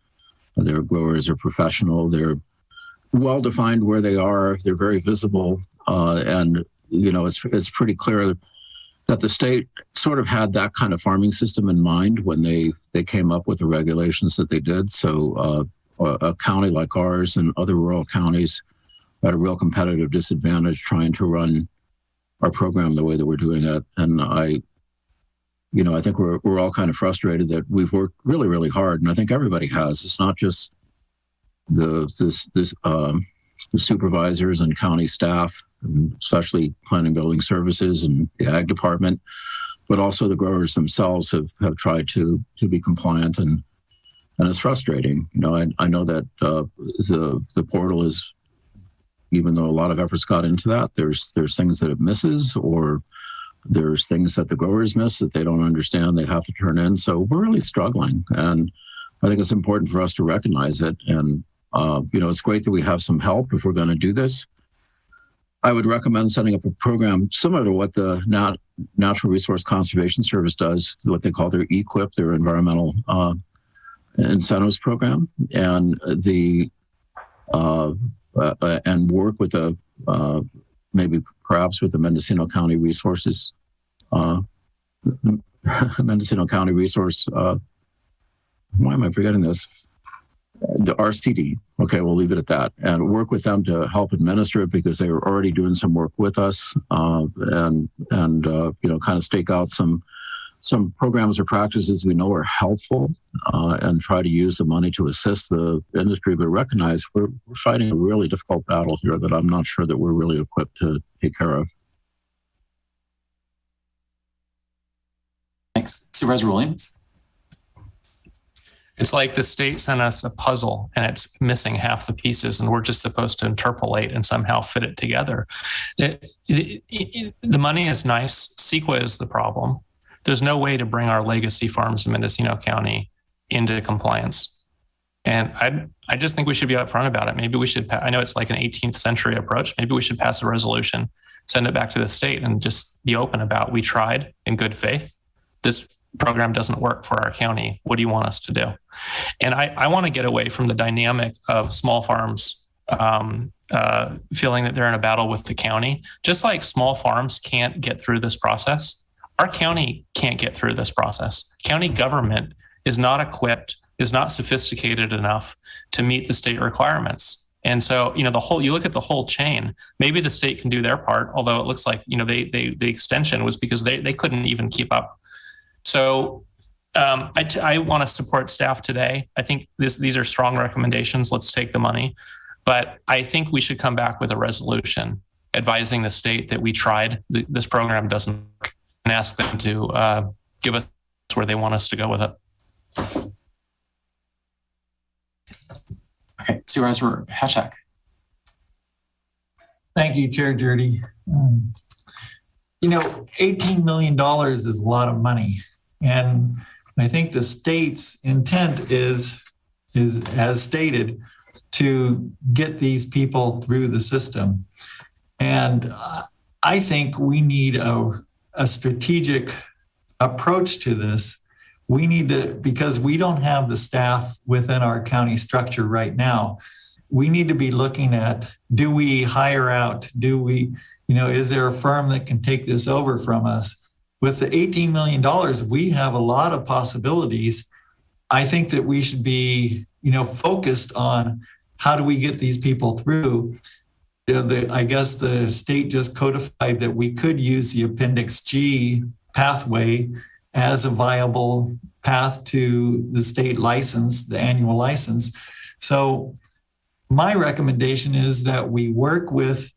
N: Their growers are professional. They're well defined where they are. They're very visible. And, you know, it's pretty clear that the state sort of had that kind of farming system in mind when they came up with the regulations that they did. So a county like ours and other rural counties at a real competitive disadvantage trying to run our program the way that we're doing it. And I think we're all kind of frustrated that we've worked really, really hard. And I think everybody has. It's not just the supervisors and county staff, and especially planning building services and the ag department, but also the growers themselves have tried to be compliant, and it's frustrating. You know, I know that the portal is, even though a lot of efforts got into that, there's things that it misses, or there's things that the growers miss that they don't understand they have to turn in. So we're really struggling, and I think it's important for us to recognize it. And it's great that we have some help if we're going to do this. I would recommend setting up a program similar to what the Natural Resource Conservation Service does, what they call their EQIP, their environmental incentives program, and and work with maybe perhaps with the Mendocino County Resources, Mendocino County Resource. Why am I forgetting this? The RCD. Okay, we'll leave it at that, and work with them to help administer it, because they were already doing some work with us, and kind of stake out some programs or practices we know are helpful, and try to use the money to assist the industry, but recognize we're fighting a really difficult battle here that I'm not sure that we're really equipped to take care of.
B: Thanks. Supervisor Williams.
R: It's like the state sent us a puzzle and it's missing half the pieces, and we're just supposed to interpolate and somehow fit it together. The money is nice. CEQA is the problem. There's no way to bring our legacy farms in Mendocino County into compliance. And I just think we should be upfront about it. Maybe we should, I know it's like an 18th century approach. Maybe we should pass a resolution, send it back to the state, and just be open about, we tried in good faith. This program doesn't work for our county. What do you want us to do? And I want to get away from the dynamic of small farms feeling that they're in a battle with the county. Just like small farms can't get through this process, Our county can't get through this process. County government is not equipped, is not sophisticated enough to meet the state requirements. And so, you look at the whole chain, maybe the state can do their part, although it looks like, the extension was because they couldn't even keep up. So I want to support staff today. I think these are strong recommendations. Let's take the money. But I think we should come back with a resolution advising the state that we tried, this program doesn't work, and ask them to give us where they want us to go with it.
B: Okay, Supervisor Hatchak.
Q: Thank you, Chair Jurdy. $18 million is a lot of money. And I think the state's intent is as stated, to get these people through the system. And I think we need a strategic approach to this. We need to, because we don't have the staff within our county structure right now, we need to be looking at, do we hire out? Do we, is there a firm that can take this over from us? With the $18 million, we have a lot of possibilities. I think that we should be, focused on how do we get these people through. I guess the state just codified that we could use the Appendix G pathway as a viable path to the state license, the annual license. So my recommendation is that we work with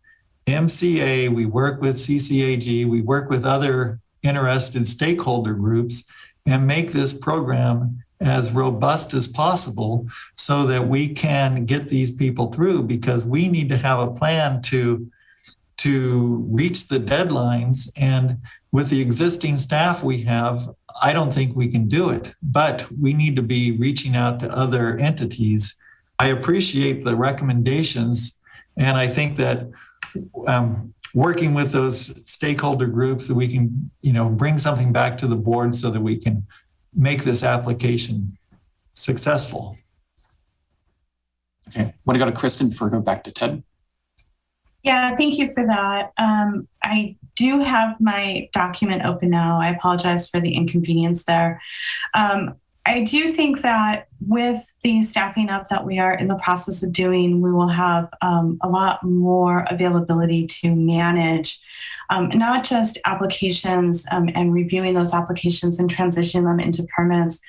Q: MCA, we work with CCAG, we work with other interested stakeholder groups and make this program as robust as possible so that we can get these people through, because we need to have a plan to reach the deadlines. And with the existing staff we have, I don't think we can do it, but we need to be reaching out to other entities. I appreciate the recommendations, and I think that working with those stakeholder groups, that we can, bring something back to the board so that we can make this application successful.
B: Okay, I want to go to Kristen before we go back to Ted.
U: Yeah, thank you for that. I do have my document open now. I apologize for the inconvenience there. I do think that with the staffing up that we are in the process of doing, we will have a lot more availability to manage not just applications and reviewing those applications and transitioning them into permits,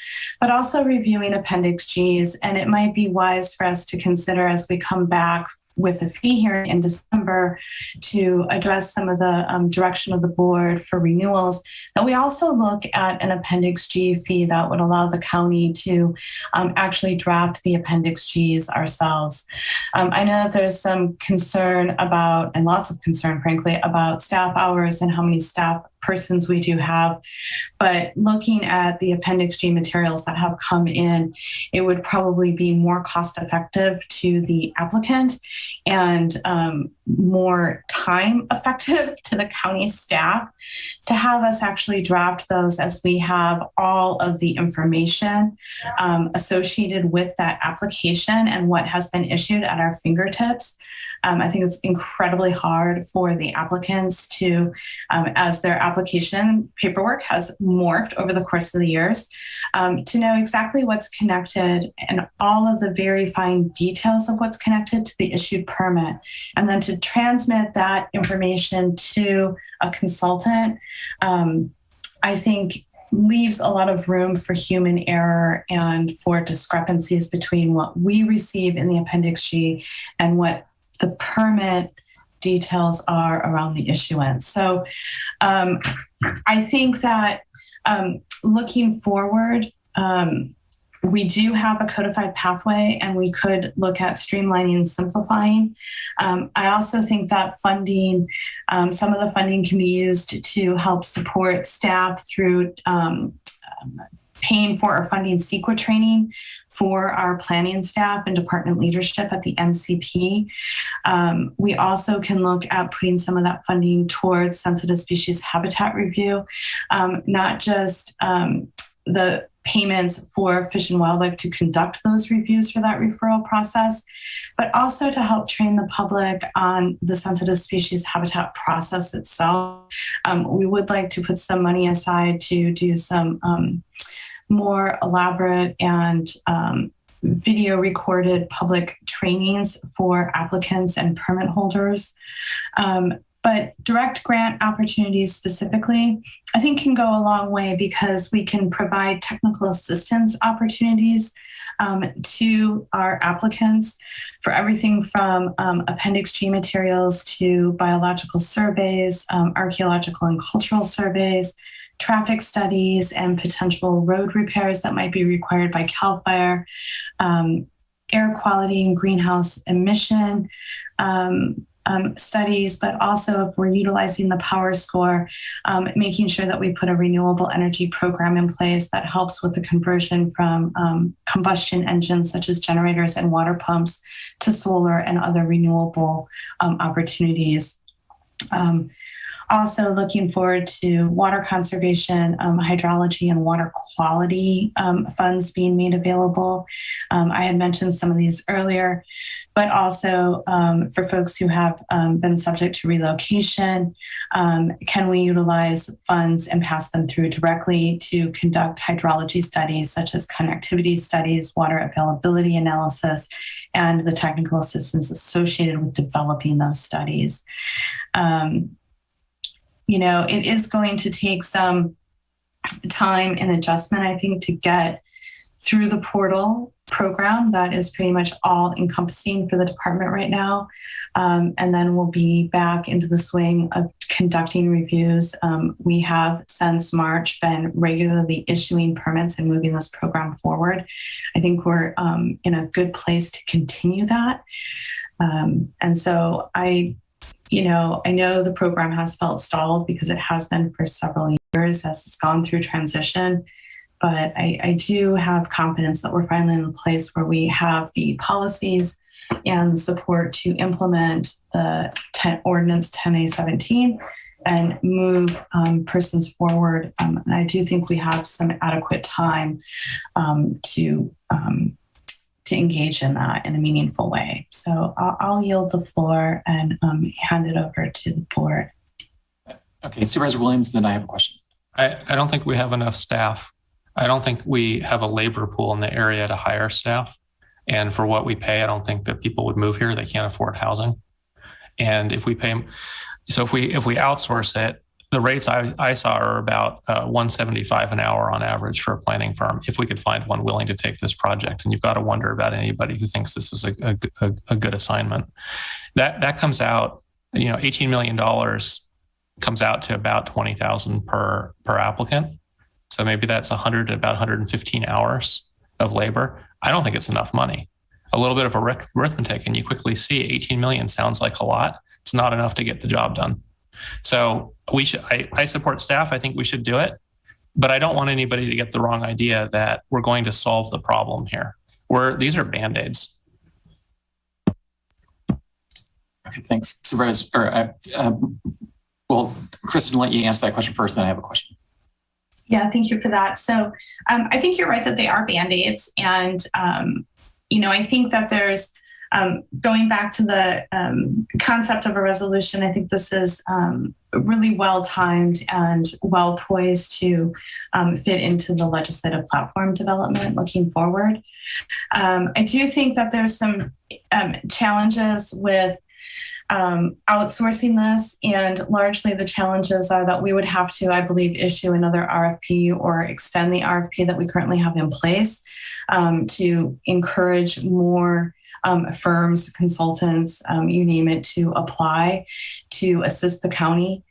U: but also reviewing Appendix Gs. And it might be wise for us to consider as we come back with a fee hearing in December to address some of the direction of the board for renewals, that we also look at an Appendix G fee that would allow the county to actually draft the Appendix Gs ourselves. I know that there's some concern about, and lots of concern, frankly, about staff hours and how many staff persons we do have, but looking at the Appendix G materials that have come in, it would probably be more cost effective to the applicant and more time effective to the county staff to have us actually draft those as we have all of the information associated with that application and what has been issued at our fingertips. I think it's incredibly hard for the applicants to, as their application paperwork has morphed over the course of the years, to know exactly what's connected and all of the very fine details of what's connected to the issued permit, and then to transmit that information to a consultant, I think leaves a lot of room for human error and for discrepancies between what we receive in the Appendix G and what the permit details are around the issuance. So I think that looking forward, we do have a codified pathway and we could look at streamlining and simplifying. I also think that funding, some of the funding can be used to help support staff through paying for or funding CEQA training for our planning staff and department leadership at the MCP. We also can look at putting some of that funding towards sensitive species habitat review, not just the payments for Fish and Wildlife to conduct those reviews for that referral process, but also to help train the public on the sensitive species habitat process itself. We would like to put some money aside to do some more elaborate and video recorded public trainings for applicants and permit holders. But direct grant opportunities specifically, I think can go a long way because we can provide technical assistance opportunities to our applicants for everything from Appendix G materials to biological surveys, archaeological and cultural surveys, traffic studies, and potential road repairs that might be required by CAL FIRE, air quality and greenhouse emission studies, but also if we're utilizing the power score, making sure that we put a renewable energy program in place that helps with the conversion from combustion engines such as generators and water pumps to solar and other renewable opportunities. Also looking forward to water conservation, hydrology, and water quality funds being made available. I had mentioned some of these earlier, but also for folks who have been subject to relocation, can we utilize funds and pass them through directly to conduct hydrology studies such as connectivity studies, water availability analysis, and the technical assistance associated with developing those studies. You know, it is going to take some time and adjustment, I think, to get through the portal program that is pretty much all encompassing for the department right now. And then we'll be back into the swing of conducting reviews. We have since March been regularly issuing permits and moving this program forward. I think we're in a good place to continue that. And so I know the program has felt stalled because it has been for several years as it's gone through transition, but I do have confidence that we're finally in a place where we have the policies and the support to implement the Ordinance 10A17 and move persons forward. And I do think we have some adequate time to engage in that in a meaningful way. So I'll yield the floor and hand it over to the board.
B: Okay, Supervisor Williams, then I have a question.
R: I don't think we have enough staff. I don't think we have a labor pool in the area to hire staff. And for what we pay, I don't think that people would move here. They can't afford housing. And if we pay them, so if we outsource it, the rates I saw are about $175 an hour on average for a planning firm, if we could find one willing to take this project. And you've got to wonder about anybody who thinks this is a good assignment. That comes out, $18 million comes out to about $20,000 per applicant. So maybe that's 100 to about 115 hours of labor. I don't think it's enough money. A little bit of arithmetic, and you quickly see 18 million sounds like a lot. It's not enough to get the job done. So I support staff. I think we should do it, but I don't want anybody to get the wrong idea that we're going to solve the problem here. These are Band-Aids.
B: Okay, thanks. Supervisor, well, Kristen, let you answer that question first, then I have a question.
U: Yeah, thank you for that. So I think you're right that they are Band-Aids. And, I think that there's, going back to the concept of a resolution, I think this is really well timed and well poised to fit into the legislative platform development looking forward. I do think that there's some challenges with outsourcing this, and largely the challenges are that we would have to, I believe, issue another RFP or extend the RFP that we currently have in place to encourage more firms, consultants, you name it, to apply to assist the county.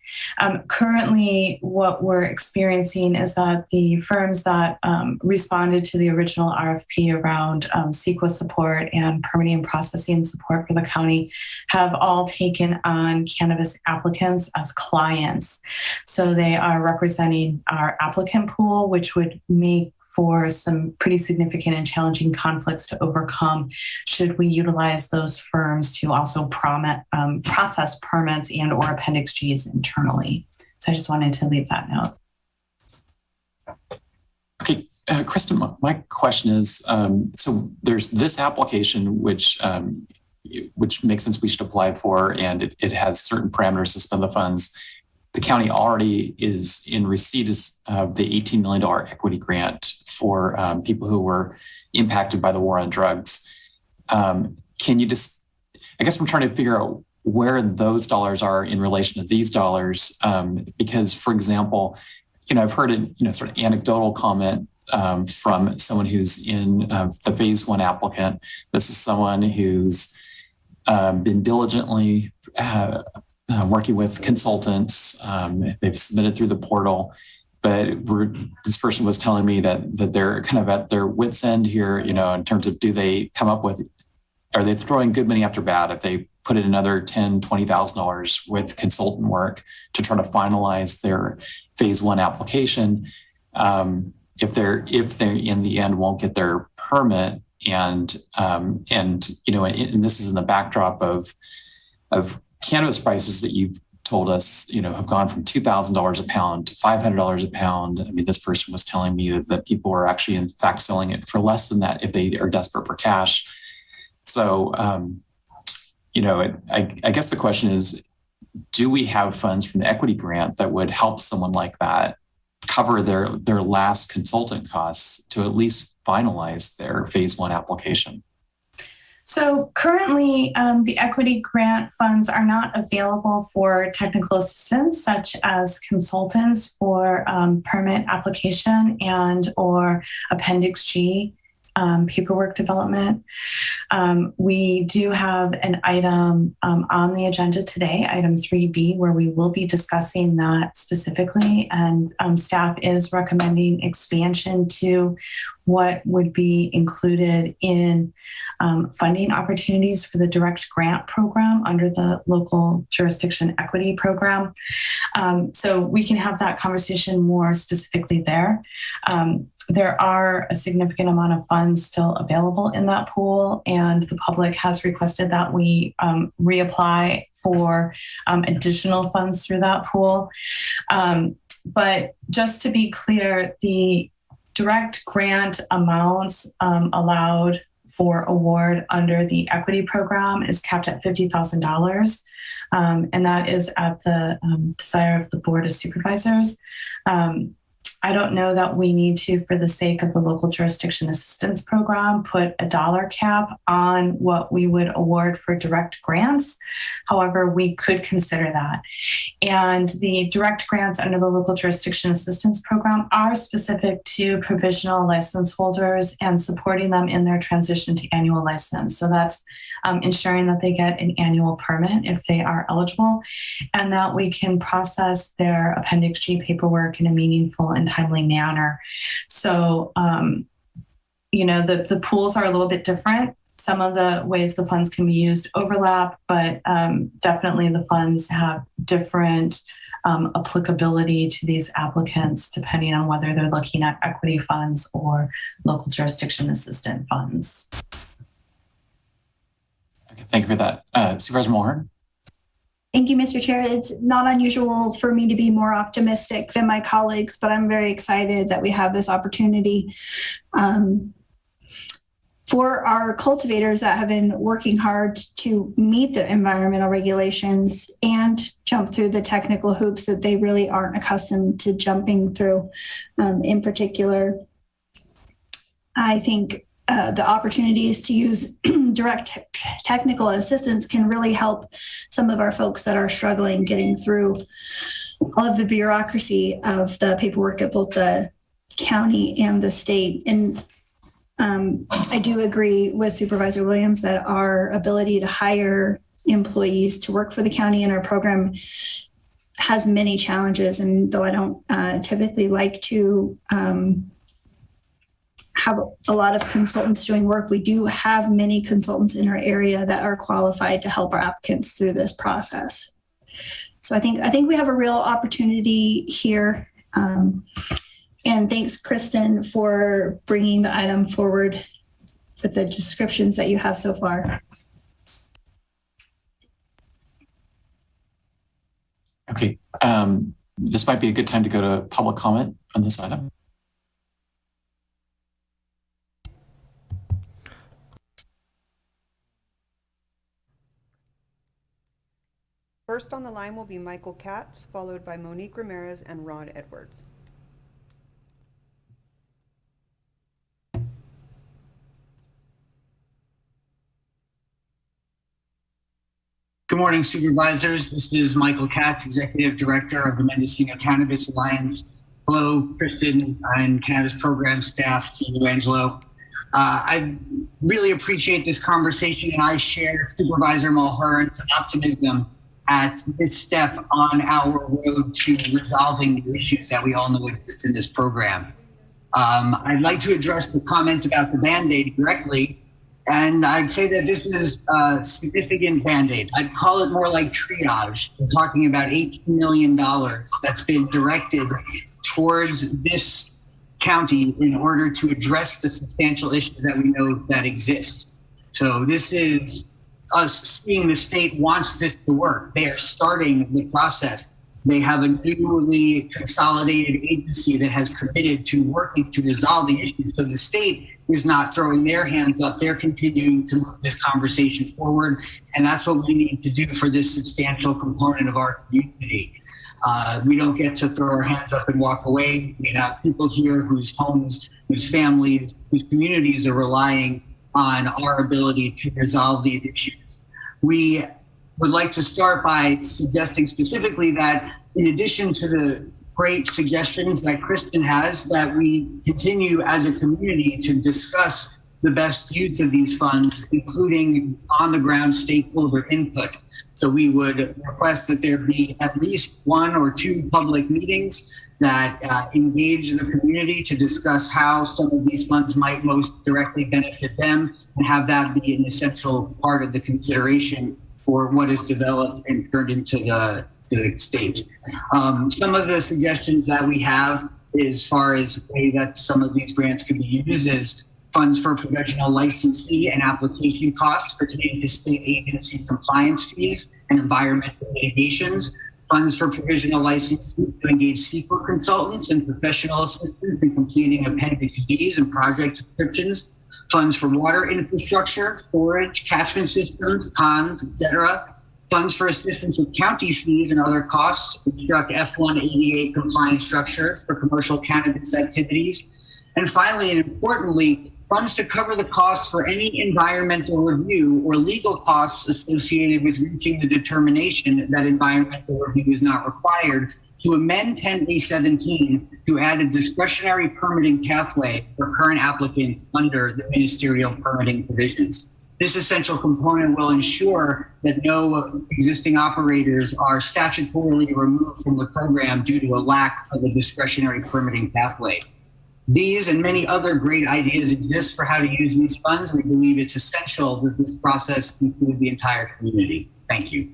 U: Currently, what we're experiencing is that the firms that responded to the original RFP around CEQA support and permitting and processing support for the county have all taken on cannabis applicants as clients. So they are representing our applicant pool, which would make for some pretty significant and challenging conflicts to overcome should we utilize those firms to also process permits and or Appendix Gs internally. So I just wanted to leave that note.
B: Okay, Kristen, my question is, so there's this application which makes sense we should apply for, and it has certain parameters to spend the funds. The county already is in receipt of the $18 million equity grant for people who were impacted by the war on drugs. Can you just, I guess I'm trying to figure out where those dollars are in relation to these dollars. Because, for example, I've heard a sort of anecdotal comment from someone who's in the phase one applicant. This is someone who's been diligently working with consultants. They've submitted through the portal, but this person was telling me that they're kind of at their wits' end here, in terms of, do they come up with, are they throwing good money after bad if they put in another $10,000, $20,000 with consultant work to try to finalize their phase one application? If they in the end won't get their permit, and this is in the backdrop of cannabis prices that you've told us, have gone from $2,000 a pound to $500 a pound. I mean, this person was telling me that people are actually, in fact, selling it for less than that if they are desperate for cash. So, I guess the question is, do we have funds from the equity grant that would help someone like that cover their last consultant costs to at least finalize their phase one application?
U: So currently, the equity grant funds are not available for technical assistance, such as consultants for permit application and or Appendix G paperwork development. We do have an item on the agenda today, item 3B, where we will be discussing that specifically, and staff is recommending expansion to what would be included in funding opportunities for the direct grant program under the local jurisdiction equity program. So we can have that conversation more specifically there. There are a significant amount of funds still available in that pool, and the public has requested that we reapply for additional funds through that pool. But just to be clear, the direct grant amounts allowed for award under the equity program is capped at $50,000. And that is at the desire of the Board of Supervisors. I don't know that we need to, for the sake of the local jurisdiction assistance program, put a dollar cap on what we would award for direct grants. However, we could consider that. And the direct grants under the local jurisdiction assistance program are specific to provisional license holders and supporting them in their transition to annual license. So that's ensuring that they get an annual permit if they are eligible, and that we can process their Appendix G paperwork in a meaningful and timely manner. So, the pools are a little bit different. Some of the ways the funds can be used overlap, but definitely the funds have different applicability to these applicants depending on whether they're looking at equity funds or local jurisdiction assistant funds.
B: Okay, thank you for that. Supervisor Mulhern?
E: Thank you, Mr. Chair. It's not unusual for me to be more optimistic than my colleagues, but I'm very excited that we have this opportunity. For our cultivators that have been working hard to meet the environmental regulations and jump through the technical hoops that they really aren't accustomed to jumping through, in particular, I think the opportunities to use direct technical assistance can really help some of our folks that are struggling getting through all of the bureaucracy of the paperwork at both the county and the state. And I do agree with Supervisor Williams that our ability to hire employees to work for the county and our program has many challenges. And though I don't typically like to have a lot of consultants doing work, we do have many consultants in our area that are qualified to help our applicants through this process. So I think we have a real opportunity here. And thanks, Kristen, for bringing the item forward with the descriptions that you have so far.
B: Okay, this might be a good time to go to public comment on this item.
C: First on the line will be Michael Katz, followed by Monique Ramirez and Ron Edwards.
I: Good morning, Supervisors. This is Michael Katz, Executive Director of the Mendocino Cannabis Alliance. Hello, Kristen and Cannabis Program staff, to you, Angelo. I really appreciate this conversation, and I share Supervisor Mulhern's optimism at this step on our road to resolving the issues that we all know exist in this program. I'd like to address the comment about the Band-Aid directly, and I'd say that this is a significant Band-Aid. I'd call it more like triage. We're talking about $18 million that's been directed towards this county in order to address the substantial issues that we know that exist. So this is us seeing the state wants this to work. They are starting the process. They have a newly consolidated agency that has committed to working to resolve the issues. So the state is not throwing their hands up. They're continuing to move this conversation forward. And that's what we need to do for this substantial component of our community. We don't get to throw our hands up and walk away. We have people here whose homes, whose families, whose communities are relying on our ability to resolve these issues. We would like to start by suggesting specifically that in addition to the great suggestions that Kristen has, that we continue as a community to discuss the best use of these funds, including on-the-ground stakeholder input. So we would request that there be at least 1 or 2 public meetings that engage the community to discuss how some of these funds might most directly benefit them, and have that be an essential part of the consideration for what is developed and turned into the state. Some of the suggestions that we have as far as the way that some of these grants could be used is funds for professional licensee and application costs pertaining to state agency compliance fees and environmental mitigations, funds for provisional licensee to engage CEQA consultants and professional assistants in completing Appendix Ds and project descriptions, funds for water infrastructure, storage, catchment systems, ponds, etc., funds for assistance with county fees and other costs to construct F188 compliant structures for commercial cannabis activities. And finally, and importantly, funds to cover the costs for any environmental review or legal costs associated with reaching the determination that environmental review is not required, to amend 10A17 to add a discretionary permitting pathway for current applicants under the ministerial permitting provisions. This essential component will ensure that no existing operators are statutorily removed from the program due to a lack of a discretionary permitting pathway. These and many other great ideas exist for how to use these funds. We believe it's essential that this process include the entire community. Thank you.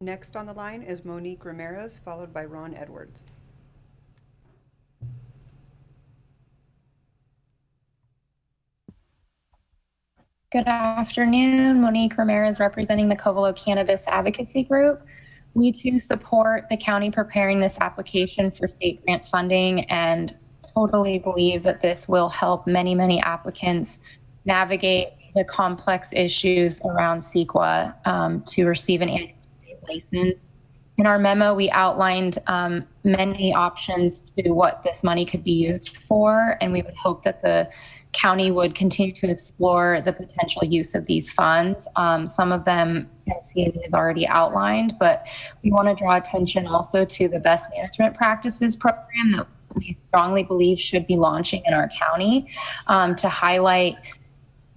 C: Next on the line is Monique Ramirez, followed by Ron Edwards.
H: Good afternoon, Monique Ramirez representing the Covelo Cannabis Advocacy Group. We too support the county preparing this application for state grant funding and totally believe that this will help many, many applicants navigate the complex issues around CEQA to receive an annual state license. In our memo, we outlined many options to what this money could be used for, and we would hope that the county would continue to explore the potential use of these funds. Some of them MCA has already outlined, but we want to draw attention also to the best management practices program that we strongly believe should be launching in our county to highlight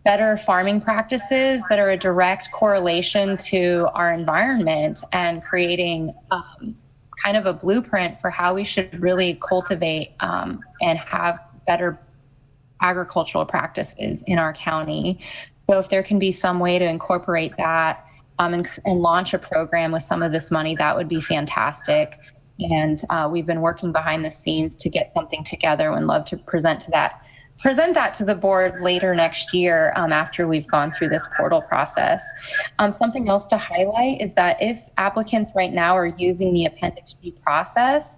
H: better farming practices that are a direct correlation to our environment and creating kind of a blueprint for how we should really cultivate and have better agricultural practices in our county. So if there can be some way to incorporate that and launch a program with some of this money, that would be fantastic. And we've been working behind the scenes to get something together and love to present that to the board later next year after we've gone through this portal process. Something else to highlight is that if applicants right now are using the Appendix G process,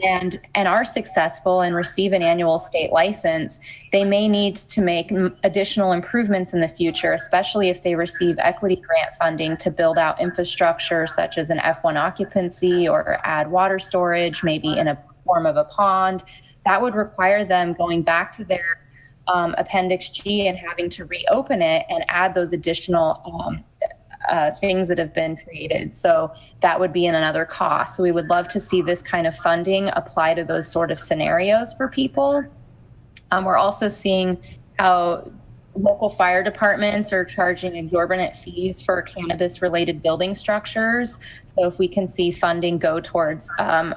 H: and are successful and receive an annual state license, they may need to make additional improvements in the future, especially if they receive equity grant funding to build out infrastructure such as an F1 occupancy or add water storage, maybe in a form of a pond. That would require them going back to their Appendix G and having to reopen it and add those additional things that have been created. So that would be in another cost. So we would love to see this kind of funding apply to those sort of scenarios for people. We're also seeing how local fire departments are charging exorbitant fees for cannabis related building structures. So if we can see funding go towards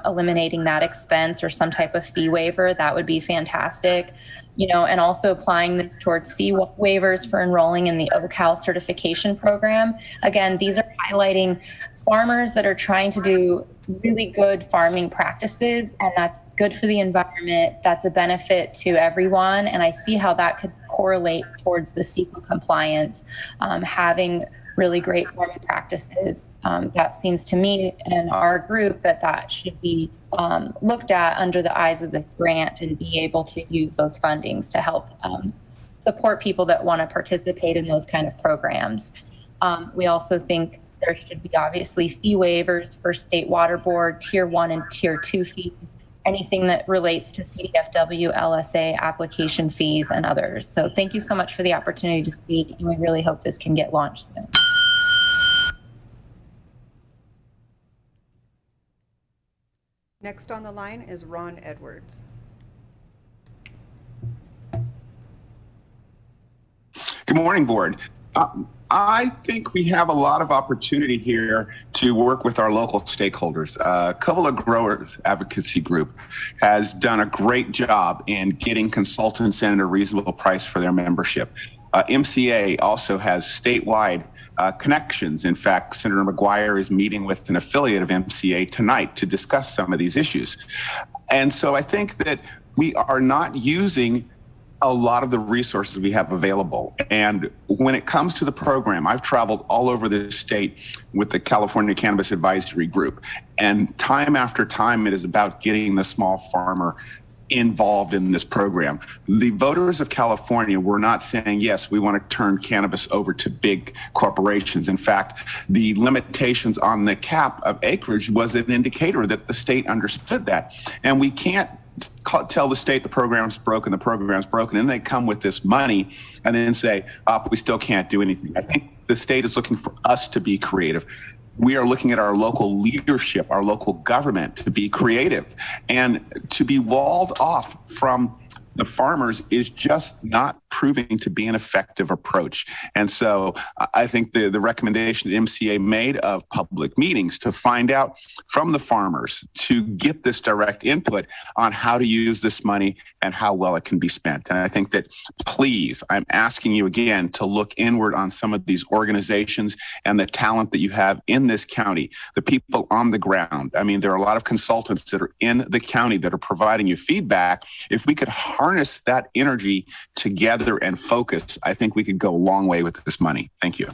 H: eliminating that expense or some type of fee waiver, that would be fantastic. You know, and also applying this towards fee waivers for enrolling in the OCAL certification program. Again, these are highlighting farmers that are trying to do really good farming practices, and that's good for the environment. That's a benefit to everyone. And I see how that could correlate towards the CEQA compliance, having really great farming practices. That seems to me and our group that should be looked at under the eyes of this grant and be able to use those fundings to help support people that want to participate in those kind of programs. We also think there should be obviously fee waivers for state water board, tier 1 and tier 2 fees, anything that relates to CDFW, LSA application fees and others. So thank you so much for the opportunity to speak, and we really hope this can get launched soon.
C: Next on the line is Ron Edwards.
K: Good morning, board. I think we have a lot of opportunity here to work with our local stakeholders. Cola Growers Advocacy Group has done a great job in getting consultants in at a reasonable price for their membership. MCA also has statewide connections. In fact, Senator McGuire is meeting with an affiliate of MCA tonight to discuss some of these issues. And so I think that we are not using a lot of the resources we have available. And when it comes to the program, I've traveled all over the state with the California Cannabis Advisory Group. And time after time, it is about getting the small farmer involved in this program. The voters of California were not saying, yes, we want to turn cannabis over to big corporations. In fact, the limitations on the cap of acreage was an indicator that the state understood that. And we can't tell the state the program's broken, and they come with this money and then say, we still can't do anything. I think the state is looking for us to be creative. We are looking at our local leadership, our local government to be creative, and to be walled off from the farmers is just not proving to be an effective approach. And so I think the recommendation that MCA made of public meetings to find out from the farmers to get this direct input on how to use this money and how well it can be spent. And I think that, please, I'm asking you again to look inward on some of these organizations and the talent that you have in this county, the people on the ground. I mean, there are a lot of consultants that are in the county that are providing you feedback. If we could harness that energy together and focus, I think we could go a long way with this money. Thank you.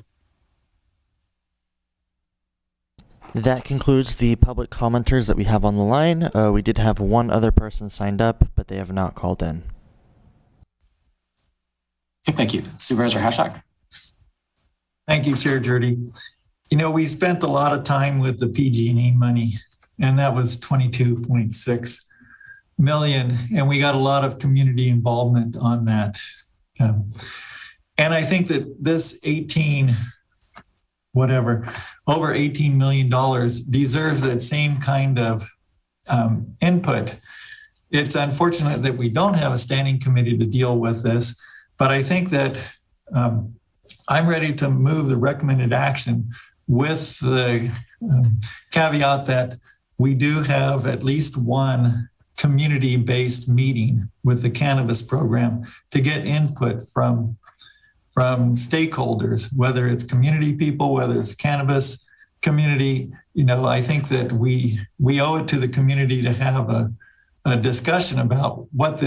A: That concludes the public commenters that we have on the line. We did have one other person signed up, but they have not called in.
B: Okay, thank you. Supervisor Hashak.
Q: Thank you, Chair Jurdy. You know, we spent a lot of time with the PG&E money, and that was 22.6 million, and we got a lot of community involvement on that. And I think that this over $18 million deserves that same kind of input. It's unfortunate that we don't have a standing committee to deal with this, but I think that I'm ready to move the recommended action with the caveat that we do have at least one community-based meeting with the cannabis program to get input from stakeholders, whether it's community people, whether it's cannabis community. You know, I think that we owe it to the community to have a discussion about what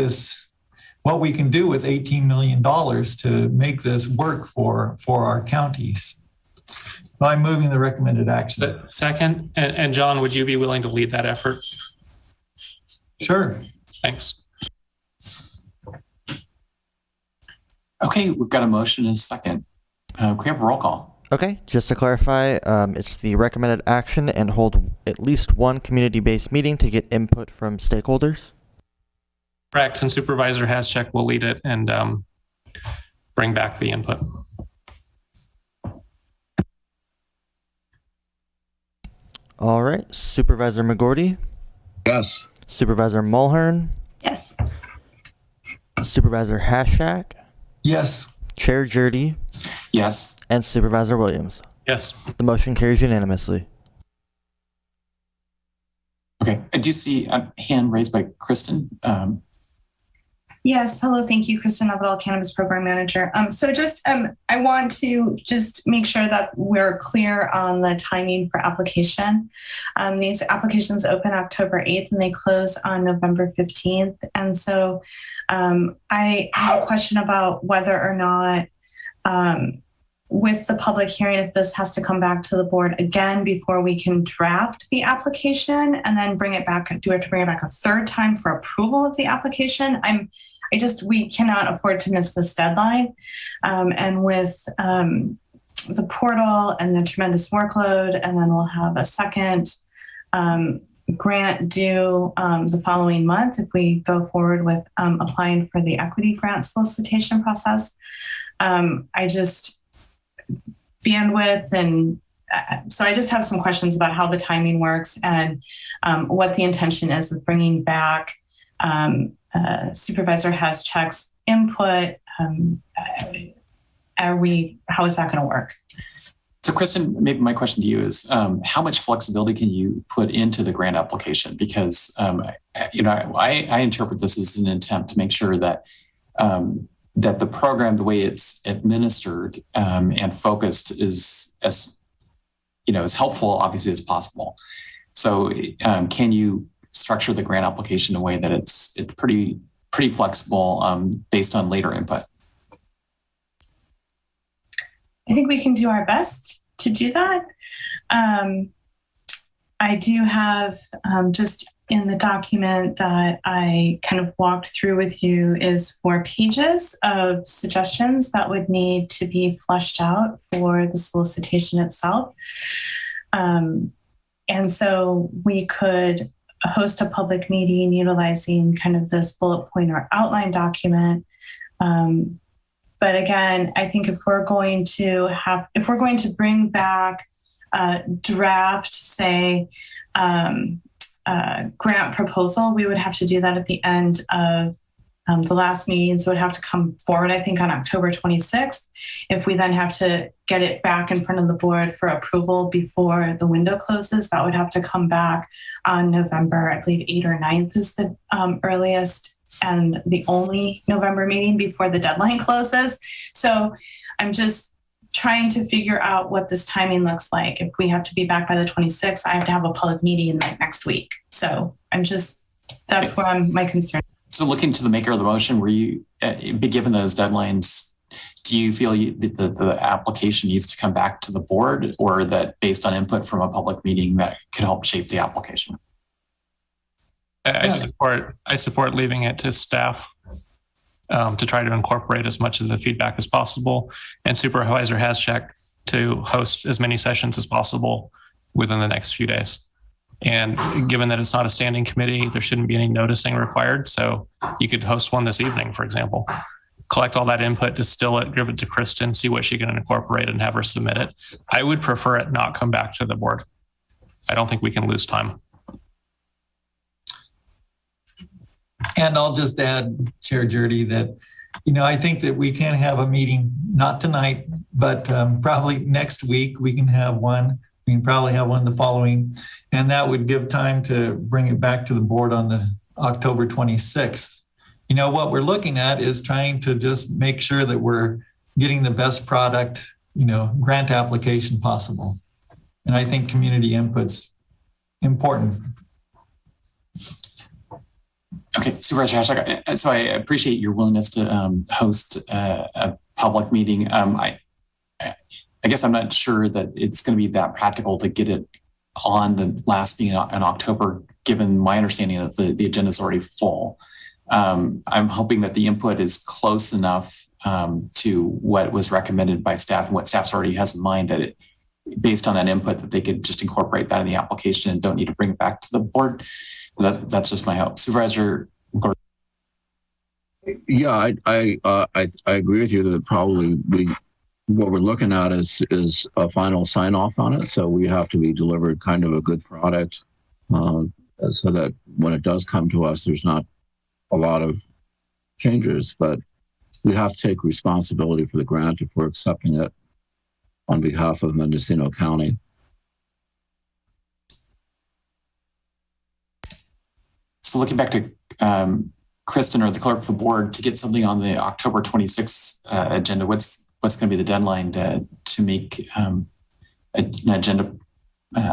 Q: we can do with $18 million to make this work for our counties. So I'm moving the recommended action.
R: Second, and John, would you be willing to lead that effort?
Q: Sure.
R: Thanks.
B: Okay, we've got a motion and a second. Can we have a roll call?
A: Okay, just to clarify, it's the recommended action and hold at least one community-based meeting to get input from stakeholders.
R: Correct, and Supervisor Haschek will lead it and bring back the input.
A: All right, Supervisor McGorty?
N: Yes.
A: Supervisor Mulhern?
E: Yes.
A: Supervisor Haschak?
Q: Yes.
A: Chair Jurdy?
B: Yes.
A: And Supervisor Williams?
R: Yes.
A: The motion carries unanimously.
B: Okay, I do see a hand raised by Kristen.
U: Yes. Hello. Thank you, Kristen Neville, Cannabis Program Manager. I want to just make sure that we're clear on the timing for application. These applications open October 8th and they close on November 15th. And so I have a question about whether or not with the public hearing, if this has to come back to the board again before we can draft the application and then bring it back. Do we have to bring it back a third time for approval of the application? We cannot afford to miss this deadline. And with the portal and the tremendous workload, and then we'll have a second grant due the following month if we go forward with applying for the equity grant solicitation process. Bandwidth and so I just have some questions about how the timing works and what the intention is of bringing back Supervisor Haschek's input. How is that going to work?
B: So Kristen, maybe my question to you is, how much flexibility can you put into the grant application? Because, I interpret this as an attempt to make sure that that the program, the way it's administered and focused, is as helpful, obviously, as possible. So, can you structure the grant application in a way that it's pretty flexible based on later input?
U: I think we can do our best to do that. I do have just in the document that I kind of walked through with you is 4 pages of suggestions that would need to be fleshed out for the solicitation itself. And so we could host a public meeting utilizing kind of this bullet point or outline document. But again, I think if we're going to bring back a draft, say, grant proposal, we would have to do that at the end of the last meeting. So it would have to come forward, I think, on October 26th. If we then have to get it back in front of the board for approval before the window closes, that would have to come back on November, I believe 8th or 9th is the earliest and the only November meeting before the deadline closes. So I'm just trying to figure out what this timing looks like. If we have to be back by the 26th, I have to have a public meeting like next week. So that's where my concern.
B: So looking to the maker of the motion, were you, be given those deadlines, do you feel that the application needs to come back to the board, or that based on input from a public meeting that could help shape the application?
R: I support leaving it to staff to try to incorporate as much of the feedback as possible, and Supervisor Haschek to host as many sessions as possible within the next few days. And given that it's not a standing committee, there shouldn't be any noticing required. So you could host one this evening, for example, collect all that input, distill it, give it to Kristen, see what she can incorporate and have her submit it. I would prefer it not come back to the board. I don't think we can lose time.
Q: And I'll just add, Chair Jurdy, that, I think that we can have a meeting, not tonight, but probably next week we can have one. We can probably have one the following, and that would give time to bring it back to the board on the October 26th. What we're looking at is trying to just make sure that we're getting the best product, grant application possible. And I think community input's important.
B: Okay, Supervisor Haschek, so I appreciate your willingness to host a public meeting. I guess I'm not sure that it's going to be that practical to get it on the last meeting in October, given my understanding that the agenda is already full. I'm hoping that the input is close enough to what was recommended by staff and what staff already has in mind, that it, based on that input, that they could just incorporate that in the application and don't need to bring it back to the board. That's just my hope. Supervisor Gordon.
N: Yeah, I agree with you that probably what we're looking at is a final sign off on it. So we have to be delivered kind of a good product so that when it does come to us, there's not a lot of changes, but we have to take responsibility for the grant if we're accepting it on behalf of Mendocino County.
B: So looking back to Kristen or the clerk of the board to get something on the October 26th agenda, what's going to be the deadline to make an agenda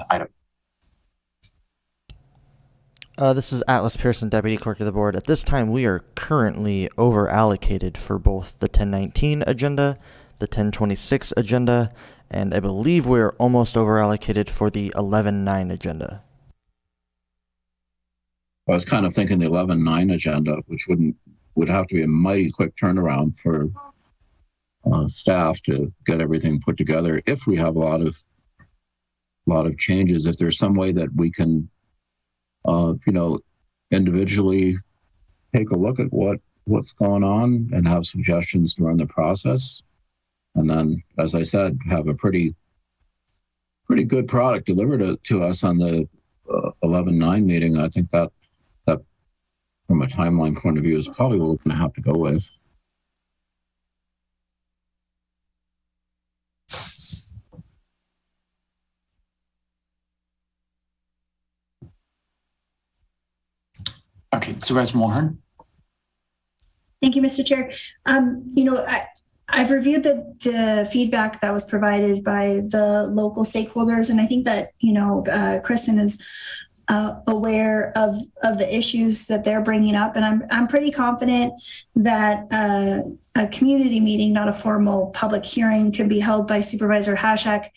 B: item?
A: This is Atlas Pearson, Deputy Clerk of the Board. At this time, we are currently over allocated for both the 1019 agenda, the 1026 agenda, and I believe we're almost over allocated for the 11-9 agenda.
N: I was kind of thinking the 11-9 agenda, which would have to be a mighty quick turnaround for staff to get everything put together. If we have a lot of changes, if there's some way that we can, individually take a look at what's going on and have suggestions during the process, and then, as I said, have a pretty good product delivered to us on the 11-9 meeting. I think that from a timeline point of view is probably what we're going to have to go with.
B: Okay, Supervisor Mulhern.
E: Thank you, Mr. Chair. I've reviewed the feedback that was provided by the local stakeholders, and I think that, Kristen is aware of the issues that they're bringing up. And I'm pretty confident that a community meeting, not a formal public hearing, can be held by Supervisor Hashak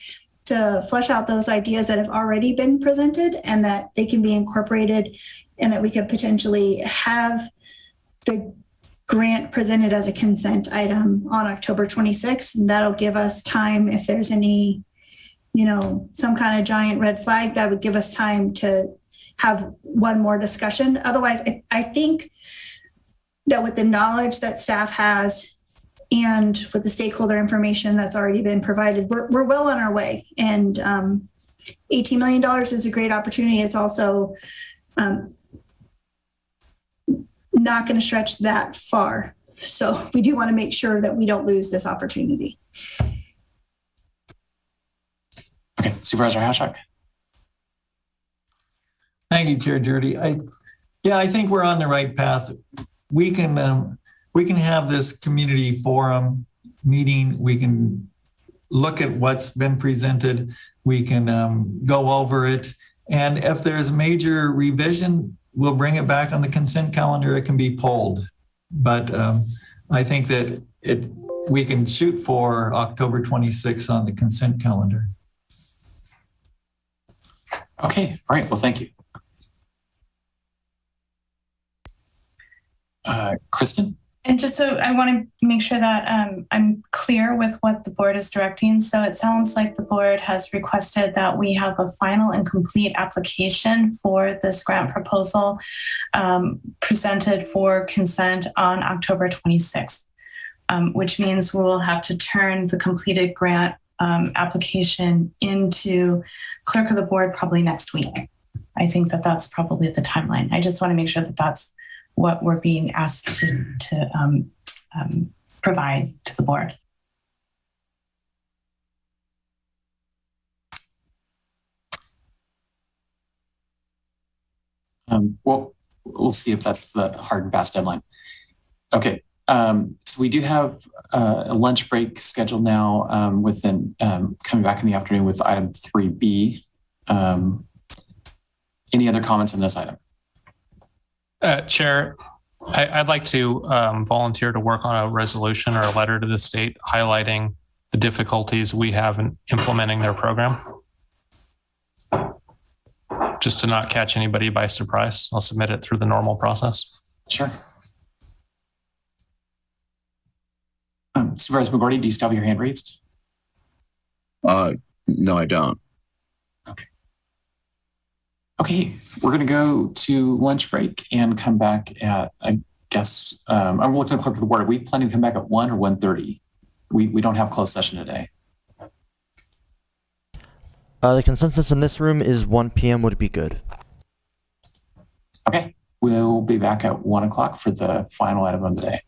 E: to flesh out those ideas that have already been presented, and that they can be incorporated, and that we could potentially have the grant presented as a consent item on October 26th. And that'll give us time, if there's any, some kind of giant red flag, that would give us time to have one more discussion. Otherwise, I think that with the knowledge that staff has and with the stakeholder information that's already been provided, we're well on our way. And $18 million is a great opportunity. It's also not going to stretch that far. So we do want to make sure that we don't lose this opportunity.
B: Okay, Supervisor Hashak.
Q: Thank you, Chair Jurdy. I think we're on the right path. We can have this community forum meeting. We can look at what's been presented. We can go over it. And if there's a major revision, we'll bring it back on the consent calendar. It can be polled. But I think that we can shoot for October 26th on the consent calendar.
B: Okay, all right, well, thank you. Kristen?
U: And just so I want to make sure that I'm clear with what the board is directing. So it sounds like the board has requested that we have a final and complete application for this grant proposal presented for consent on October 26th, which means we will have to turn the completed grant application into clerk of the board probably next week. I think that that's probably the timeline. I just want to make sure that that's what we're being asked to provide to the board.
B: Well, we'll see if that's the hard and fast deadline. Okay, so we do have a lunch break scheduled now coming back in the afternoon with item 3B. Any other comments on this item?
R: Chair, I'd like to volunteer to work on a resolution or a letter to the state highlighting the difficulties we have in implementing their program. just to not catch anybody by surprise, I'll submit it through the normal process.
B: Sure. Supervisor McGordy, do you still have your hand raised?
N: No, I don't.
B: Okay, we're going to go to lunch break and come back at, I guess, I'm looking at the clerk of the board. Are we planning to come back at 1 or 1:30? We don't have closed session today.
A: The consensus in this room is 1 p.m. would be good.
B: Okay, we'll be back at 1 o'clock for the final item of the day.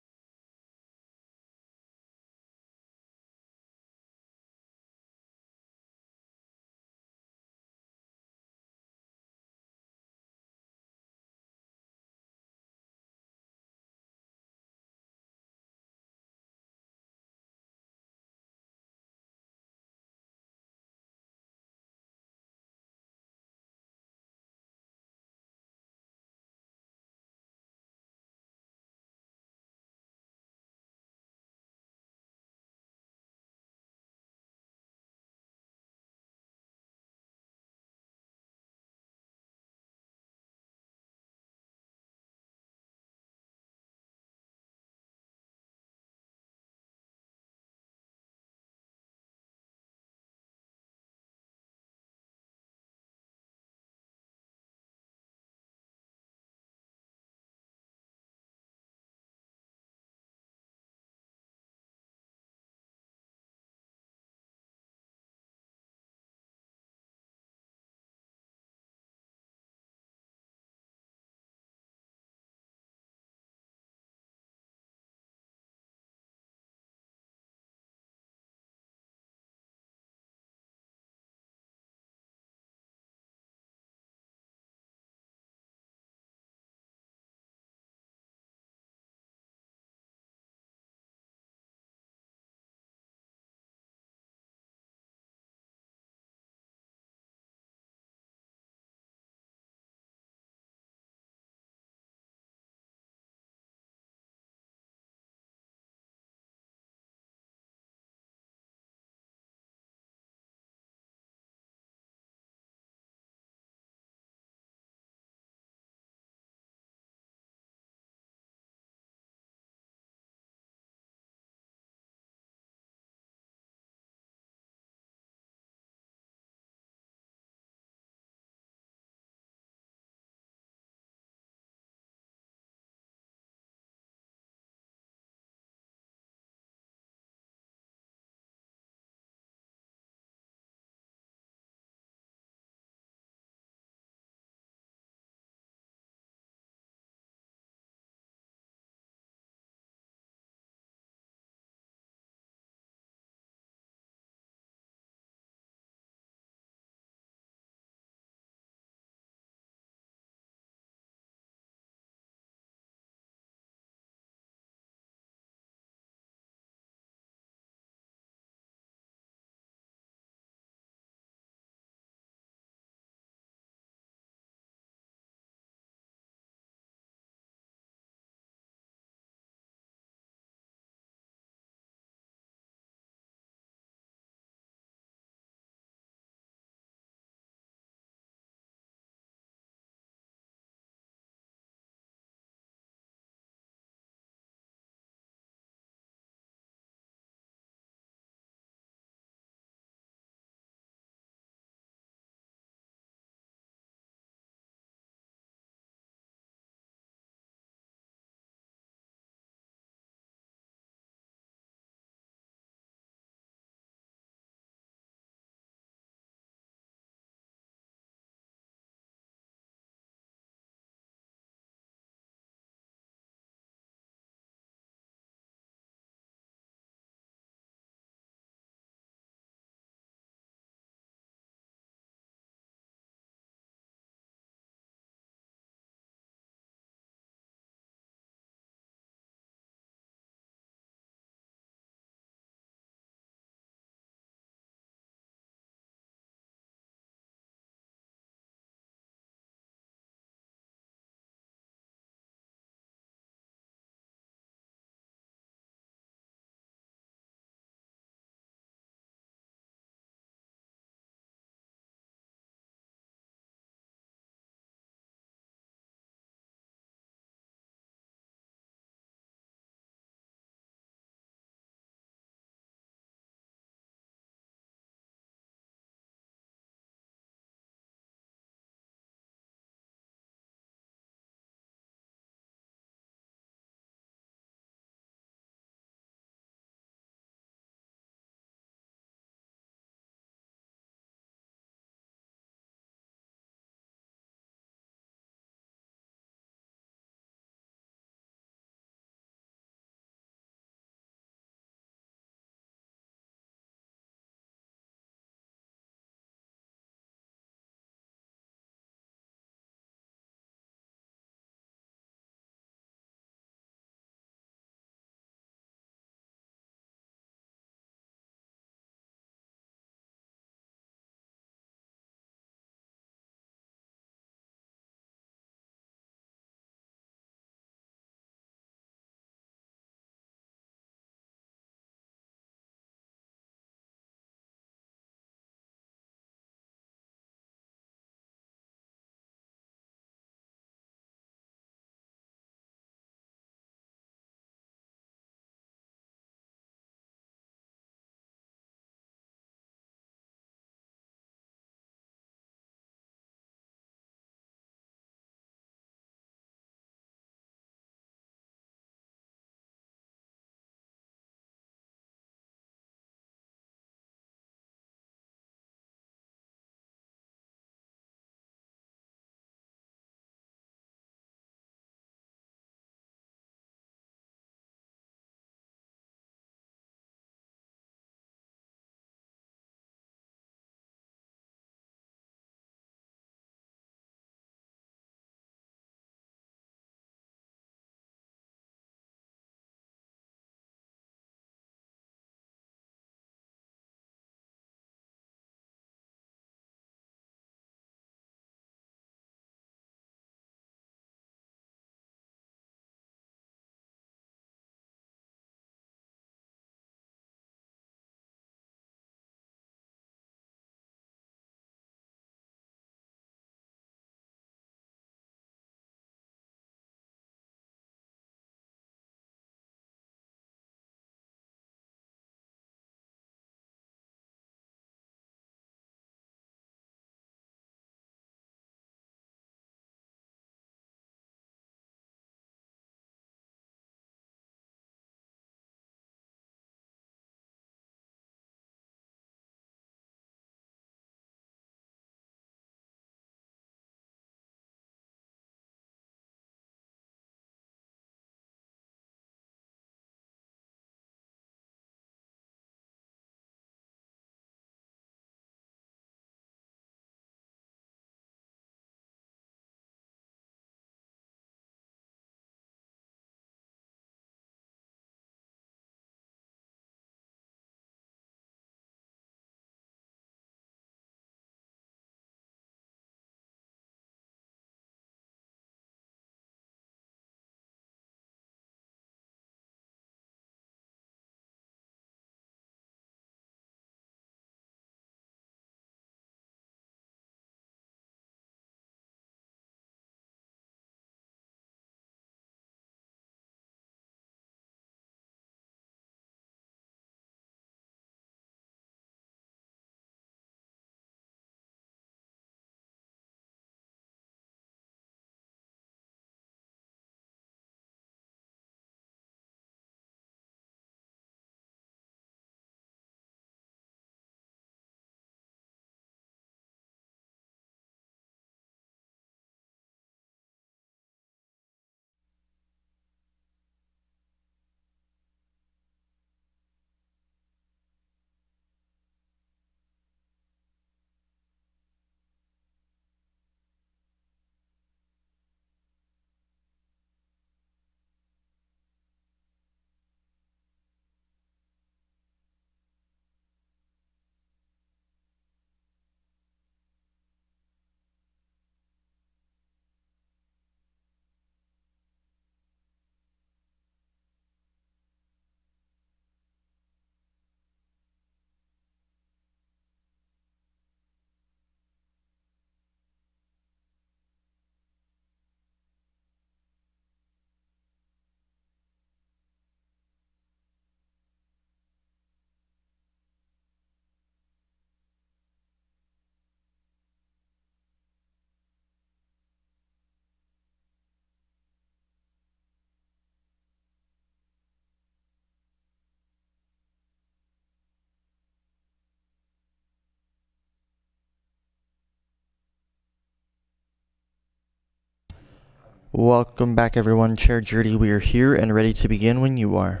A: Welcome back, everyone. Chair Judy, we are here and ready to begin when you are.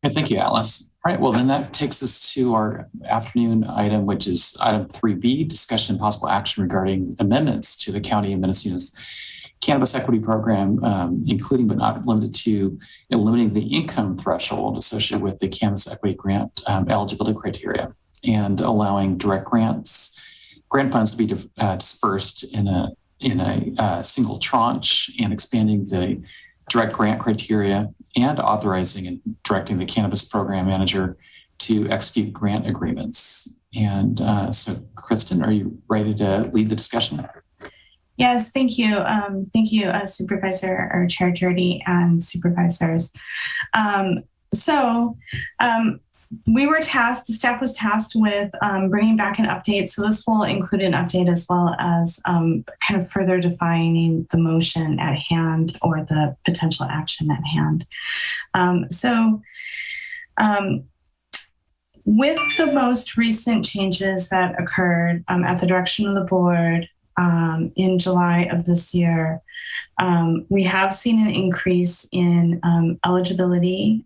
B: Okay, thank you, Alice. All right, well, then that takes us to our afternoon item, which is item 3B, discussion and possible action regarding amendments to the County of Mendocino's Cannabis Equity Program, including but not limited to eliminating the income threshold associated with the Cannabis Equity Grant eligibility criteria and allowing direct grant funds to be dispersed in a single tranche, and expanding the direct grant criteria, and authorizing and directing the cannabis program manager to execute grant agreements. And so, Kristen, are you ready to lead the discussion?
U: Yes, thank you. Thank you, Supervisor or Chair Judy and Supervisors. We were tasked, the staff was tasked with bringing back an update. So this will include an update as well as kind of further defining the motion at hand or the potential action at hand. With the most recent changes that occurred at the direction of the board in July of this year, we have seen an increase in eligibility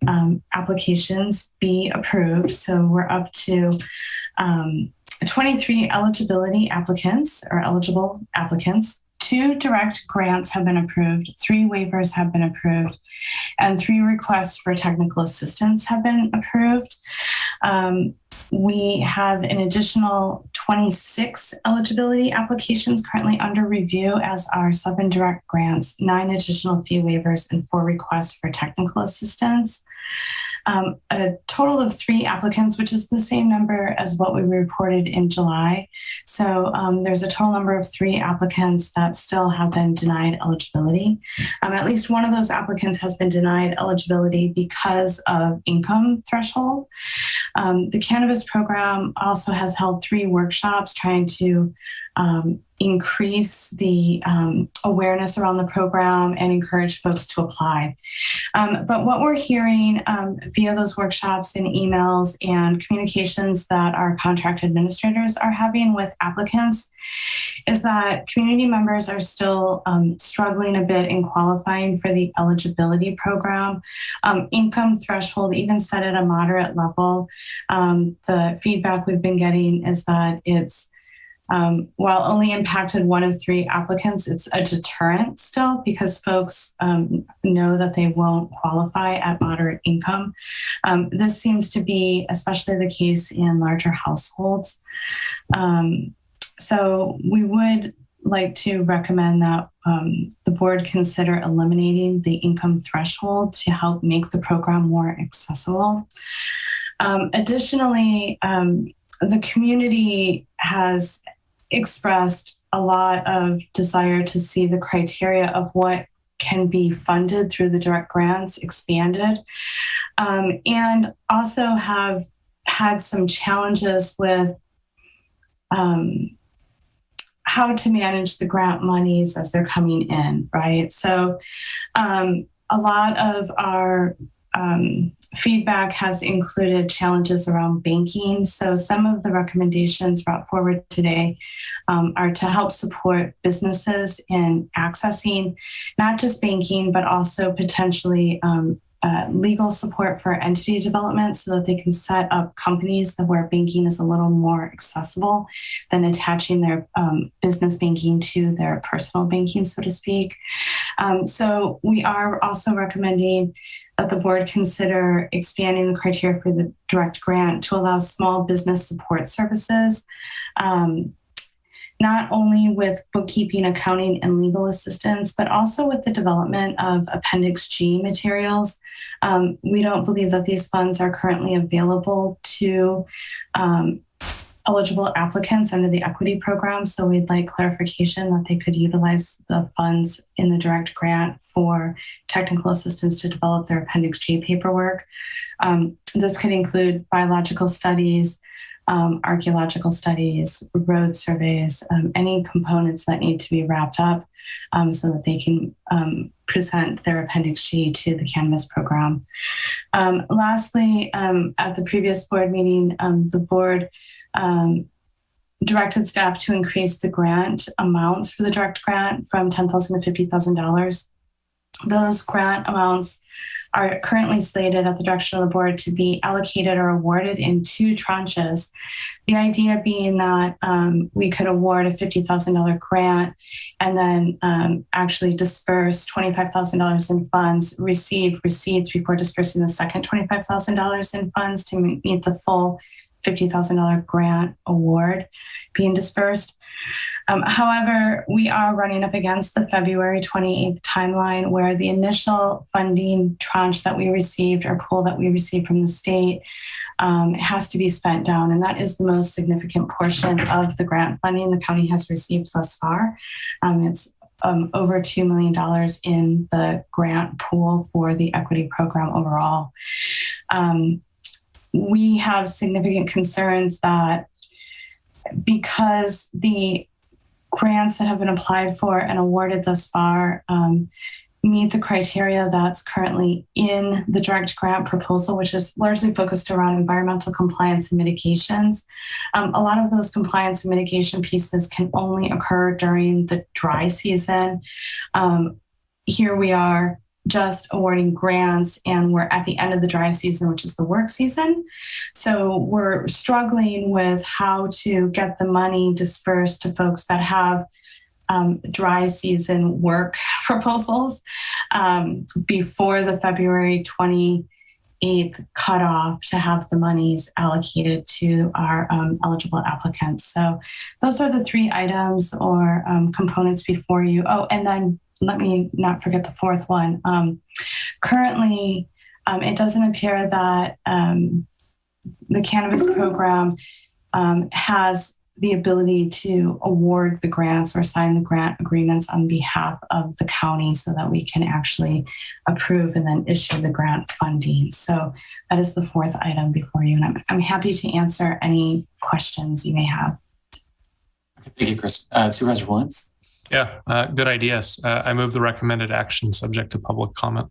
U: applications be approved. So we're up to 23 eligibility applicants or eligible applicants. 2 direct grants have been approved, 3 waivers have been approved, and 3 requests for technical assistance have been approved. We have an additional 26 eligibility applications currently under review as our 7 direct grants, 9 additional fee waivers, and 4 requests for technical assistance. A total of 3 applicants, which is the same number as what we reported in July. So there's a total number of 3 applicants that still have been denied eligibility. At least one of those applicants has been denied eligibility because of income threshold. The cannabis program also has held 3 workshops trying to increase the awareness around the program and encourage folks to apply. But what we're hearing via those workshops and emails and communications that our contract administrators are having with applicants is that community members are still struggling a bit in qualifying for the eligibility program. Income threshold, even set at a moderate level, the feedback we've been getting is that it's while only impacted 1 of 3 applicants, it's a deterrent still because folks know that they won't qualify at moderate income. This seems to be especially the case in larger households. So we would like to recommend that the board consider eliminating the income threshold to help make the program more accessible. Additionally, the community has expressed a lot of desire to see the criteria of what can be funded through the direct grants expanded, and also have had some challenges with how to manage the grant monies as they're coming in, right? So a lot of our feedback has included challenges around banking. So some of the recommendations brought forward today are to help support businesses in accessing not just banking, but also potentially legal support for entity development so that they can set up companies where banking is a little more accessible than attaching their business banking to their personal banking, so to speak. So we are also recommending that the board consider expanding the criteria for the direct grant to allow small business support services, not only with bookkeeping, accounting, and legal assistance, but also with the development of Appendix G materials. We don't believe that these funds are currently available to eligible applicants under the equity program. So we'd like clarification that they could utilize the funds in the direct grant for technical assistance to develop their Appendix G paperwork. This could include biological studies, archaeological studies, road surveys, any components that need to be wrapped up so that they can present their Appendix G to the cannabis program. Lastly, at the previous board meeting, the board directed staff to increase the grant amounts for the direct grant from $10,000 to $50,000. Those grant amounts are currently slated at the direction of the board to be allocated or awarded in 2 tranches. The idea being that we could award a $50,000 grant and then actually disperse $25,000 in funds, receive receipts before dispersing the second $25,000 in funds to meet the full $50,000 grant award being dispersed. However, we are running up against the February 28th timeline where the initial funding tranche that we received or pool that we received from the state has to be spent down. And that is the most significant portion of the grant funding the county has received thus far. It's over $2 million in the grant pool for the equity program overall. We have significant concerns that because the grants that have been applied for and awarded thus far meet the criteria that's currently in the direct grant proposal, which is largely focused around environmental compliance and mitigations. A lot of those compliance and mitigation pieces can only occur during the dry season. Here we are just awarding grants and we're at the end of the dry season, which is the work season. So we're struggling with how to get the money dispersed to folks that have dry season work proposals before the February 28th cutoff to have the monies allocated to our eligible applicants. So those are the 3 items or components before you. Oh, and then let me not forget the 4th one. Currently, it doesn't appear that the cannabis program has the ability to award the grants or sign the grant agreements on behalf of the county so that we can actually approve and then issue the grant funding. So that is the 4th item before you. And I'm happy to answer any questions you may have.
B: Okay, thank you, Chris. Supervisor Williams?
R: Yeah, good ideas. I move the recommended action subject to public comment.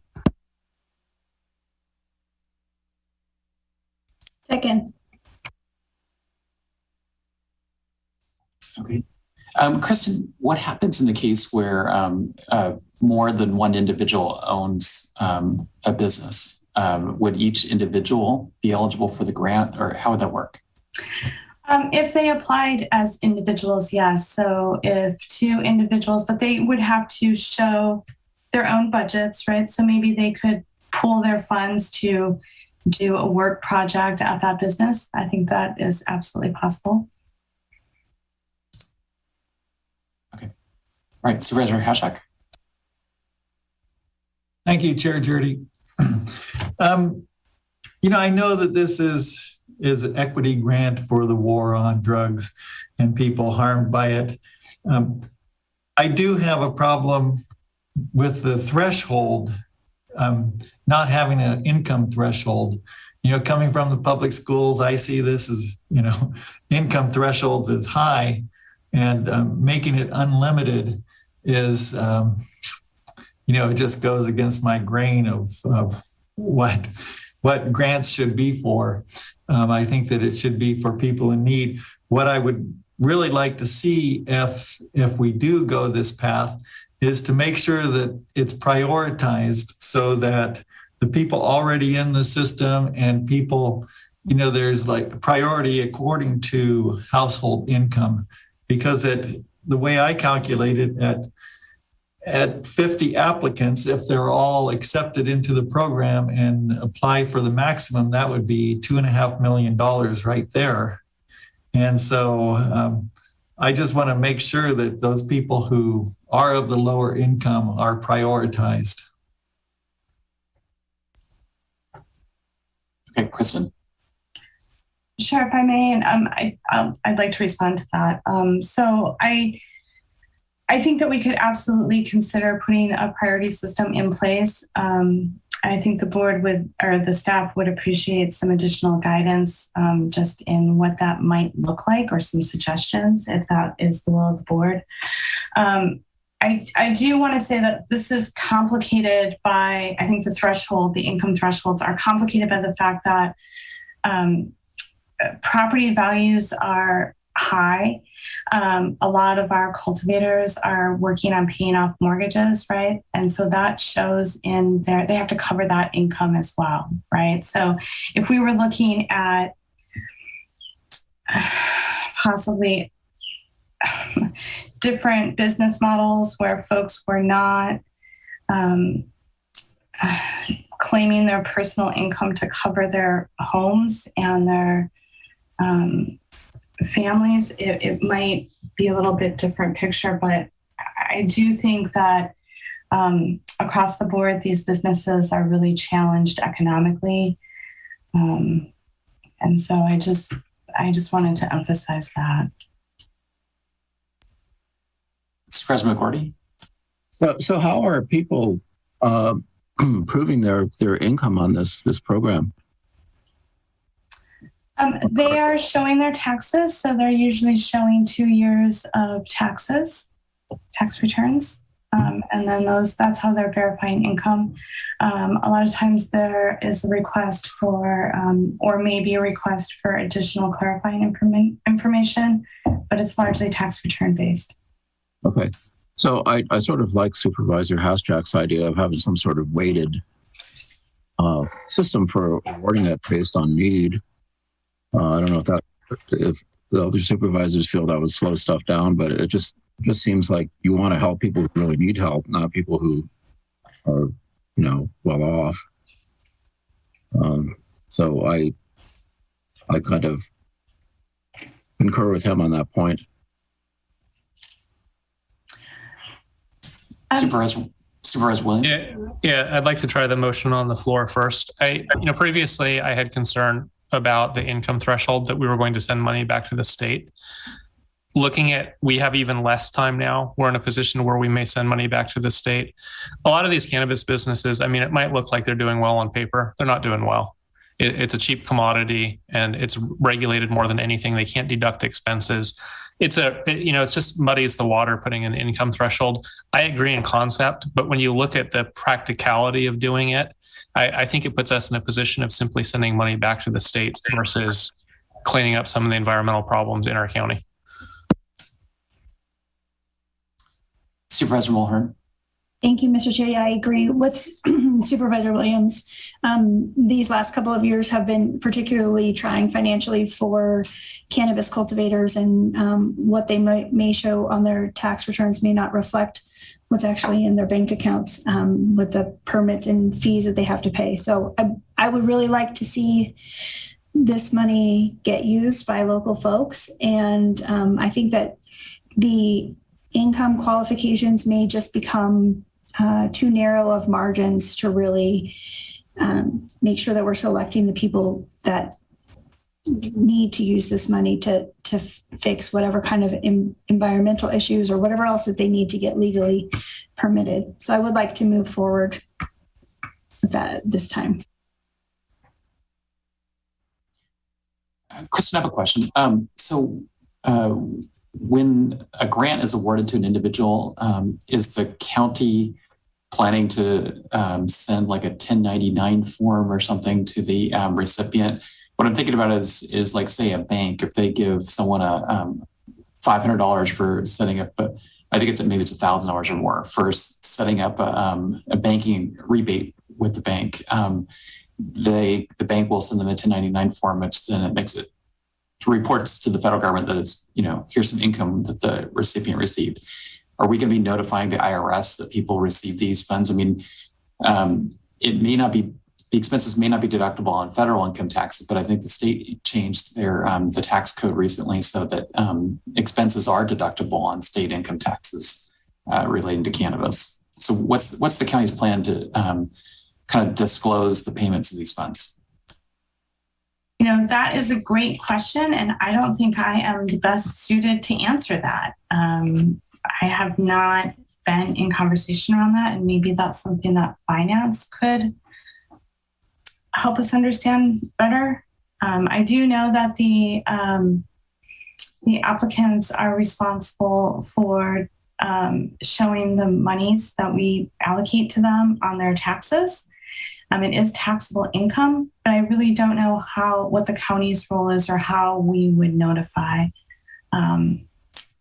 E: Second.
B: Okay. Kristen, what happens in the case where more than one individual owns a business? Would each individual be eligible for the grant, or how would that work?
U: If they applied as individuals, yes. So if 2 individuals, but they would have to show their own budgets, right? So maybe they could pool their funds to do a work project at that business. I think that is absolutely possible.
B: Okay. All right, Supervisor Hashak.
Q: Thank you, Chair Jurdy. I know that this is an equity grant for the war on drugs and people harmed by it. I do have a problem with the threshold, not having an income threshold. Coming from the public schools, I see this as, income thresholds is high, and making it unlimited is, it just goes against my grain of what grants should be for. I think that it should be for people in need. What I would really like to see if we do go this path is to make sure that it's prioritized so that the people already in the system and people, there's like priority according to household income, because the way I calculate it, at 50 applicants, if they're all accepted into the program and apply for the maximum, that would be $2.5 million right there. And so I just want to make sure that those people who are of the lower income are prioritized.
B: Okay, Kristen.
U: Sure, if I may, and I'd like to respond to that. So I think that we could absolutely consider putting a priority system in place. I think the board or the staff would appreciate some additional guidance just in what that might look like, or some suggestions if that is the will of the board. I do want to say that this is complicated by, I think the income thresholds are complicated by the fact that property values are high. A lot of our cultivators are working on paying off mortgages, right? And so that shows in there, they have to cover that income as well, right? So if we were looking at possibly different business models where folks were not claiming their personal income to cover their homes and their families, it might be a little bit different picture, but I do think that across the board, these businesses are really challenged economically. And so I just wanted to emphasize that.
B: Supervisor McGordy?
N: So how are people proving their income on this program?
U: They are showing their taxes, so they're usually showing 2 years of tax returns, and then that's how they're verifying income. A lot of times there is a request for, or maybe a request for additional clarifying information, but it's largely tax return based.
N: Okay. So I sort of like Supervisor Hasjack's idea of having some sort of weighted system for awarding it based on need. I don't know if the other supervisors feel that would slow stuff down, but it just seems like you want to help people who really need help, not people who are, well off. So I kind of concur with him on that point.
B: Supervisor Williams?
R: Yeah, I'd like to try the motion on the floor first. Previously I had concern about the income threshold that we were going to send money back to the state. Looking at, we have even less time now. We're in a position where we may send money back to the state. A lot of these cannabis businesses, it might look like they're doing well on paper. They're not doing well. It's a cheap commodity and it's regulated more than anything. They can't deduct expenses. It's just muddies the water putting an income threshold. I agree in concept, but when you look at the practicality of doing it, I think it puts us in a position of simply sending money back to the state versus cleaning up some of the environmental problems in our county.
B: Supervisor Mulhern?
E: Thank you, Mr. Chair. I agree with Supervisor Williams. These last couple of years have been particularly trying financially for cannabis cultivators, and what they may show on their tax returns may not reflect what's actually in their bank accounts with the permits and fees that they have to pay. So I would really like to see this money get used by local folks. And I think that the income qualifications may just become too narrow of margins to really make sure that we're selecting the people that need to use this money to fix whatever kind of environmental issues or whatever else that they need to get legally permitted. So I would like to move forward with that this time.
B: Kristen, I have a question. When a grant is awarded to an individual, is the county planning to send like a 1099 form or something to the recipient? What I'm thinking about is like, say, a bank, if they give someone a $500 for setting up, I think maybe it's $1,000 or more for setting up a banking rebate with the bank. The bank will send them a 1099 form, which then it makes it reports to the federal government that it's, here's some income that the recipient received. Are we going to be notifying the IRS that people receive these funds? It may not be, the expenses may not be deductible on federal income taxes, but I think the state changed their the tax code recently so that expenses are deductible on state income taxes relating to cannabis. So what's the county's plan to kind of disclose the payments of these funds?
U: That is a great question, and I don't think I am the best suited to answer that. I have not been in conversation around that, and maybe that's something that finance could help us understand better. I do know that the applicants are responsible for showing the monies that we allocate to them on their taxes. It is taxable income, but I really don't know what the county's role is or how we would notify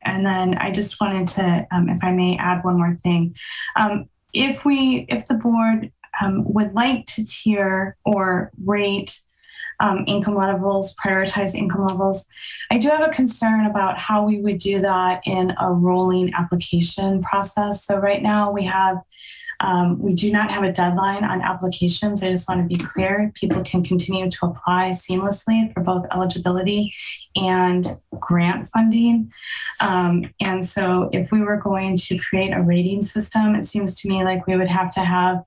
U: And then I just wanted to, if I may add one more thing. If the board would like to tier or rate income levels, prioritize income levels, I do have a concern about how we would do that in a rolling application process. So right now we do not have a deadline on applications. I just want to be clear. People can continue to apply seamlessly for both eligibility and grant funding. And so if we were going to create a rating system, it seems to me like we would have to have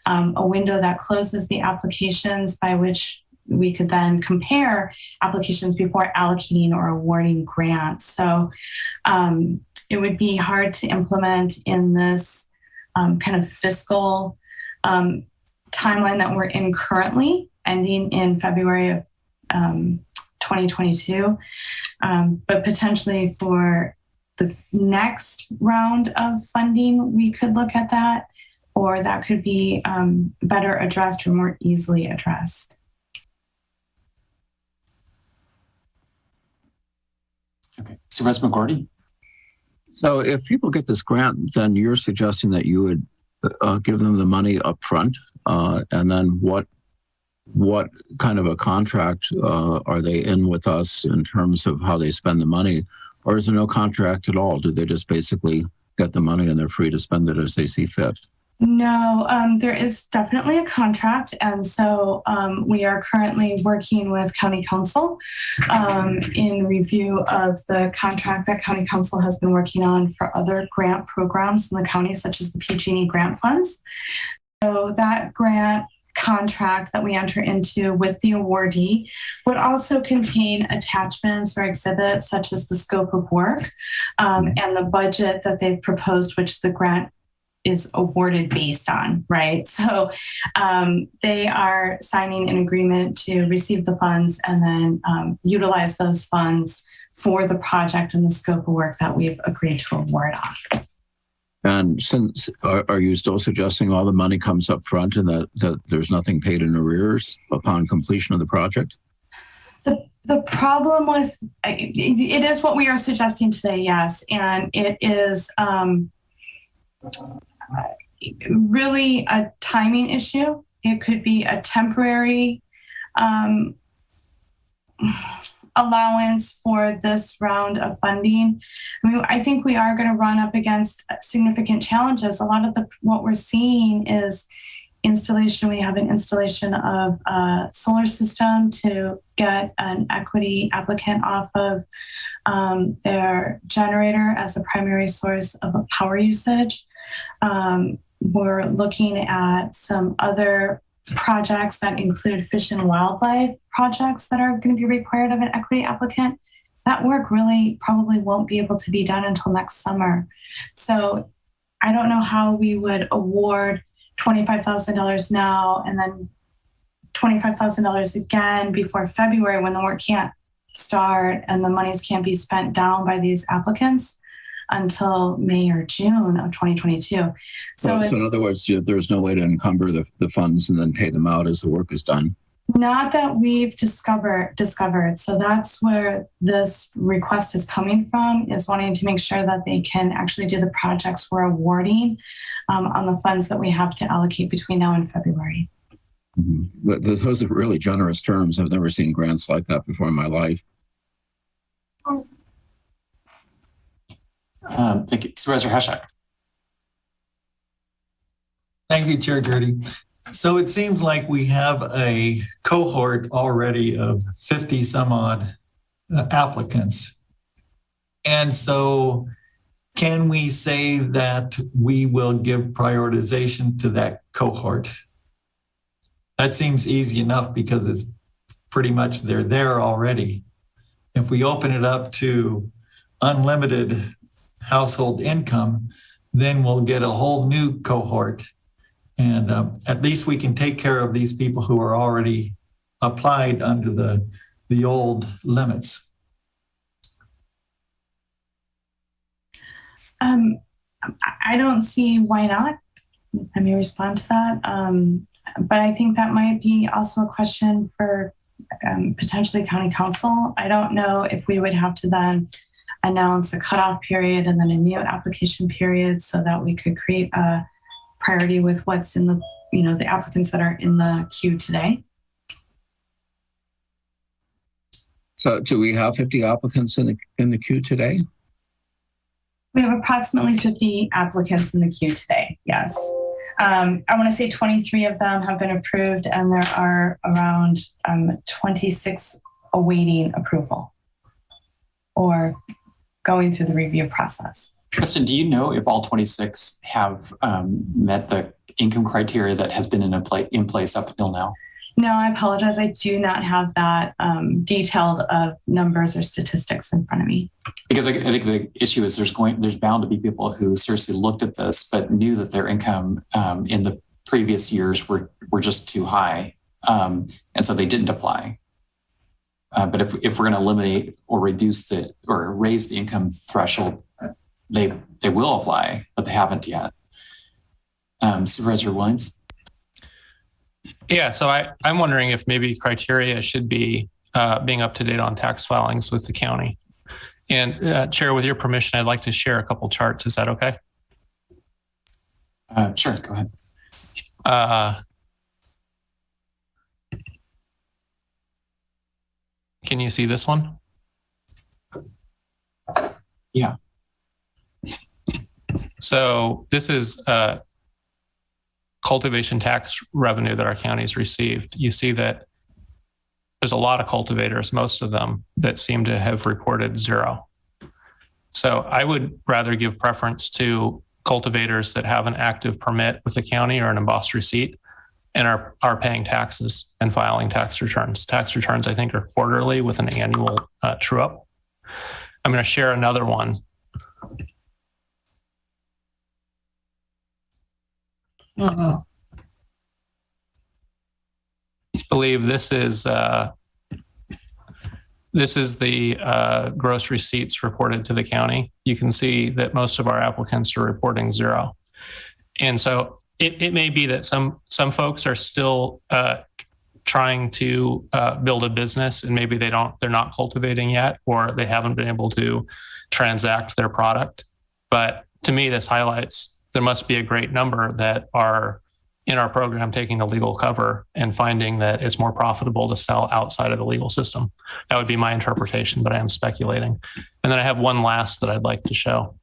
U: a window that closes the applications by which we could then compare applications before allocating or awarding grants. So it would be hard to implement in this kind of fiscal timeline that we're in currently, ending in February of 2022, but potentially for the next round of funding, we could look at that, or that could be better addressed or more easily addressed.
B: Okay, Supervisor McGordy.
N: So if people get this grant, then you're suggesting that you would give them the money up front, and then what kind of a contract are they in with us in terms of how they spend the money? Or is there no contract at all? Do they just basically get the money and they're free to spend it as they see fit?
U: No, there is definitely a contract. And so we are currently working with County Council in review of the contract that County Council has been working on for other grant programs in the county, such as the PG&E grant funds. So that grant contract that we enter into with the awardee would also contain attachments or exhibits such as the scope of work and the budget that they've proposed, which the grant is awarded based on, right? So they are signing an agreement to receive the funds and then utilize those funds for the project and the scope of work that we've agreed to award on.
N: And since, are you still suggesting all the money comes up front and that there's nothing paid in arrears upon completion of the project?
U: The problem with, it is what we are suggesting today, yes. And it is really a timing issue. It could be a temporary allowance for this round of funding. I mean, I think we are going to run up against significant challenges. A lot of what we're seeing is installation. We have an installation of a solar system to get an equity applicant off of their generator as a primary source of power usage. We're looking at some other projects that include fish and wildlife projects that are going to be required of an equity applicant. That work really probably won't be able to be done until next summer. So I don't know how we would award $25,000 now and then $25,000 again before February when the work can't start and the monies can't be spent down by these applicants until May or June of 2022. So
N: in other words, there's no way to encumber the funds and then pay them out as the work is done.
U: Not that we've discovered. So that's where this request is coming from, is wanting to make sure that they can actually do the projects we're awarding on the funds that we have to allocate between now and February.
N: Mm-hmm. Those are really generous terms. I've never seen grants like that before in my life.
B: Thank you. Supervisor Hashak.
Q: Thank you, Chair Jurdy. So it seems like we have a cohort already of 50 some odd applicants. And so can we say that we will give prioritization to that cohort? That seems easy enough because it's pretty much they're there already. If we open it up to unlimited household income, then we'll get a whole new cohort. And at least we can take care of these people who are already applied under the old limits.
U: I don't see why not. I may respond to that. But I think that might be also a question for potentially County Council. I don't know if we would have to then announce a cutoff period and then a new application period so that we could create a priority with what's in the, the applicants that are in the queue today.
N: So do we have 50 applicants in the queue today?
U: We have approximately 50 applicants in the queue today, yes. I want to say 23 of them have been approved, and there are around 26 awaiting approval or going through the review process.
B: Kristen, do you know if all 26 have met the income criteria that has been in place up until now?
U: No, I apologize. I do not have that detailed of numbers or statistics in front of me.
B: Because I think the issue is there's bound to be people who seriously looked at this but knew that their income in the previous years were just too high, and so they didn't apply. But if we're going to eliminate or reduce or raise the income threshold, they will apply, but they haven't yet. Supervisor Williams?
R: Yeah, so I'm wondering if maybe criteria should be being up to date on tax filings with the county. And Chair, with your permission, I'd like to share a couple charts. Is that okay?
B: Sure, go ahead.
R: Can you see this one?
B: Yeah.
R: So this is cultivation tax revenue that our counties received. You see that there's a lot of cultivators, most of them, that seem to have reported zero. So I would rather give preference to cultivators that have an active permit with the county or an embossed receipt and are paying taxes and filing tax returns. Tax returns, I think, are quarterly with an annual true-up. I'm going to share another one. I believe this is the gross receipts reported to the county. You can see that most of our applicants are reporting zero. And so it may be that some folks are still trying to build a business, and maybe they're not cultivating yet, or they haven't been able to transact their product. But to me, this highlights there must be a great number that are in our program taking the legal cover and finding that it's more profitable to sell outside of the legal system. That would be my interpretation, but I am speculating. And then I have one last that I'd like to show.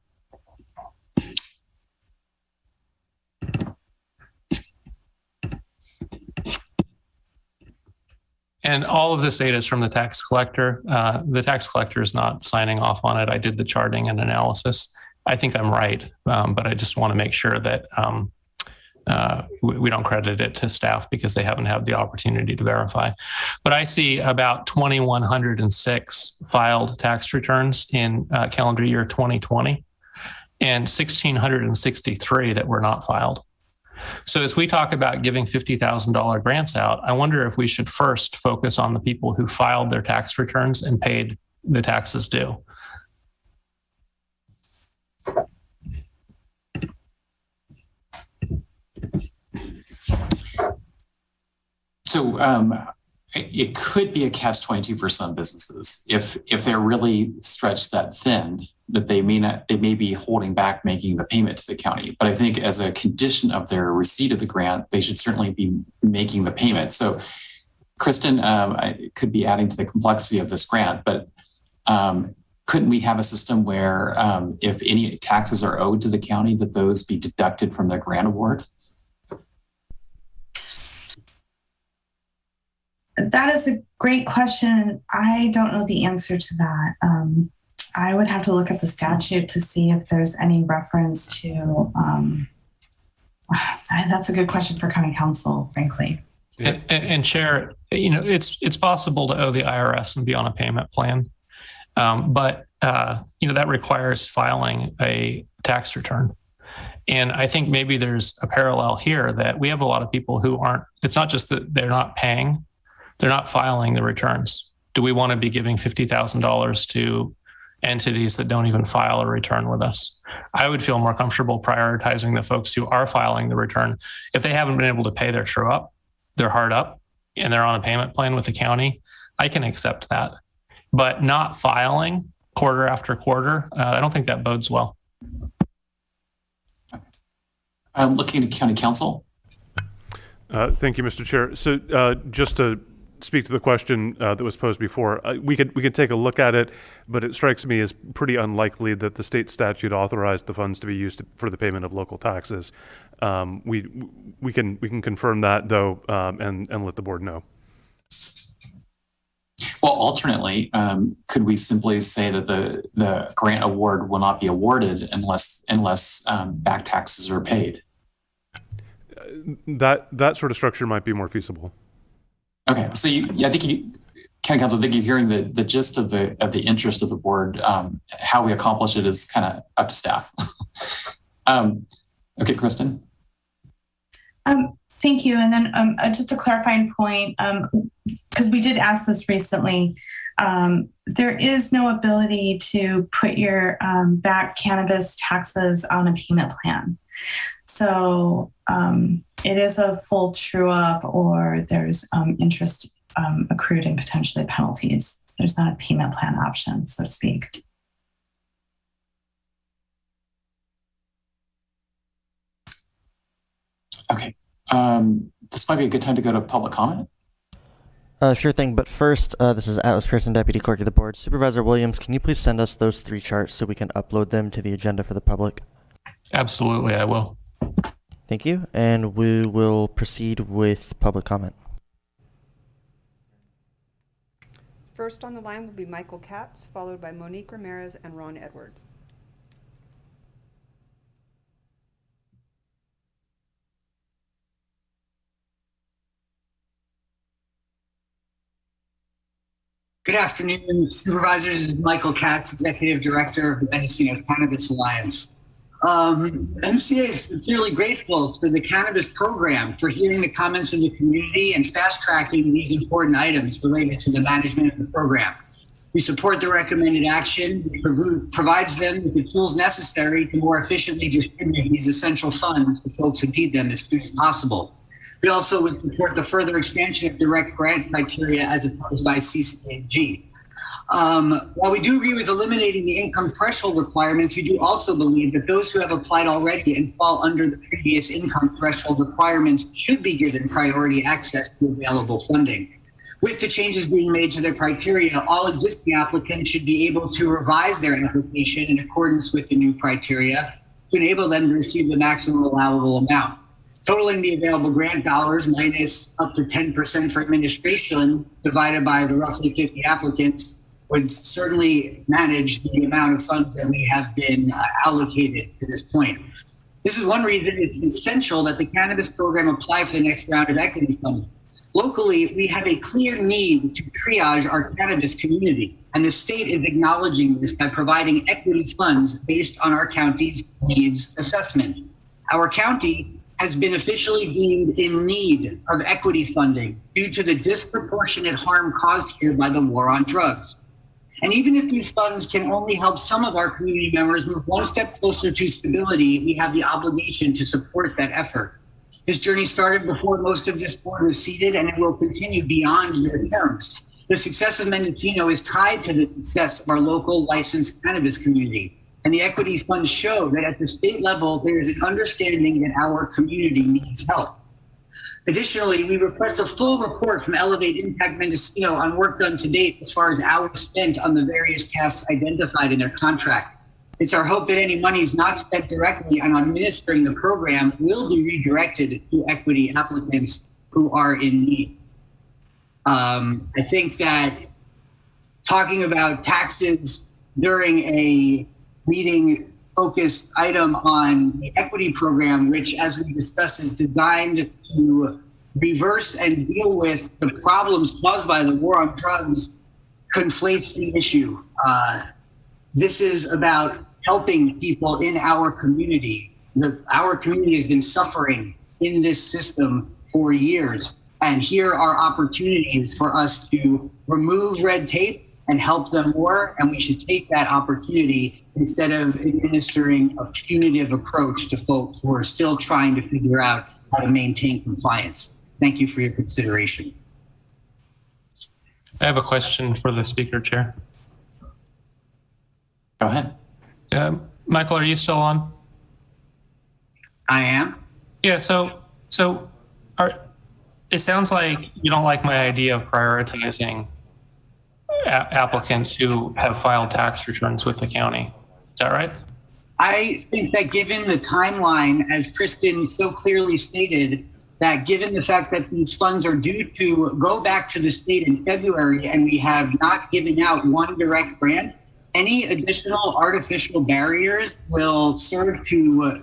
R: And all of this data is from the tax collector. The tax collector is not signing off on it. I did the charting and analysis. I think I'm right, but I just want to make sure that we don't credit it to staff because they haven't had the opportunity to verify. But I see about 2,106 filed tax returns in calendar year 2020 and 1,663 that were not filed. So as we talk about giving $50,000 grants out, I wonder if we should first focus on the people who filed their tax returns and paid the taxes due.
B: So it could be a catch-22 for some businesses if they're really stretched that thin, that they may be holding back making the payment to the county. But I think as a condition of their receipt of the grant, they should certainly be making the payment. So Kristen, I could be adding to the complexity of this grant, but couldn't we have a system where if any taxes are owed to the county, that those be deducted from their grant award?
U: That is a great question. I don't know the answer to that. I would have to look at the statute to see if there's any reference to. That's a good question for county council, frankly.
R: And Chair, it's possible to owe the IRS and be on a payment plan, but that requires filing a tax return. And I think maybe there's a parallel here that we have a lot of people who aren't. It's not just that they're not paying. They're not filing the returns. Do we want to be giving $50,000 to entities that don't even file a return with us? I would feel more comfortable prioritizing the folks who are filing the return. If they haven't been able to pay their true up, they're hard up, and they're on a payment plan with the county, I can accept that. But not filing quarter after quarter. I don't think that bodes well.
B: Looking at County Council.
D: Thank you, Mr. Chair. So just to speak to the question that was posed before, we could take a look at it, but it strikes me as pretty unlikely that the state statute authorized the funds to be used for the payment of local taxes. We can confirm that though, and let the board know.
B: Well, alternately, could we simply say that the grant award will not be awarded unless back taxes are paid?
D: That sort of structure might be more feasible.
B: Okay, so I think County Council, I think you're hearing the gist of the interest of the board. How we accomplish it is kind of up to staff. Okay, Kristen.
U: Thank you. And then just a clarifying point, because we did ask this recently, there is no ability to put your back cannabis taxes on a payment plan. So it is a full true up, or there's interest accrued and potentially penalties. There's not a payment plan option, so to speak.
B: Okay. This might be a good time to go to public comment.
A: Sure thing, but first, this is Atlas Pearson, Deputy Clerk of the Board. Supervisor Williams, can you please send us those 3 charts so we can upload them to the agenda for the public?
R: Absolutely, I will.
A: Thank you, and we will proceed with public comment.
C: First on the line will be Michael Katz, followed by Monique Ramirez and Ron Edwards.
I: Good afternoon, Supervisors. Michael Katz, Executive Director of the Mendocino Cannabis Alliance. MCA is sincerely grateful to the Cannabis Program for hearing the comments of the community and fast-tracking these important items related to the management of the program. We support the recommended action, which provides them with the tools necessary to more efficiently distribute these essential funds to folks who need them as soon as possible. We also would support the further expansion of direct grant criteria as opposed by CCAG. While we do agree with eliminating the income threshold requirements, we do also believe that those who have applied already and fall under the previous income threshold requirements should be given priority access to available funding. With the changes being made to the criteria, all existing applicants should be able to revise their application in accordance with the new criteria to enable them to receive the maximum allowable amount. Totaling the available grant dollars minus up to 10% for administration divided by the roughly 50 applicants would certainly manage the amount of funds that we have been allocated to this point. This is one reason it's essential that the cannabis program apply for the next round of equity funding. Locally, we have a clear need to triage our cannabis community, and the state is acknowledging this by providing equity funds based on our county's needs assessment. Our county has been officially deemed in need of equity funding due to the disproportionate harm caused here by the war on drugs. And even if these funds can only help some of our community members move one step closer to stability, we have the obligation to support that effort. This journey started before most of this board was seated, and it will continue beyond your terms. The success of Mendocino is tied to the success of our local licensed cannabis community. And the equity funds show that at the state level, there is an understanding that our community needs help. Additionally, we request a full report from Elevate Impact Mendocino on work done to date as far as hours spent on the various tasks identified in their contract. It's our hope that any monies not spent directly on administering the program will be redirected to equity applicants who are in need. I think that talking about taxes during a meeting focused item on the equity program, which, as we discussed, is designed to reverse and deal with the problems caused by the war on drugs, conflates the issue. This is about helping people in our community. Our community has been suffering in this system for years, and here are opportunities for us to remove red tape and help them more, and we should take that opportunity instead of administering a punitive approach to folks who are still trying to figure out how to maintain compliance. Thank you for your consideration.
R: I have a question for the speaker, Chair.
B: Go ahead.
R: Michael, are you still on?
I: I am.
R: Yeah. It sounds like you don't like my idea of prioritizing applicants who have filed tax returns with the county. Is that right?
I: I think that given the timeline, as Kristen so clearly stated, that given the fact that these funds are due to go back to the state in February and we have not given out one direct grant, any additional artificial barriers will serve to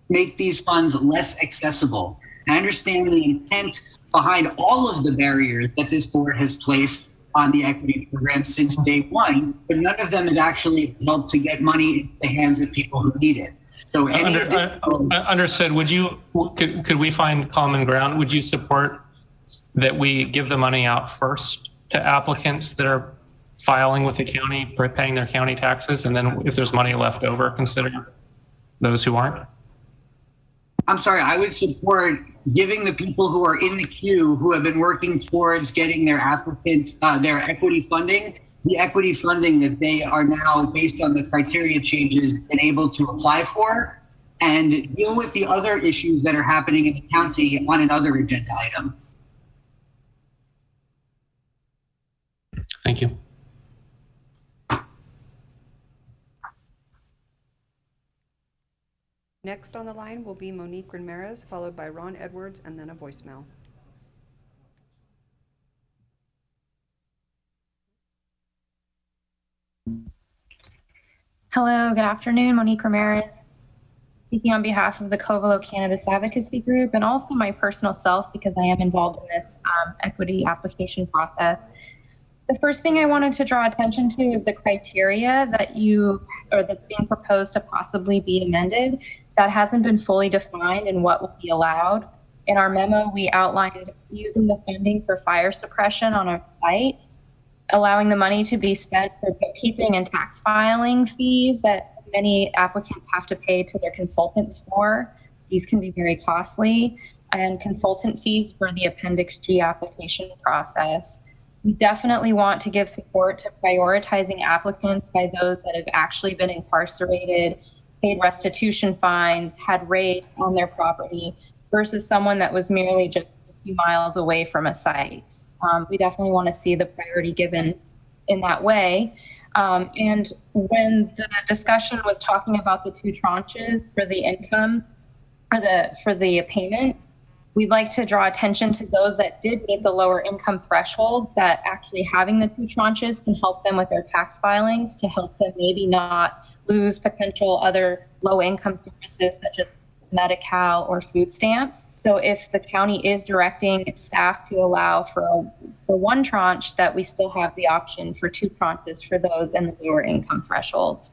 I: make these funds less accessible. I understand the intent behind all of the barriers that this board has placed on the equity program since day one, but none of them have actually helped to get money into the hands of people who need it. So
R: understood. Could we find common ground? Would you support that we give the money out first to applicants that are filing with the county, paying their county taxes, and then if there's money left over, consider those who aren't?
I: I'm sorry, I would support giving the people who are in the queue who have been working towards getting their their equity funding, the equity funding that they are now, based on the criteria changes, been able to apply for, and deal with the other issues that are happening in the county on another agenda item.
R: Thank you.
C: Next on the line will be Monique Ramirez, followed by Ron Edwards, and then a voicemail.
H: Hello, good afternoon. Monique Ramirez, speaking on behalf of the Covelo Cannabis Advocacy Group and also my personal self because I am involved in this equity application process. The first thing I wanted to draw attention to is the criteria that's being proposed to possibly be amended. That hasn't been fully defined and what will be allowed. In our memo, we outlined using the funding for fire suppression on our site, allowing the money to be spent for bookkeeping and tax filing fees that many applicants have to pay to their consultants for. These can be very costly, and consultant fees for the Appendix G application process. We definitely want to give support to prioritizing applicants by those that have actually been incarcerated, paid restitution fines, had rape on their property, versus someone that was merely just a few miles away from a site. We definitely want to see the priority given in that way. And when the discussion was talking about the two tranches for the income, for the payment, we'd like to draw attention to those that did meet the lower income thresholds, that actually having the two tranches can help them with their tax filings to help them maybe not lose potential other low income services such as Medi-Cal or food stamps. So if the county is directing staff to allow for one tranche, that we still have the option for two tranches for those in the lower income thresholds.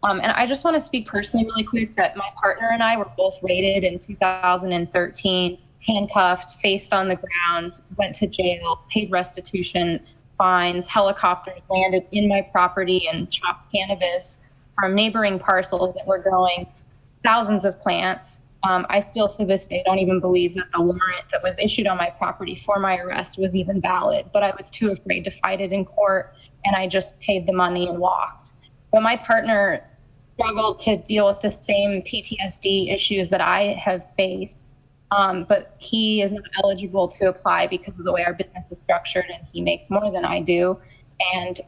H: And I just want to speak personally really quick that my partner and I were both raided in 2013, handcuffed, faced on the ground, went to jail, paid restitution fines, helicopters landed in my property and chopped cannabis from neighboring parcels that were growing thousands of plants. I still to this day don't even believe that the warrant that was issued on my property for my arrest was even valid, but I was too afraid to fight it in court, and I just paid the money and walked. But my partner struggled to deal with the same PTSD issues that I have faced, but he is not eligible to apply because of the way our business is structured, and he makes more than I do. And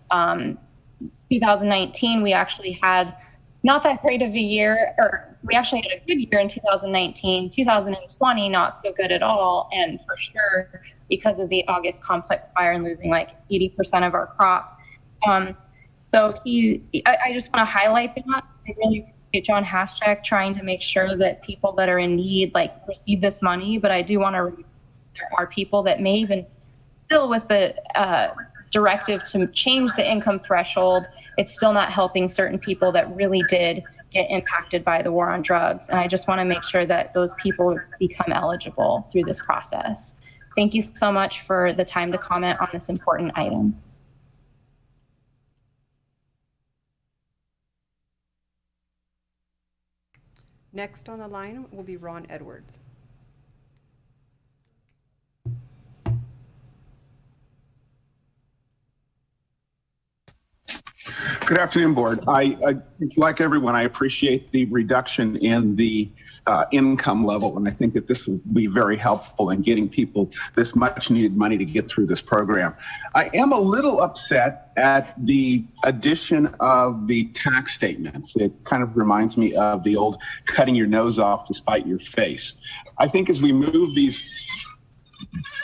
H: 2019, we actually had not that great of a year, or we actually had a good year in 2019. 2020, not so good at all. And for sure, because of the August complex fire and losing like 80% of our crop. So I just want to highlight that. I really appreciate John Haschek trying to make sure that people that are in need receive this money. But I do want to, there are people that may even still with the directive to change the income threshold, it's still not helping certain people that really did get impacted by the war on drugs. And I just want to make sure that those people become eligible through this process. Thank you so much for the time to comment on this important item.
C: Next on the line will be Ron Edwards.
K: Good afternoon, board. I like everyone, I appreciate the reduction in the income level, and I think that this will be very helpful in getting people this much needed money to get through this program. I am a little upset at the addition of the tax statements. It kind of reminds me of the old cutting your nose off to spite your face. I think as we move these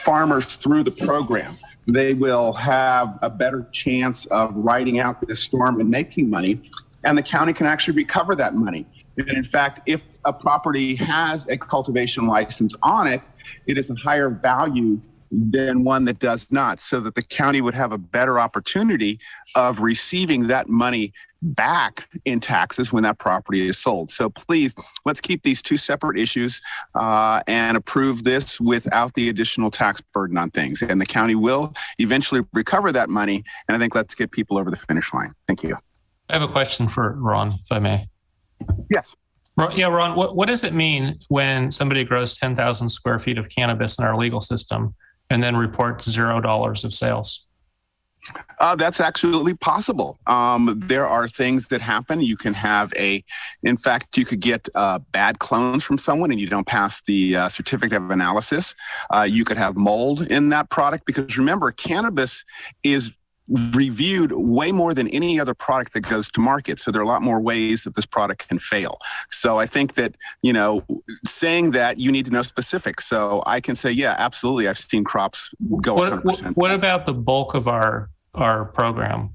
K: farmers through the program, they will have a better chance of riding out this storm and making money, and the county can actually recover that money. And in fact, if a property has a cultivation license on it, it is a higher value than one that does not, so that the county would have a better opportunity of receiving that money back in taxes when that property is sold. So please, let's keep these two separate issues and approve this without the additional tax burden on things. And the county will eventually recover that money. And I think let's get people over the finish line. Thank you.
R: I have a question for Ron, if I may.
K: Yes.
R: Yeah, Ron, what does it mean when somebody grows 10,000 square feet of cannabis in our legal system and then reports $0 of sales?
K: That's absolutely possible. There are things that happen. You can have in fact, you could get bad clones from someone and you don't pass the certificate of analysis. You could have mold in that product, because remember, cannabis is reviewed way more than any other product that goes to market. So there are a lot more ways that this product can fail. So I think that, saying that, you need to know specifics. So I can say, yeah, absolutely. I've seen crops go 100%.
R: What about the bulk of our program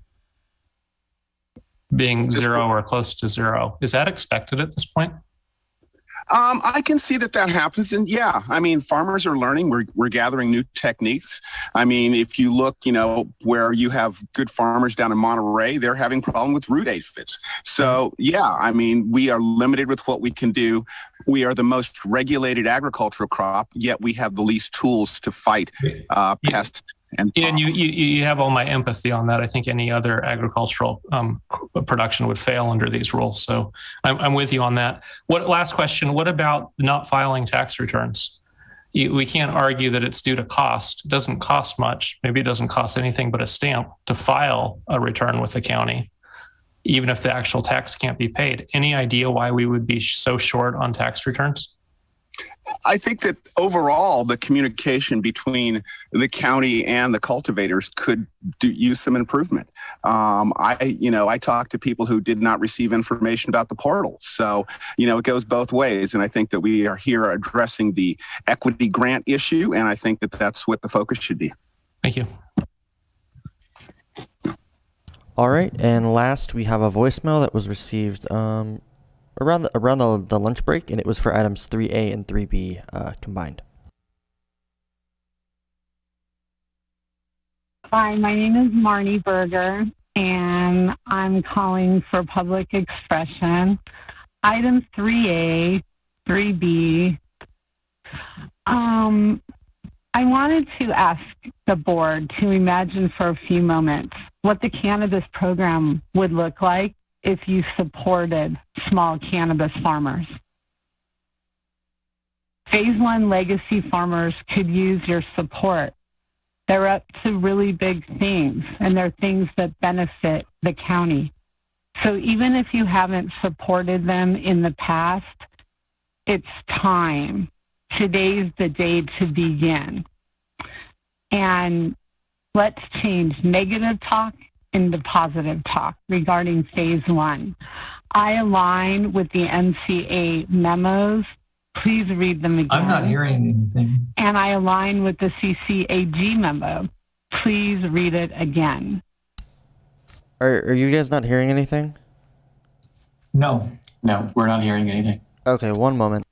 R: being zero or close to zero? Is that expected at this point?
K: I can see that happens. And yeah, I mean, farmers are learning. We're gathering new techniques. I mean, if you look, where you have good farmers down in Monterey, they're having problem with root aphids. So yeah, I mean, we are limited with what we can do. We are the most regulated agricultural crop, yet we have the least tools to fight pests. And
R: you have all my empathy on that. I think any other agricultural production would fail under these rules. So I'm with you on that. Last question, what about not filing tax returns? We can't argue that it's due to cost. It doesn't cost much. Maybe it doesn't cost anything but a stamp to file a return with the county, even if the actual tax can't be paid. Any idea why we would be so short on tax returns?
K: I think that overall, the communication between the county and the cultivators could use some improvement. I talked to people who did not receive information about the portal. So, it goes both ways. And I think that we are here addressing the equity grant issue. And I think that that's what the focus should be.
R: Thank you.
A: All right. And last, we have a voicemail that was received around the lunch break, and it was for items 3A and 3B combined.
F: Hi, my name is Marnie Berger, and I'm calling for public expression. Items 3A, 3B. I wanted to ask the board to imagine for a few moments what the cannabis program would look like if you supported small cannabis farmers. Phase 1 legacy farmers could use your support. They're up to really big things, and they're things that benefit the county. So even if you haven't supported them in the past, it's time. Today's the day to begin. And let's change negative talk into positive talk regarding phase 1. I align with the MCA memos. Please read them again.
Q: I'm not hearing anything.
F: And I align with the CCAG memo. Please read it again.
A: Are you guys not hearing anything?
Q: No.
B: No, we're not hearing anything.
A: Okay, one moment.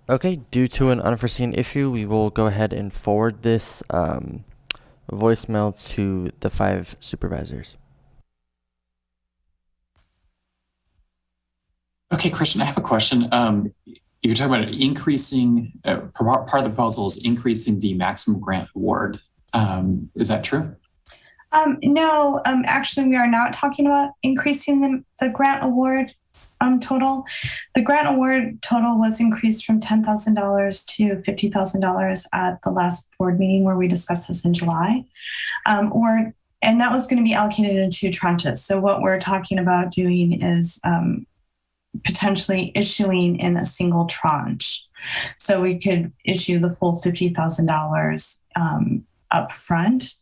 A: Okay, due to an unforeseen issue, we will go ahead and forward this voicemail to the 5 supervisors.
B: Okay, Christian, I have a question. You're talking about increasing, part of the proposal is increasing the maximum grant award. Is that true?
E: No, actually, we are not talking about increasing the grant award.
U: total. The grant award total was increased from $10,000 to $50,000 at the last board meeting where we discussed this in July. And that was going to be allocated in 2 tranches. So what we're talking about doing is potentially issuing in a single tranche. So we could issue the full $50,000 up front.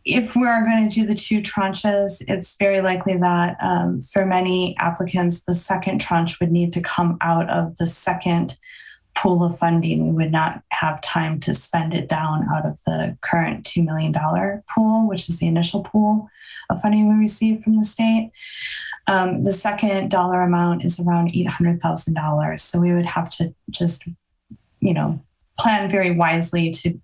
U: If we are going to do the 2 tranches, it's very likely that for many applicants, the second tranche would need to come out of the second pool of funding. We would not have time to spend it down out of the current $2 million pool, which is the initial pool of funding we received from the state. The second dollar amount is around $800,000. So we would have to just, plan very wisely to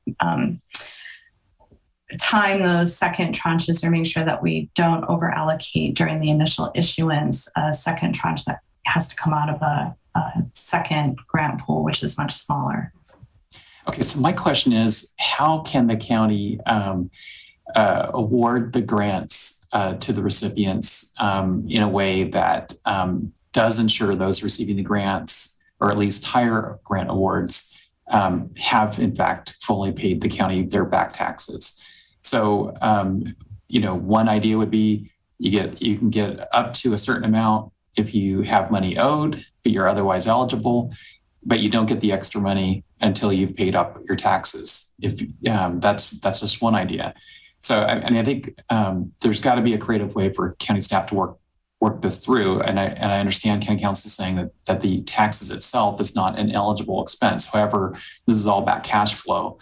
U: time those second tranches or make sure that we don't over allocate during the initial issuance a second tranche that has to come out of a second grant pool, which is much smaller.
B: Okay, so my question is, how can the county award the grants to the recipients in a way that does ensure those receiving the grants, or at least higher grant awards, have in fact fully paid the county their back taxes? So, one idea would be you can get up to a certain amount if you have money owed, but you're otherwise eligible, but you don't get the extra money until you've paid up your taxes. If that's just one idea. So, I think there's got to be a creative way for county staff to work this through. And I understand county council saying that the taxes itself is not an eligible expense. However, this is all about cash flow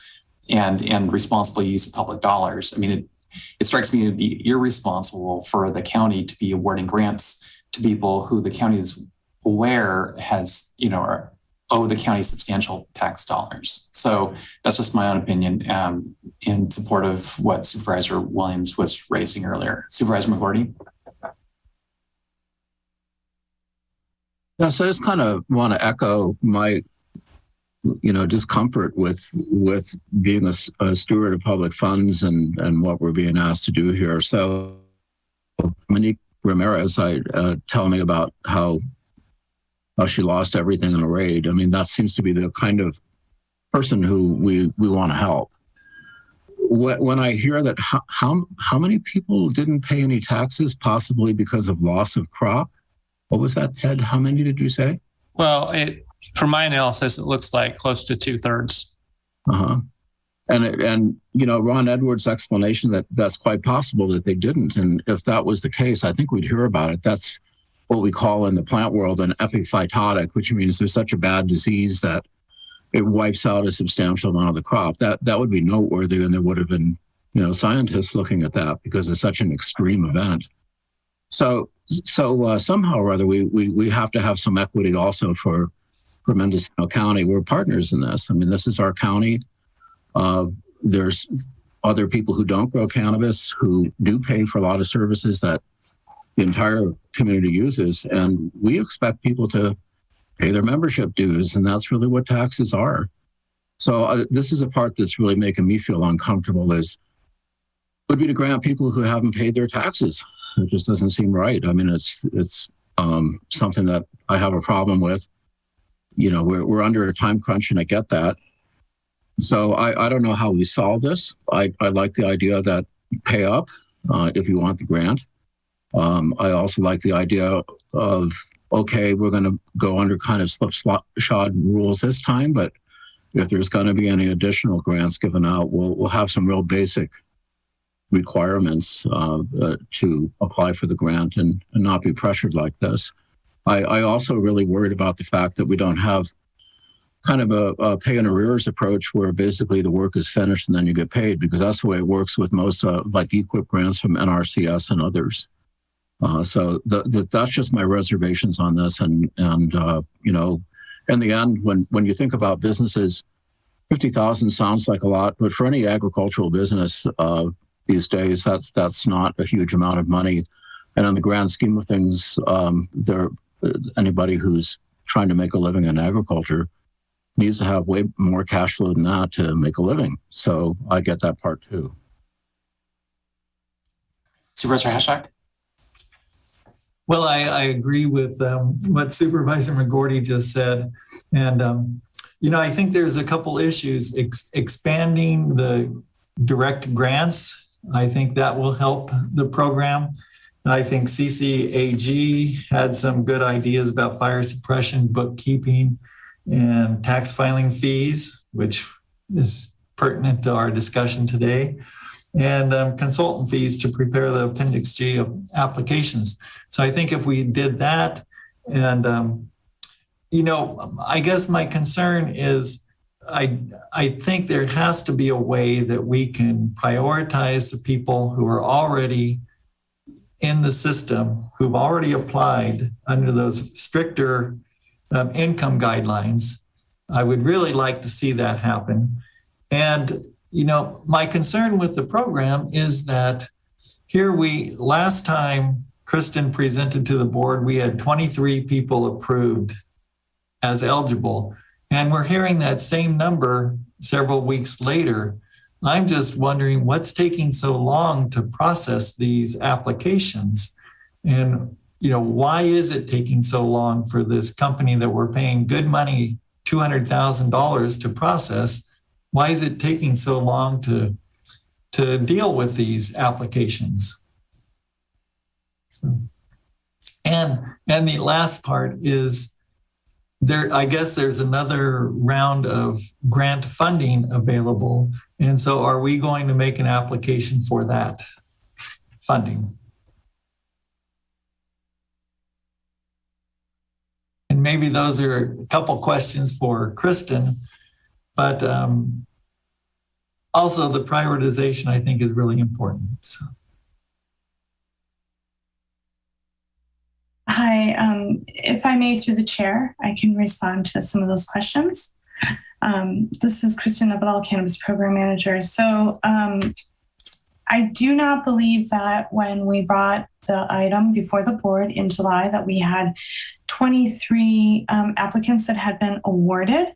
B: and responsible use of public dollars. I mean, it strikes me to be irresponsible for the county to be awarding grants to people who the county is aware has, owe the county substantial tax dollars. So that's just my own opinion in support of what Supervisor Williams was raising earlier. Supervisor McGordy?
N: Yes, I just kind of want to echo my discomfort with being a steward of public funds and what we're being asked to do here. So Monique Ramirez, tell me about how she lost everything in a raid. I mean, that seems to be the kind of person who we want to help. When I hear that, how many people didn't pay any taxes, possibly because of loss of crop? What was that, Ted? How many did you say?
R: Well, from my analysis, it looks like close to 2/3.
N: And Ron Edwards' explanation that's quite possible that they didn't. And if that was the case, I think we'd hear about it. That's what we call in the plant world an epiphytotic, which means there's such a bad disease that it wipes out a substantial amount of the crop. That would be noteworthy, and there would have been scientists looking at that because it's such an extreme event. So somehow or other, we have to have some equity also for Mendocino County. We're partners in this. I mean, this is our county. There's other people who don't grow cannabis who do pay for a lot of services that the entire community uses, and we expect people to pay their membership dues, and that's really what taxes are. So this is a part that's really making me feel uncomfortable, would be to grant people who haven't paid their taxes. It just doesn't seem right. I mean, it's something that I have a problem with. We're under a time crunch, and I get that. So I don't know how we solve this. I like the idea that you pay up if you want the grant. I also like the idea of, okay, we're going to go under kind of slipshod rules this time, but if there's going to be any additional grants given out, we'll have some real basic requirements to apply for the grant and not be pressured like this. I also really worried about the fact that we don't have kind of a pay in arrears approach where basically the work is finished and then you get paid, because that's the way it works with most like EQIP grants from NRCS and others. So that's just my reservations on this. And in the end, when you think about businesses, 50,000 sounds like a lot, but for any agricultural business these days, that's not a huge amount of money. And in the grand scheme of things, anybody who's trying to make a living in agriculture needs to have way more cash flow than that to make a living. So I get that part too.
B: Supervisor Hashak?
Q: Well, I agree with what Supervisor McGorty just said. And, I think there's a couple issues. Expanding the direct grants, I think that will help the program. I think CCAG had some good ideas about fire suppression, bookkeeping, and tax filing fees, which is pertinent to our discussion today, and consultant fees to prepare the Appendix G of applications. So I think if we did that, and I guess my concern is I think there has to be a way that we can prioritize the people who are already in the system, who've already applied under those stricter income guidelines. I would really like to see that happen. And, my concern with the program is that last time Kristen presented to the board, we had 23 people approved as eligible. And we're hearing that same number several weeks later. I'm just wondering what's taking so long to process these applications. And, why is it taking so long for this company that we're paying good money, $200,000 to process? Why is it taking so long to deal with these applications? And the last part is, I guess there's another round of grant funding available. And so are we going to make an application for that funding? And maybe those are a couple questions for Kristen, but also the prioritization I think is really important. So.
U: Hi, if I may, through the chair, I can respond to some of those questions. This is Kristen Abadal, Cannabis Program Manager. So I do not believe that when we brought the item before the board in July that we had 23 applicants that had been awarded.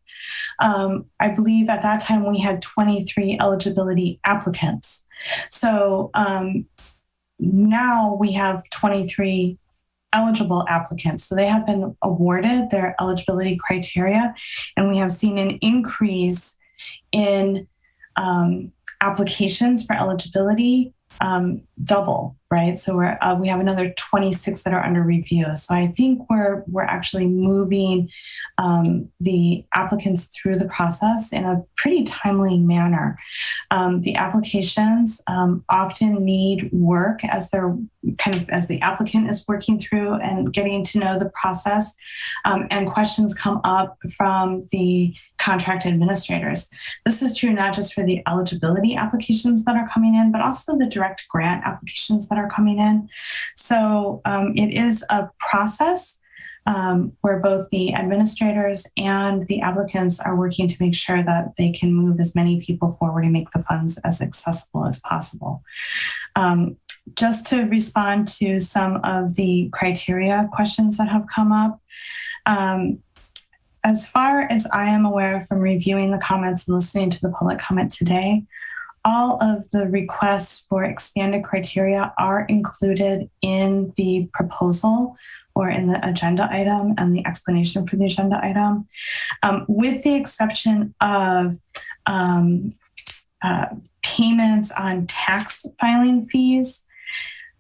U: I believe at that time we had 23 eligibility applicants. So now we have 23 eligible applicants. So they have been awarded their eligibility criteria, and we have seen an increase in applications for eligibility double, right? So we have another 26 that are under review. So I think we're actually moving the applicants through the process in a pretty timely manner. The applications often need work as the applicant is working through and getting to know the process, and questions come up from the contract administrators. This is true not just for the eligibility applications that are coming in, but also the direct grant applications that are coming in. So it is a process where both the administrators and the applicants are working to make sure that they can move as many people forward and make the funds as accessible as possible. Just to respond to some of the criteria questions that have come up, as far as I am aware from reviewing the comments and listening to the public comment today, all of the requests for expanded criteria are included in the proposal or in the agenda item and the explanation for the agenda item, with the exception of payments on tax filing fees.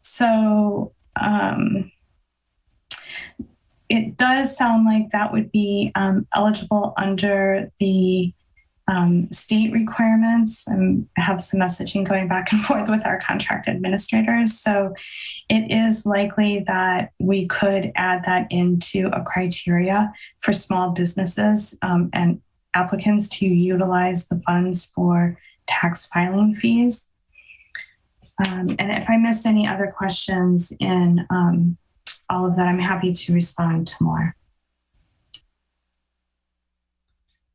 U: So it does sound like that would be eligible under the state requirements, and have some messaging going back and forth with our contract administrators. So it is likely that we could add that into a criteria for small businesses and applicants to utilize the funds for tax filing fees. And if I missed any other questions in all of that, I'm happy to respond to more.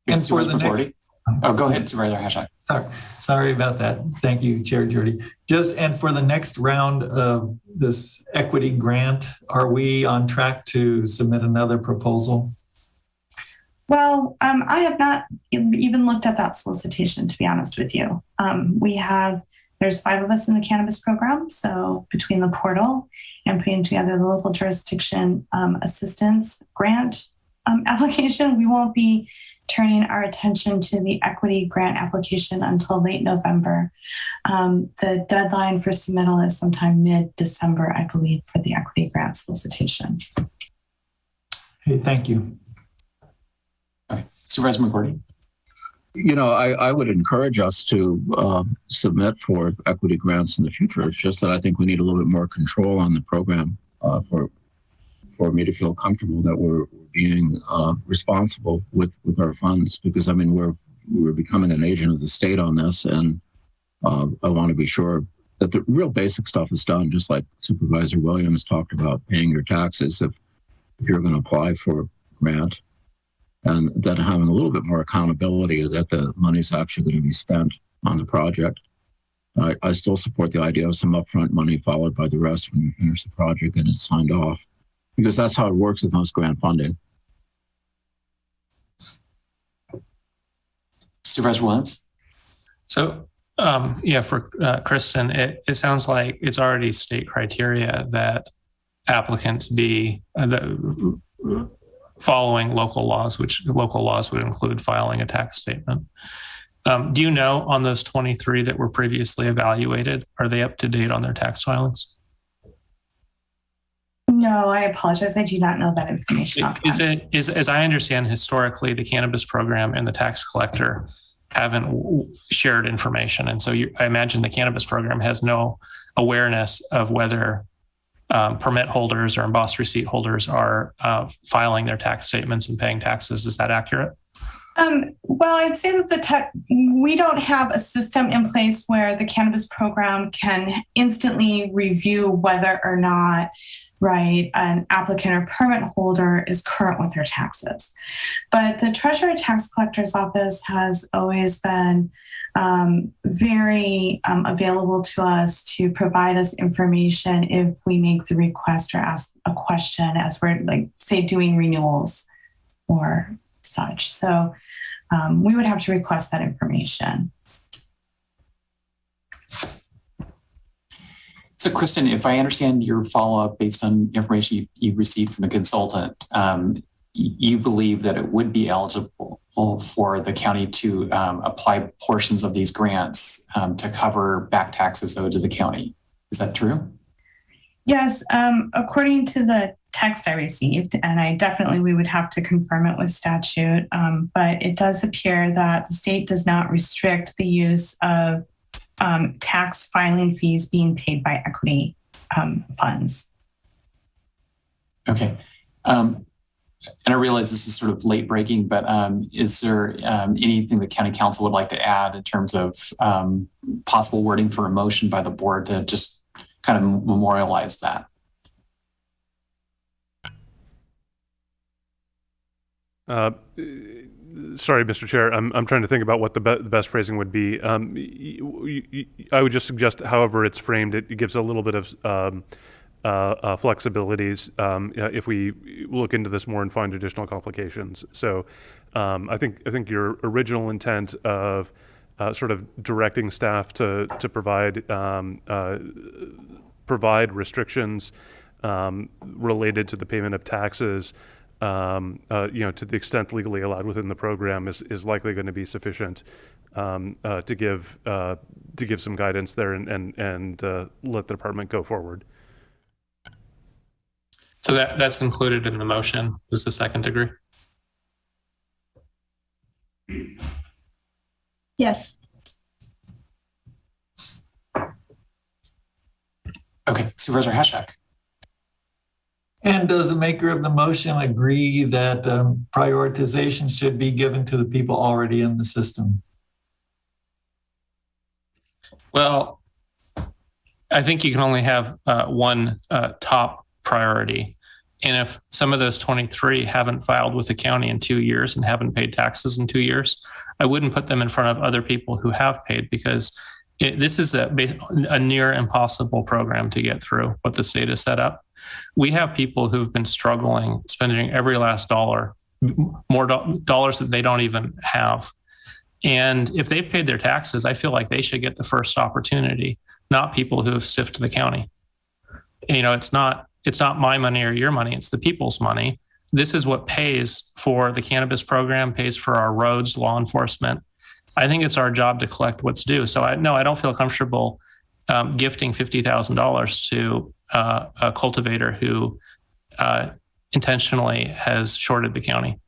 Q: And for the next,
B: go ahead, Supervisor Hashtag.
Q: Sorry about that. Thank you, Chair Jordy. And for the next round of this equity grant, are we on track to submit another proposal?
U: Well, I have not even looked at that solicitation, to be honest with you. We have There's 5 of us in the cannabis program. So between the portal and putting together the local jurisdiction assistance grant application, we won't be turning our attention to the equity grant application until late November. The deadline for submittal is sometime mid-December, I believe, for the equity grant solicitation.
Q: Okay, thank you.
B: Okay. Supervisor McGordy.
N: You know, I would encourage us to submit for equity grants in the future. It's just that I think we need a little bit more control on the program for me to feel comfortable that we're being responsible with our funds, because I mean we're becoming an agent of the state on this, and I want to be sure that the real basic stuff is done, just like Supervisor Williams talked about paying your taxes if you're going to apply for a grant, and then having a little bit more accountability that the money's actually going to be spent on the project. I still support the idea of some upfront money followed by the rest when you finish the project and it's signed off, because that's how it works with most grant funding.
B: Supervisor Williams.
R: So, for Kristen, it sounds like it's already state criteria that applicants be following local laws, which local laws would include filing a tax statement. Do you know on those 23 that were previously evaluated, are they up to date on their tax filings?
U: No, I apologize. I do not know that information.
R: As I understand, historically, the cannabis program and the tax collector haven't shared information. And so I imagine the cannabis program has no awareness of whether permit holders or embossed receipt holders are filing their tax statements and paying taxes. Is that accurate?
U: Well, I'd say that we don't have a system in place where the cannabis program can instantly review whether or not an applicant or permit holder is current with their taxes. But the Treasurer Tax Collector's Office has always been very available to us to provide us information if we make the request or ask a question as we're, say, doing renewals or such. So we would have to request that information.
B: So, Kristen, if I understand your follow-up based on information you received from the consultant, you believe that it would be eligible for the county to apply portions of these grants to cover back taxes owed to the county. Is that true?
U: Yes, according to the text I received, and we would have to confirm it with statute, but it does appear that the state does not restrict the use of tax filing fees being paid by equity funds.
B: Okay. And I realize this is sort of late breaking, but is there anything the county council would like to add in terms of possible wording for a motion by the board to just kind of memorialize that?
D: Sorry, Mr. Chair, I'm trying to think about what the best phrasing would be. I would just suggest, however it's framed, it gives a little bit of flexibilities if we look into this more and find additional complications. So I think your original intent of sort of directing staff to provide restrictions related to the payment of taxes, to the extent legally allowed within the program is likely going to be sufficient to give some guidance there and let the department go forward.
R: So that's included in the motion, is the second degree?
E: Yes.
B: Okay, Supervisor Hashak.
Q: And does the maker of the motion agree that prioritization should be given to the people already in the system?
R: Well, I think you can only have one top priority. And if some of those 23 haven't filed with the county in 2 years and haven't paid taxes in 2 years, I wouldn't put them in front of other people who have paid, because this is a near impossible program to get through what the state has set up. We have people who've been struggling, spending every last dollar, more dollars that they don't even have. And if they've paid their taxes, I feel like they should get the first opportunity, not people who have stiffed the county. You know, it's not my money or your money, it's the people's money. This is what pays for the cannabis program, pays for our roads, law enforcement. I think it's our job to collect what's due. So I don't feel comfortable gifting $50,000 to a cultivator who intentionally has shorted the county.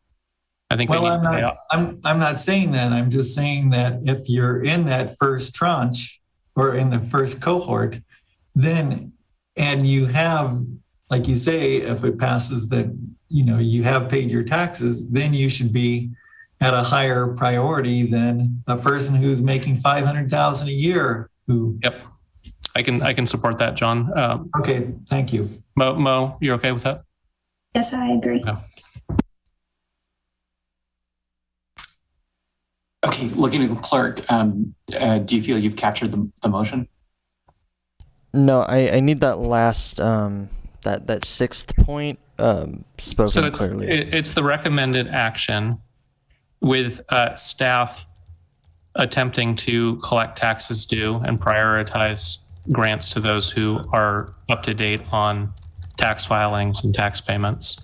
R: I think
Q: I'm not saying that. I'm just saying that if you're in that first tranche or in the first cohort, then, and you have, like you say, if it passes that, you know, you have paid your taxes, then you should be at a higher priority than a person who's making $500,000 a year.
R: Yep, I can support that, John.
Q: Okay, thank you.
R: Mo, you're okay with that?
E: Yes, I agree.
R: Yeah.
B: Okay, looking at the clerk, do you feel you've captured the motion?
A: No, I need that last that sixth point spoken
R: So
A: clearly.
R: It's the recommended action with staff attempting to collect taxes due and prioritize grants to those who are up to date on tax filings and tax payments,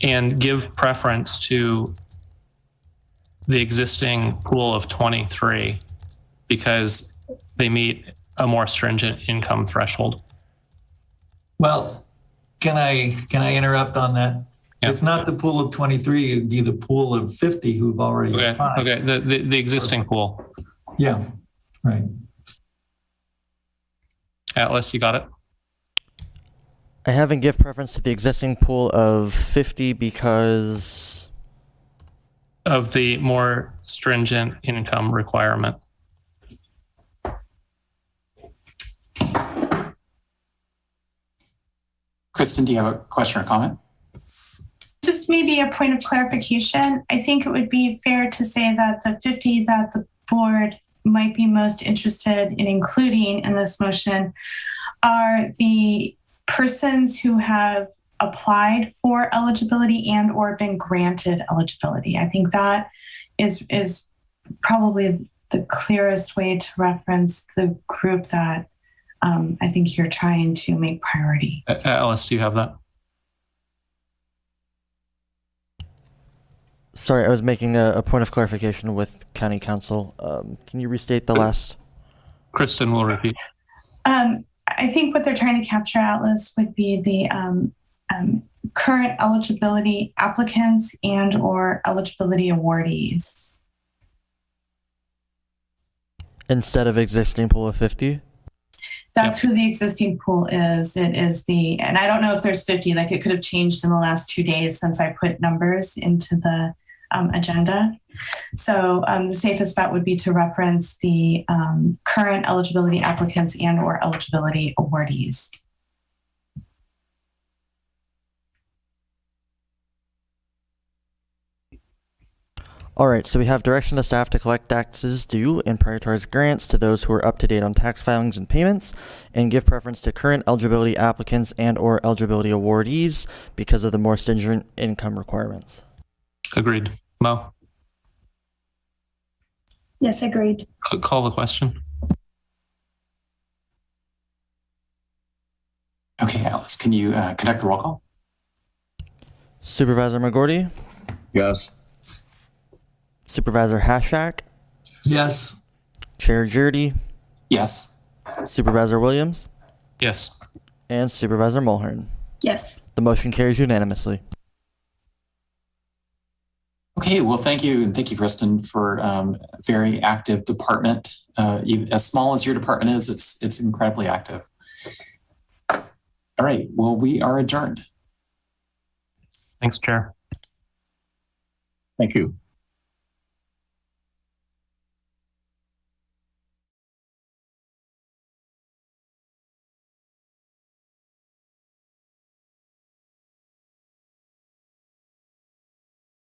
R: and give preference to the existing pool of 23 because they meet a more stringent income threshold.
Q: Well, can I interrupt on that? Yeah. It's not the pool of 23, it'd be the pool of 50 who've already applied.
R: Okay, the existing pool.
Q: Yeah, right.
R: Atlas, you got it?
A: I haven't give preference to the existing pool of 50 because
R: of the more stringent income requirement.
B: Kristen, do you have a question or comment?
U: Just maybe a point of clarification. I think it would be fair to say that the 50 that the board might be most interested in including in this motion are the persons who have applied for eligibility and or been granted eligibility. I think that is probably the clearest way to reference the group that I think you're trying to make priority.
R: Alice, do you have that?
A: Sorry, I was making a point of clarification with County Council. Can you restate the last?
R: Kristen will repeat.
U: I think what they're trying to capture, Atlas, would be the current eligibility applicants and or eligibility awardees.
A: Instead of existing pool of 50?
U: That's who the existing pool is. It is the, and I don't know if there's 50, like it could have changed in the last 2 days since I put numbers into the agenda. So the safest bet would be to reference the current eligibility applicants and or eligibility awardees.
A: All right, so we have direction to staff to collect taxes due and prioritize grants to those who are up to date on tax filings and payments, and give preference to current eligibility applicants and or eligibility awardees because of the more stringent income requirements.
R: Agreed. Mo?
E: Yes, agreed.
R: Call the question.
B: Okay, Alice, can you conduct the roll call?
A: Supervisor McGorty?
N: Yes.
A: Supervisor Hashak?
Q: Yes.
A: Chair Jurdy?
B: Yes.
A: Supervisor Williams?
R: Yes.
A: And Supervisor Mulhern?
E: Yes.
A: The motion carries unanimously.
B: Okay, well, thank you. And thank you, Kristen, for a very active department. As small as your department is, it's incredibly active. All right, well, we are adjourned.
R: Thanks, Chair.
N: Thank you.